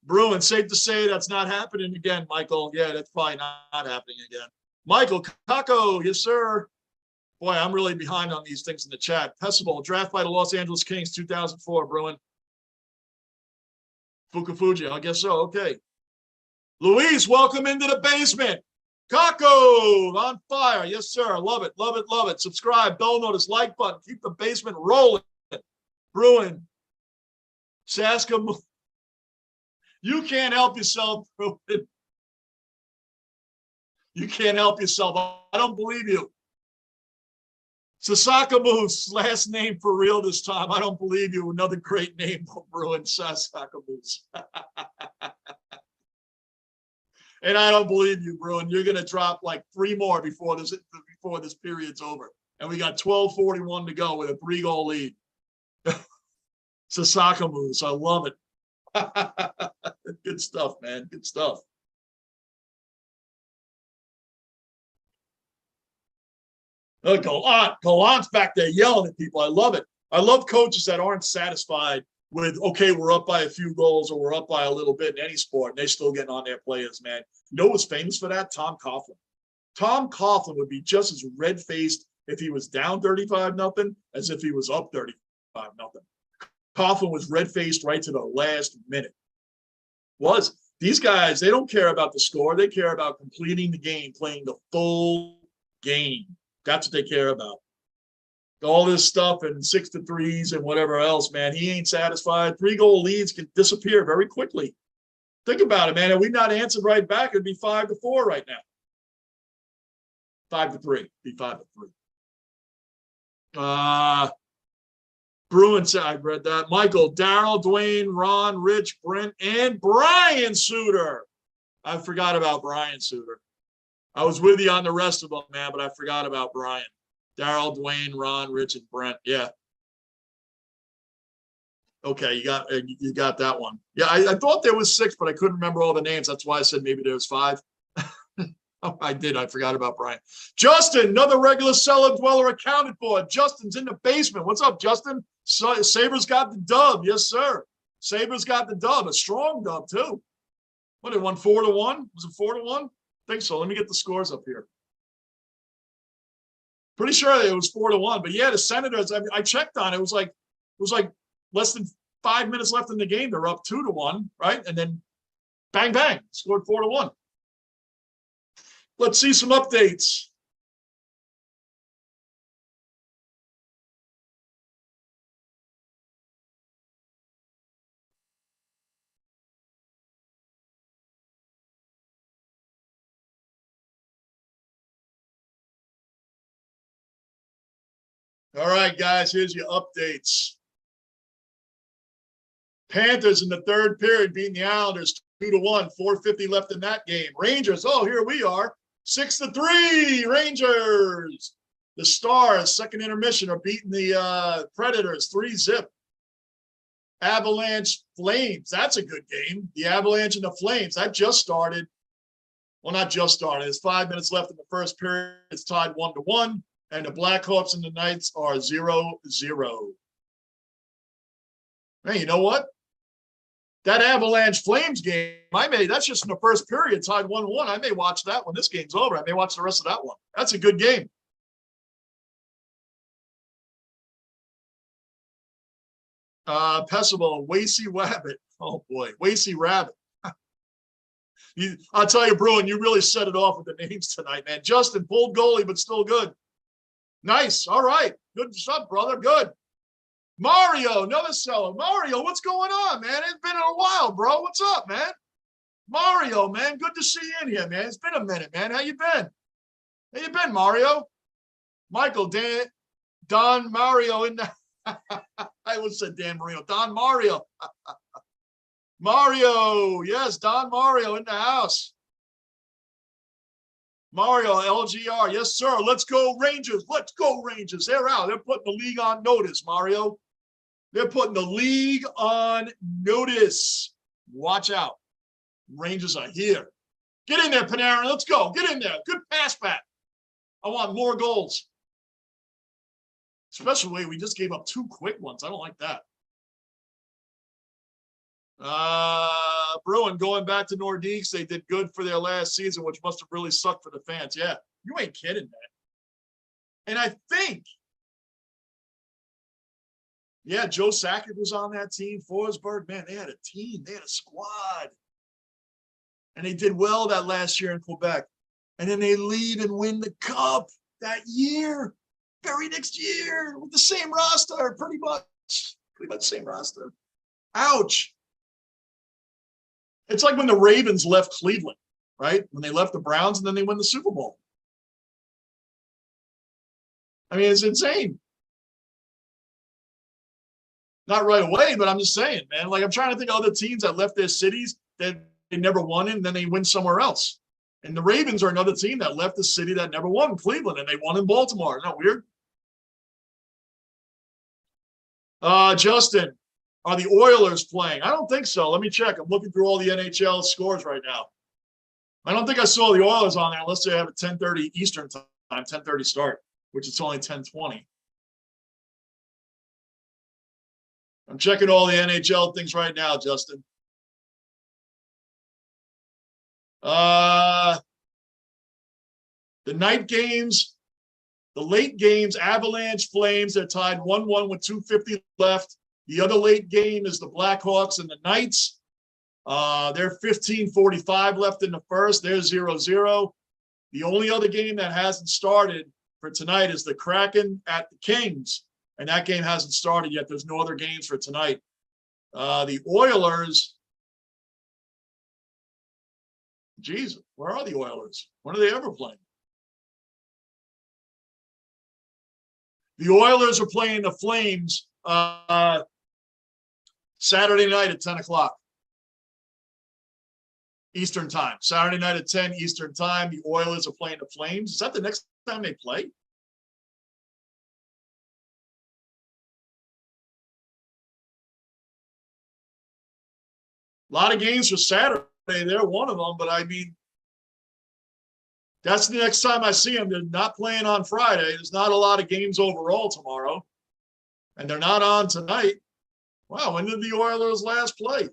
Bruin, safe to say that's not happening again, Michael. Yeah, that's probably not happening again. Michael Kako, yes, sir. Boy, I'm really behind on these things in the chat. Pessable, draft by the Los Angeles Kings, 2004, Bruin. Fukufuji, I guess so. Okay. Luis, welcome into the basement. Kako, on fire. Yes, sir. Love it, love it, love it. Subscribe, bell notice, like button. Keep the basement rolling. Bruin. Saska. You can't help yourself, Bruin. You can't help yourself. I don't believe you. Sasaka Moose, last name for real this time. I don't believe you. Another great name, Bruin. Sasaka Moose. And I don't believe you, Bruin. You're going to drop like 3 more before this period's over. And we got 12:41 to go with a 3-goal lead. Sasaka Moose. I love it. Good stuff, man. Good stuff. Galant's back there yelling at people. I love it. I love coaches that aren't satisfied with, okay, we're up by a few goals or we're up by a little bit in any sport, and they're still getting on their players, man. You know what's famous for that? Tom Coughlin. Tom Coughlin would be just as red-faced if he was down 35-0 as if he was up 35-0. Coughlin was red-faced right to the last minute. These guys, they don't care about the score. They care about completing the game, playing the full game. That's what they care about. All this stuff and 6-3s and whatever else, man. He ain't satisfied. 3-goal leads can disappear very quickly. Think about it, man. If we not answered right back, it'd be 5-4 right now. 5-3. Be 5-3. Bruin said, I read that. Michael, Darryl, Dwayne, Ron, Rich, Brent, and Brian Suter. I forgot about Brian Suter. I was with you on the rest of them, man, but I forgot about Brian. Darryl, Dwayne, Ron, Rich, and Brent. Yeah. Okay, you got that one. Yeah, I thought there was 6, but I couldn't remember all the names. That's why I said maybe there was 5. Oh, I did. I forgot about Brian. Justin, another regular cellar dweller accounted for. Justin's in the basement. What's up, Justin? Sabres got the dub. Yes, sir. Sabres got the dub. A strong dub, too. What, it won 4-1? Was it 4-1? I think so. Let me get the scores up here. Pretty sure it was 4-1. But yeah, the Senators, I mean, I checked on it. It was like less than 5 minutes left in the game. They're up 2-1, right? And then bang, bang, scored 4-1. Let's see some updates. All right, guys, here's your updates. Panthers in the 3rd period beating the Islanders 2-1, 4:50 left in that game. Rangers, oh, here we are, 6-3, Rangers. The Stars, second intermission, are beating the Predators 3-0. Avalanche Flames, that's a good game. The Avalanche and the Flames, that just started. Well, not just started. There's 5 minutes left in the first period. It's tied 1-1. And the Blackhawks and the Knights are 0-0. Hey, you know what? That Avalanche Flames game, that's just in the first period, tied 1-1. I may watch that when this game's over. I may watch the rest of that one. That's a good game. Pessable, Wasey Rabbit. Oh, boy. Wasey Rabbit. I'll tell you, Bruin, you really set it off with the names tonight, man. Justin, pulled goalie, but still good. Nice. All right. Good stuff, brother. Good. Mario, another seller. Mario, what's going on, man? It's been a while, bro. What's up, man? Mario, man. Good to see you in here, man. It's been a minute, man. How you been? How you been, Mario? Michael, Don Mario in the I almost said Dan Marino. Don Mario. Mario. Yes, Don Mario in the house. Mario, LGR. Yes, sir. Let's go Rangers. Let's go Rangers. They're out. They're putting the league on notice, Mario. They're putting the league on notice. Watch out. Rangers are here. Get in there, Panarin. Let's go. Get in there. Good pass back. I want more goals. Especially the way we just gave up 2 quick ones. I don't like that. Bruin going back to Nordiques. They did good for their last season, which must have really sucked for the fans. Yeah, you ain't kidding, man. And I think, yeah, Joe Sakic was on that team. Forsberg, man, they had a team. They had a squad. And they did well that last year in Quebec. And then they leave and win the cup that year, very next year, with the same roster, pretty much same roster. Ouch. It's like when the Ravens left Cleveland, right? When they left the Browns and then they win the Super Bowl. I mean, it's insane. Not right away, but I'm just saying, man. Like, I'm trying to think of other teams that left their cities that they never won in, and then they win somewhere else. And the Ravens are another team that left the city that never won, Cleveland, and they won in Baltimore. Isn't that weird? Justin, are the Oilers playing? I don't think so. Let me check. I'm looking through all the NHL scores right now. I don't think I saw the Oilers on there unless they have a 10:30 Eastern time, 10:30 start, which it's only 10:20. I'm checking all the NHL things right now, Justin. The night games, the late games, Avalanche, Flames, they're tied 1-1 with 2:50 left. The other late game is the Blackhawks and the Knights. They're 15:45 left in the first. They're 0-0. The only other game that hasn't started for tonight is the Kraken at the Kings. And that game hasn't started yet. There's no other games for tonight. The Oilers, geez, where are the Oilers? When are they ever playing? The Oilers are playing the Flames Saturday night at 10 o'clock Eastern time. Saturday night at 10 Eastern time. The Oilers are playing the Flames. Is that the next time they play? A lot of games for Saturday. They're one of them, but I mean, that's the next time I see them. They're not playing on Friday. There's not a lot of games overall tomorrow, and they're not on tonight. Wow, when did the Oilers last play?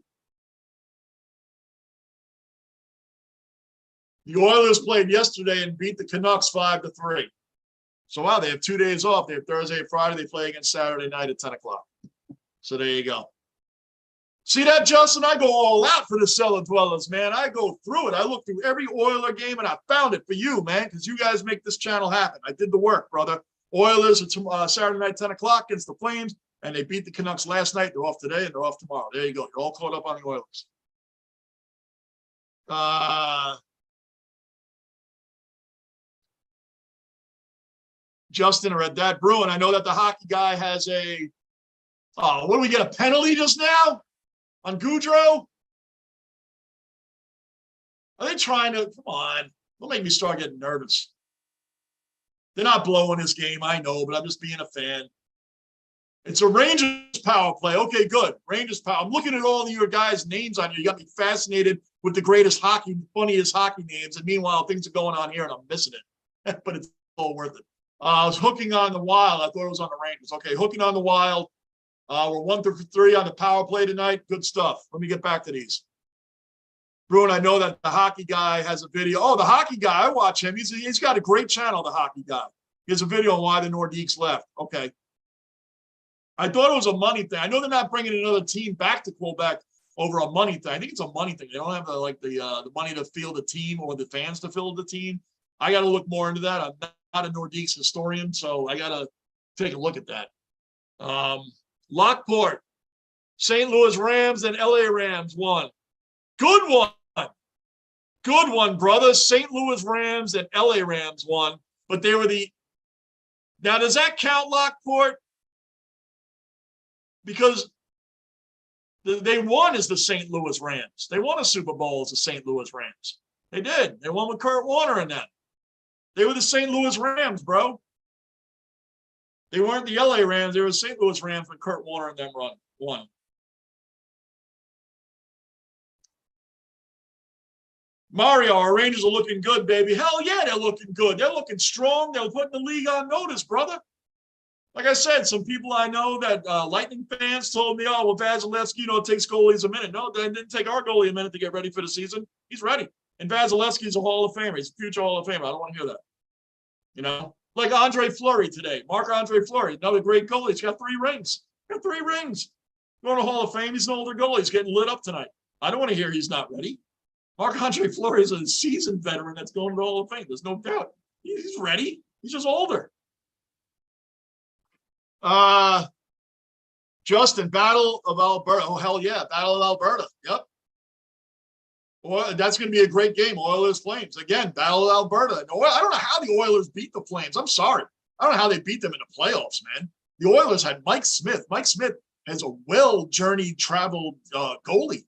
The Oilers played yesterday and beat the Canucks 5-3. So, wow, they have 2 days off. They have Thursday and Friday. They play again Saturday night at 10 o'clock. So there you go. See that, Justin? I go all out for the Cellar Dwellers, man. I go through it. I look through every Oiler game, and I found it for you, man, because you guys make this channel happen. I did the work, brother. Oilers are Saturday night, 10 o'clock against the Flames, and they beat the Canucks last night. They're off today, and they're off tomorrow. There you go. You're all caught up on the Oilers. Justin, I read that. Bruin, I know that the hockey guy has a what do we get, a penalty just now on Goudreau? Are they trying to, come on, don't make me start getting nervous. They're not blowing this game, I know, but I'm just being a fan. It's a Rangers power play. Okay, good. Rangers power. I'm looking at all of your guys' names on here. You got me fascinated with the greatest hockey, funniest hockey names. And meanwhile, things are going on here and I'm missing it. But it's all worth it. I was hooking on the Wild. I thought it was on the Rangers. Okay, hooking on the Wild. We're 1-3 on the power play tonight. Good stuff. Let me get back to these. Bruin, I know that the hockey guy has a video. Oh, the hockey guy, I watch him. He's got a great channel, the hockey guy. He has a video on why the Nordiques left. Okay. I thought it was a money thing. I know they're not bringing another team back to Quebec over a money thing. I think it's a money thing. They don't have the money to field a team or the fans to field the team. I got to look more into that. I'm not a Nordiques historian, so I got to take a look at that. Lockport, St. Louis Rams and LA Rams won. Good one. Good one, brother. St. Louis Rams and LA Rams won, but they were now does that count, Lockport? Because they won as the St. Louis Rams. They won a Super Bowl as the St. Louis Rams. They did. They won with Kurt Warner in that. They were the St. Louis Rams, bro. They weren't the LA Rams. They were the St. Louis Rams when Kurt Warner and them won. Mario, our Rangers are looking good, baby. Hell yeah, they're looking good. They're looking strong. They're putting the league on notice, brother. Like I said, some people I know that Lightning fans told me, oh, well, Vasilevsky, it takes goalies a minute. No, it didn't take our goalie a minute to get ready for the season. He's ready. And Vasilevsky's a Hall of Famer. He's a future Hall of Famer. I don't want to hear that. Like Andre Fleury today. Marc-Andre Fleury, another great goalie. He's got 3 rings. Going to Hall of Fame. He's an older goalie. He's getting lit up tonight. I don't want to hear he's not ready. Marc-Andre Fleury is a seasoned veteran that's going to the Hall of Fame. There's no doubt. He's ready. He's just older. Justin, Battle of Alberta. Oh, hell yeah. Battle of Alberta. Yep. Well, that's going to be a great game. Oilers Flames. Again, Battle of Alberta. I don't know how the Oilers beat the Flames. I'm sorry. I don't know how they beat them in the playoffs, man. The Oilers had Mike Smith. Mike Smith has a well-journeyed, traveled goalie.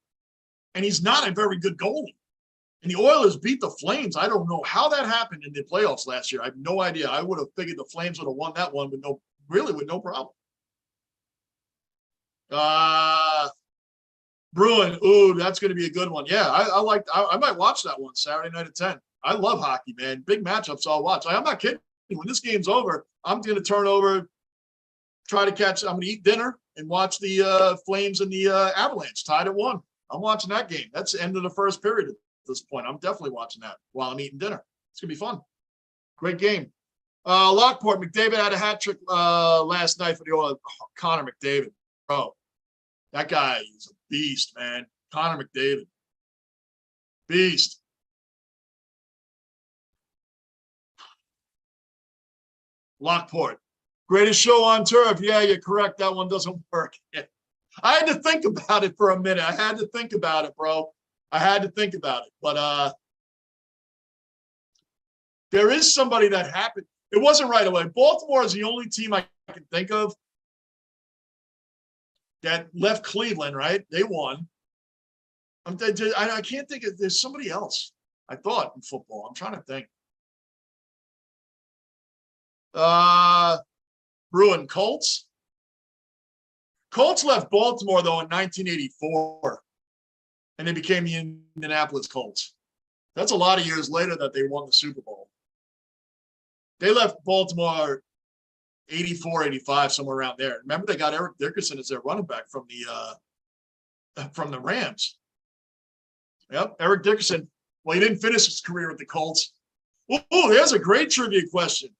And he's not a very good goalie. And the Oilers beat the Flames. I don't know how that happened in the playoffs last year. I have no idea. I would have figured the Flames would have won that one with no problem. Bruin, ooh, that's going to be a good one. Yeah, I might watch that one Saturday night at 10. I love hockey, man. Big matchups I'll watch. I'm not kidding. When this game's over, I'm going to turn over, I'm going to eat dinner and watch the Flames and the Avalanche tied at 1. I'm watching that game. That's the end of the first period at this point. I'm definitely watching that while I'm eating dinner. It's going to be fun. Great game. Lockport, McDavid had a hat trick last night for the Oilers. Oh, Connor McDavid, bro. That guy is a beast, man. Connor McDavid. Beast. Lockport. Greatest show on turf. Yeah, you're correct. That one doesn't work. I had to think about it for a minute. I had to think about it, bro. I had to think about it. But there is somebody that happened. It wasn't right away. Baltimore is the only team I can think of that left Cleveland, right? They won. I can't think of, there's somebody else, I thought, in football. I'm trying to think. Bruin, Colts. Colts left Baltimore, though, in 1984, and they became the Indianapolis Colts. That's a lot of years later that they won the Super Bowl. They left Baltimore 84, 85, somewhere around there. Remember, they got Eric Dickerson as their running back from the Rams. Yep, Eric Dickerson. Well, he didn't finish his career with the Colts. Oh, there's a great trivia question.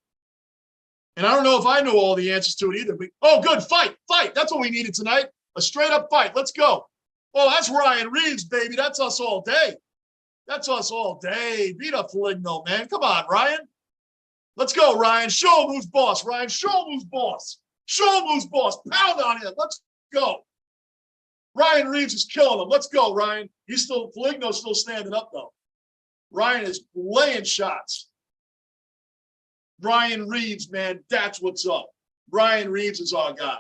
And I don't know if I know all the answers to it either. Good, fight. That's what we needed tonight. A straight-up fight. Let's go. Oh, that's Ryan Reeves, baby. That's us all day. Beat up Foligno, man. Come on, Ryan. Let's go, Ryan. Show him who's boss, Ryan. Show him who's boss. Pound on him. Let's go. Ryan Reeves is killing him. Let's go, Ryan. Foligno's still standing up, though. Ryan is laying shots. Ryan Reeves, man, that's what's up. Ryan Reeves is our guy.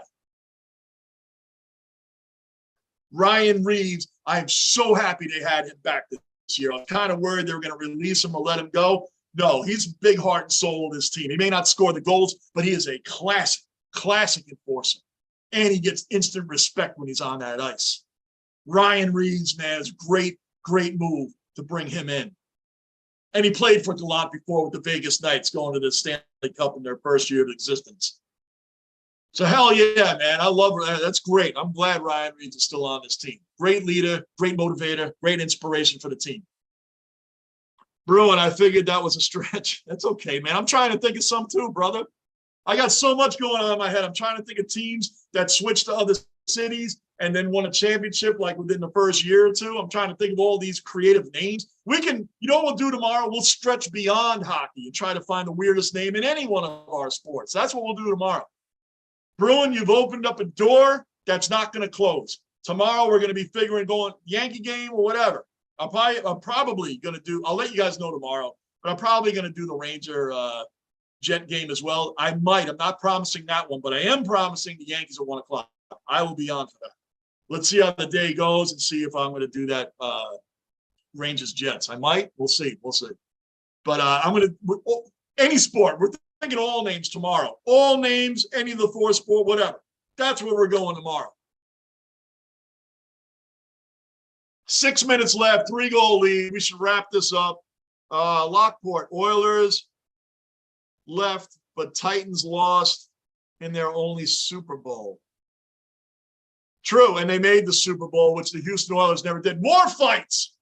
Ryan Reeves, I am so happy they had him back this year. I'm kind of worried they were going to release him or let him go. No, he's big heart and soul of this team. He may not score the goals, but he is a classic enforcer. And he gets instant respect when he's on that ice. Ryan Reeves, man, is great move to bring him in. And he played for Gallant before with the Vegas Knights going to the Stanley Cup in their first year of existence. So hell yeah, man. I love her. That's great. I'm glad Ryan Reeves is still on this team. Great leader, great motivator, great inspiration for the team. Bruin, I figured that was a stretch. That's okay, man. I'm trying to think of some too, brother. I got so much going on in my head. I'm trying to think of teams that switched to other cities and then won a championship like within the first year or two. I'm trying to think of all these creative names. We can, you know what we'll do tomorrow? We'll stretch beyond hockey and try to find the weirdest name in any one of our sports. That's what we'll do tomorrow. Bruin, you've opened up a door that's not going to close. Tomorrow we're going to be going Yankee game or whatever. I'm probably going to do, I'll let you guys know tomorrow, but I'm probably going to do the Ranger Jet game as well. I'm not promising that one, but I am promising the Yankees at 1 o'clock. I will be on for that. Let's see how the day goes and see if I'm going to do that Rangers Jets. I might. We'll see. But I'm going to, any sport, we're thinking all names tomorrow. All names, any of the four sport, whatever. That's where we're going tomorrow. 6 minutes left, 3-goal lead. We should wrap this up. Lockport, Oilers left, but Titans lost in their only Super Bowl. True, and they made the Super Bowl, which the Houston Oilers never did. More fights.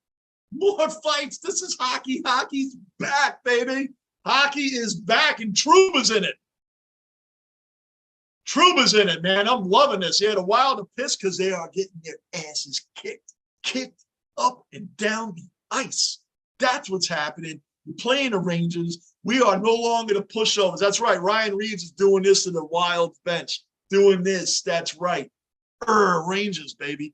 More fights. This is hockey. Hockey's back, baby. Hockey is back, and Trouba's in it. Trouba's in it, man. I'm loving this. They had a while to piss because they are getting their asses kicked up and down the ice. That's what's happening. We're playing the Rangers. We are no longer the pushovers. That's right. Ryan Reeves is doing this to the Wild bench. Doing this. That's right. Rangers, baby.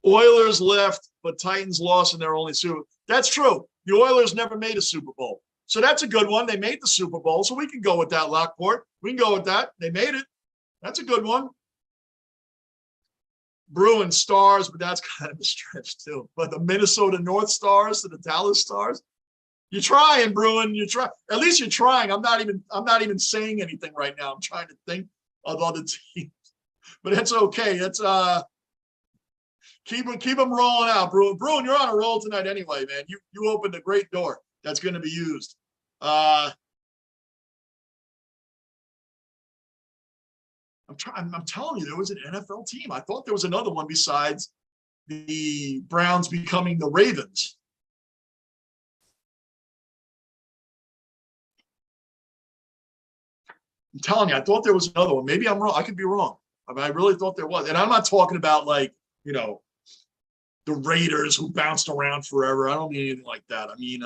Oilers left, but Titans lost in their only Super Bowl. That's true. The Oilers never made a Super Bowl. So that's a good one. They made the Super Bowl, so we can go with that, Lockport. We can go with that. They made it. That's a good one. Bruins Stars, but that's kind of a stretch too. But the Minnesota North Stars to the Dallas Stars. You're trying, Bruin. You try. At least you're trying. I'm not even saying anything right now. I'm trying to think of other teams. But that's okay. That's keep them rolling out, Bruin. Bruin, you're on a roll tonight anyway, man. You opened a great door that's going to be used. I'm telling you, there was an NFL team. I thought there was another one besides the Browns becoming the Ravens. I'm telling you, I thought there was another one. Maybe I'm wrong. I could be wrong. I mean, I really thought there was. And I'm not talking about like, the Raiders who bounced around forever. I don't mean anything like that. I mean,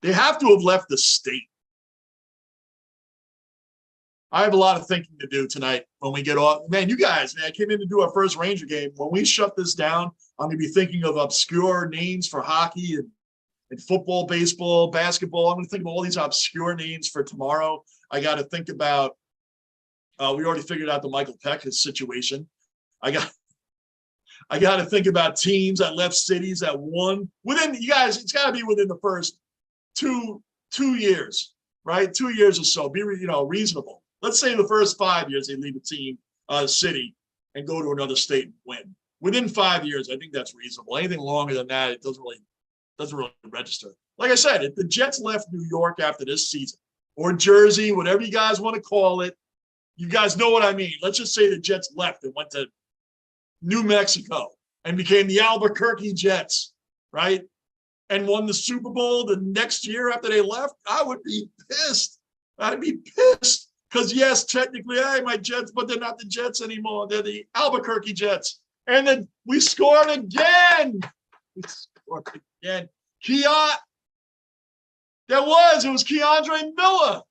they have to have left the state. I have a lot of thinking to do tonight when we get off. Man, you guys, man, I came in to do our first Ranger game. When we shut this down, I'm going to be thinking of obscure names for hockey and football, baseball, basketball. I'm going to think of all these obscure names for tomorrow. I got to think about, we already figured out the Michael Peck situation. I got to think about teams that left cities that won within, you guys, it's got to be within the first two years, right? 2 years or so. Be reasonable. Let's say the first 5 years they leave a team, city, and go to another state and win. Within 5 years, I think that's reasonable. Anything longer than that, it doesn't really register. Like I said, if the Jets left New York after this season, or Jersey, whatever you guys want to call it, you guys know what I mean. Let's just say the Jets left and went to New Mexico and became the Albuquerque Jets, right? And won the Super Bowl the next year after they left, I would be pissed. I'd be pissed. Because, yes, technically, hey, my Jets, but they're not the Jets anymore. They're the Albuquerque Jets. And then we scored again. We scored again. It was Keandre Miller.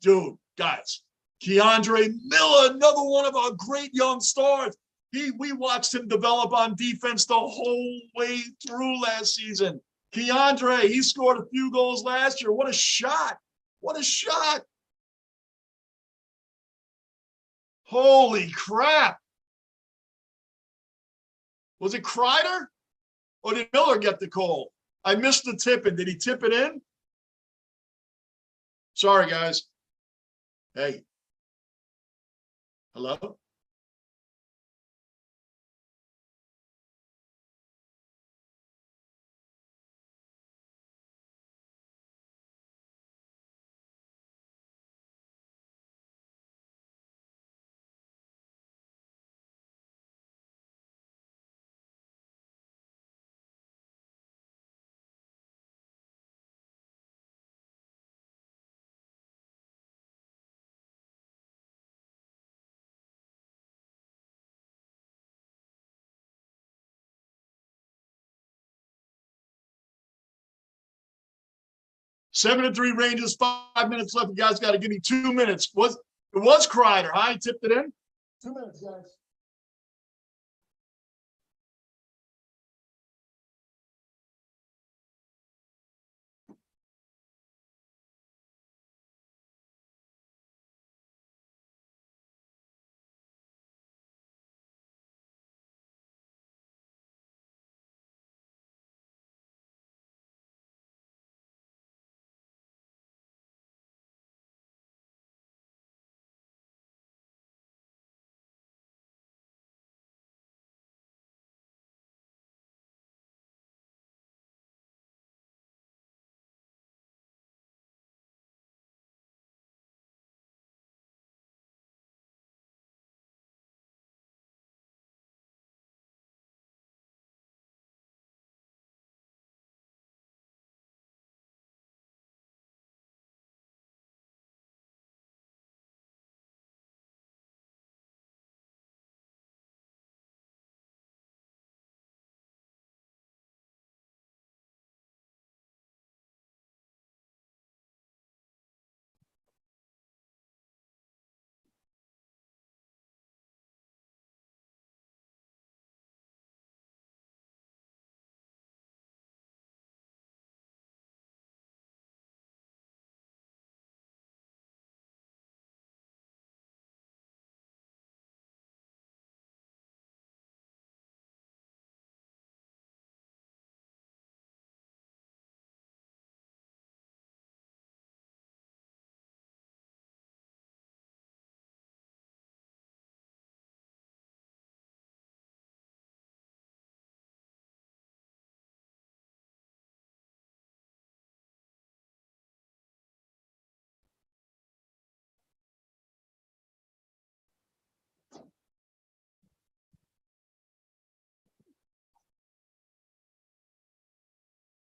Dude, guys, Keandre Miller, another one of our great young stars. We watched him develop on defense the whole way through last season. Keandre, he scored a few goals last year. What a shot. What a shot. Holy crap. Was it Kreider? Or did Miller get the call? I missed the tipping. Did he tip it in? Sorry, guys. Hey. Hello? Seven to 3 Rangers, 5 minutes left. You guys got to give me 2 minutes. It was Kreider, huh? He tipped it in? 2 minutes, guys.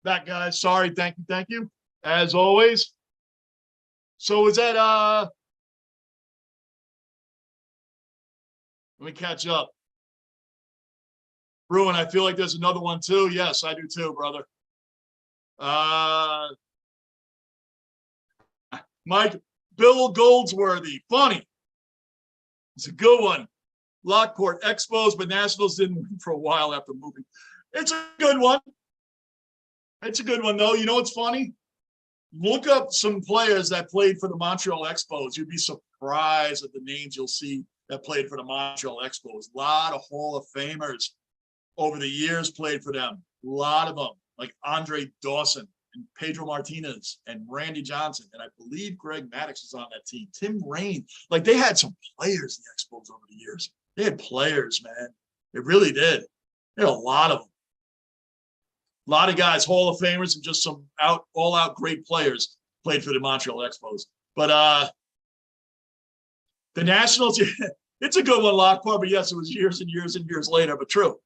Back, guys. Sorry. Thank you. Thank you. As always. So is that let me catch up. Bruin, I feel like there's another one too. Yes, I do too, brother. Mike, Bill Goldsworthy. Funny. It's a good one. Lockport Expos, but Nationals didn't win for a while after moving. It's a good one. It's a good one, though. You know what's funny? Look up some players that played for the Montreal Expos. You'd be surprised at the names you'll see that played for the Montreal Expos. A lot of Hall of Famers over the years played for them. A lot of them, like Andre Dawson and Pedro Martinez and Randy Johnson. And I believe Greg Maddux was on that team. Tim Raine. Like, they had some players, the Expos, over the years. They had players, man. They really did. They had a lot of them. A lot of guys, Hall of Famers, and just some all-out great players played for the Montreal Expos. But the Nationals, it's a good one, Lockport, but yes, it was years and years and years later, but true.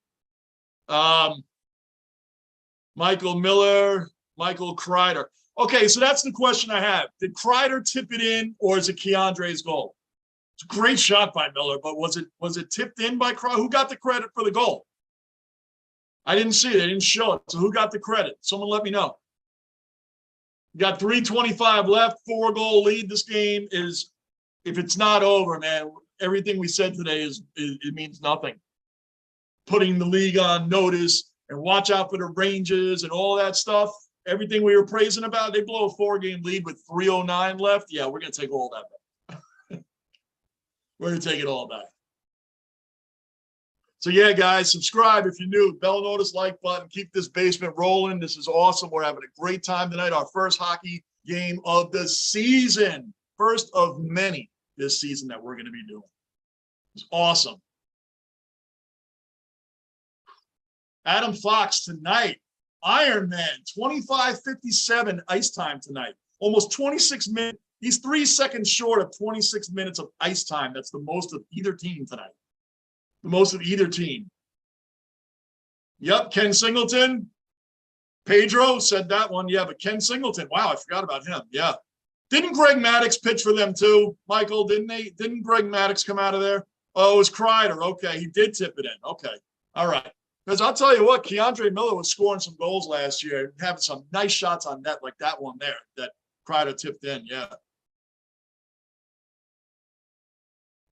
Michael Miller, Michael Kreider. Okay, so that's the question I have. Did Kreider tip it in, or is it Keandre's goal? It's a great shot by Miller, but was it tipped in by Kreider? Who got the credit for the goal? I didn't see it. They didn't show it. So who got the credit? Someone let me know. You got 3:25 left, 4-goal lead. This game is, if it's not over, man, everything we said today it means nothing. Putting the league on notice and watch out for the Rangers and all that stuff. Everything we were praising about, they blow a 4-game lead with 3:09 left. Yeah, we're going to take all that back. We're going to take it all back. So yeah, guys, subscribe if you're new. Bell notice, like button. Keep this basement rolling. This is awesome. We're having a great time tonight. Our first hockey game of the season. First of many this season that we're going to be doing. It's awesome. Adam Fox tonight. Iron Man, 25:57 ice time tonight. Almost 26 minutes. He's 3 seconds short of 26 minutes of ice time. That's the most of either team tonight. The most of either team. Yep, Ken Singleton. Pedro said that one. Yeah, but Ken Singleton. Wow, I forgot about him. Yeah. Didn't Greg Maddux pitch for them too, Michael? Didn't Greg Maddux come out of there? Oh, it was Kreider. Okay, he did tip it in. Okay. All right. Because I'll tell you what, Keandre Miller was scoring some goals last year, having some nice shots on net like that one there that Kreider tipped in. Yeah.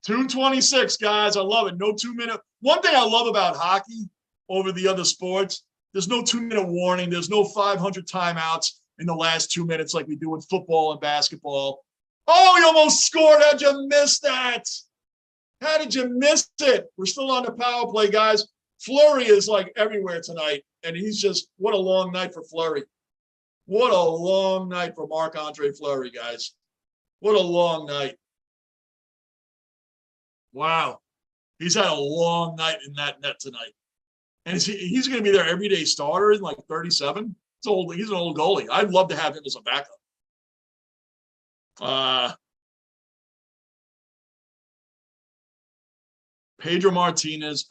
2:26, guys. I love it. No 2-minute. One thing I love about hockey over the other sports, there's no 2-minute warning. There's no 500 timeouts in the last 2 minutes like we do in football and basketball. Oh, you almost scored. How'd you miss that? How did you miss it? We're still on the power play, guys. Fleury is like everywhere tonight, and he's just, what a long night for Fleury. What a long night for Marc-Andre Fleury, guys. What a long night. Wow. He's had a long night in that net tonight. And he's going to be their everyday starter in like 37. He's an old goalie. I'd love to have him as a backup. Pedro Martinez,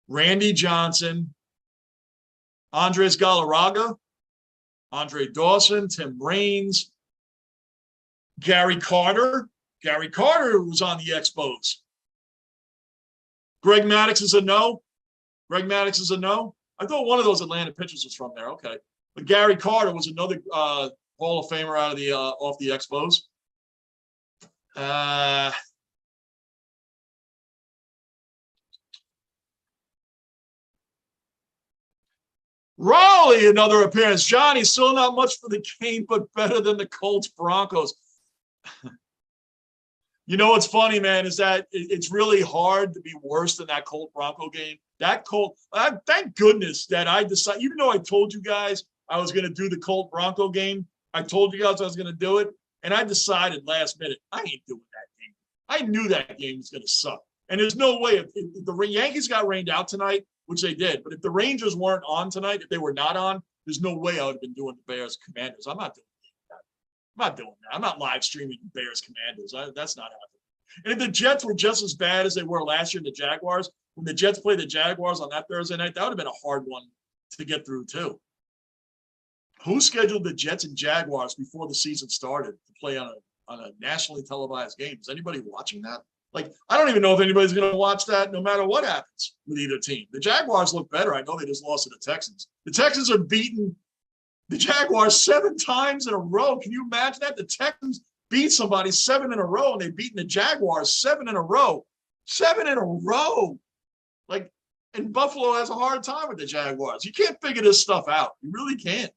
Randy Johnson, Andres Galarraga, Andre Dawson, Tim Raines, Gary Carter. Gary Carter was on the Expos. Greg Maddux is a no. Greg Maddux is a no. I thought one of those Atlanta pitchers was from there. Okay. But Gary Carter was another Hall of Famer out of the off the Expos. Raleigh, another appearance. Johnny, still not much for the game, but better than the Colts Broncos. You know what's funny, man, is that it's really hard to be worse than that Colt Bronco game. That Colt, thank goodness that I decided, even though I told you guys I was going to do the Colt Bronco game, I told you guys I was going to do it, and I decided last minute, I ain't doing that game. I knew that game was going to suck. And there's no way, if the Yankees got rained out tonight, which they did, but if the Rangers weren't on tonight, if they were not on, there's no way I would have been doing the Bears Commanders. I'm not doing that. I'm not doing that. I'm not live streaming Bears Commanders. That's not happening. And if the Jets were just as bad as they were last year in the Jaguars, when the Jets played the Jaguars on that Thursday night, that would have been a hard one to get through too. Who scheduled the Jets and Jaguars before the season started to play on a nationally televised game? Is anybody watching that? Like, I don't even know if anybody's going to watch that no matter what happens with either team. The Jaguars look better. I know they just lost to the Texans. The Texans are beating the Jaguars 7 times in a row. Can you imagine that? The Texans beat somebody 7 in a row, and they've beaten the Jaguars 7 in a row. 7 in a row. Like, and Buffalo has a hard time with the Jaguars. You can't figure this stuff out. You really can't.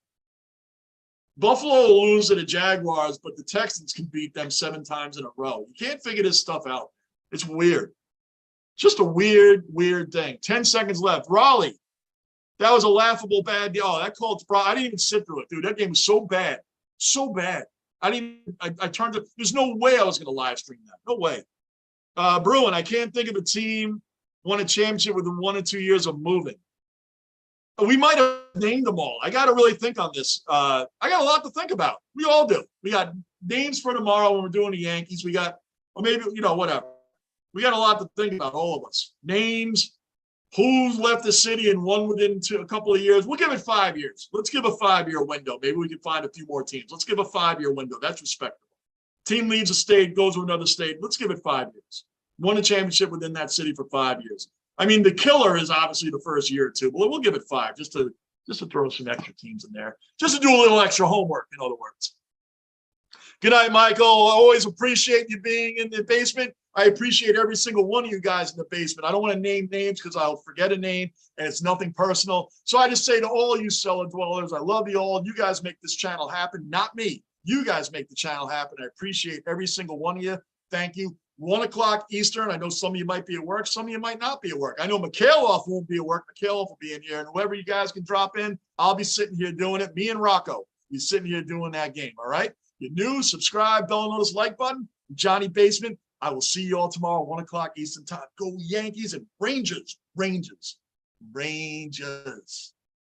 Buffalo will lose to the Jaguars, but the Texans can beat them 7 times in a row. You can't figure this stuff out. It's weird. Just a weird, weird thing. 10 seconds left. Raleigh. That was a laughable bad deal. Oh, that called. I didn't even sit through it, dude. That game was so bad. So bad. I turned it. There's no way I was going to live stream that. No way. Bruin, I can't think of a team won a championship within 1 or 2 years of moving. We might have named them all. I got to really think on this. I got a lot to think about. We all do. We got names for tomorrow when we're doing the Yankees. We got, or maybe, whatever. We got a lot to think about, all of us. Names, who's left the city and won within a couple of years. We'll give it 5 years. Let's give a 5-year window. Maybe we can find a few more teams. Let's give a 5-year window. That's respectable. Team leaves a state, goes to another state. Let's give it 5 years. Won a championship within that city for 5 years. I mean, the killer is obviously the first year or two, but we'll give it 5 just to throw some extra teams in there, just to do a little extra homework, in other words. Good night, Michael. I always appreciate you being in the basement. I appreciate every single one of you guys in the basement. I don't want to name names because I'll forget a name, and it's nothing personal. So I just say to all you cellar dwellers, I love you all. You guys make this channel happen, not me. You guys make the channel happen. I appreciate every single one of you. Thank you. 1 o'clock Eastern. I know some of you might be at work. Some of you might not be at work. I know Mikhailov won't be at work. Mikhailov will be in here. And whoever you guys can drop in, I'll be sitting here doing it. Me and Rocco, be sitting here doing that game. All right? You're new, subscribe, bell notice, like button. Johnny Basement. I will see you all tomorrow, 1 o'clock Eastern time. Go Yankees and Rangers. Rangers. Rangers.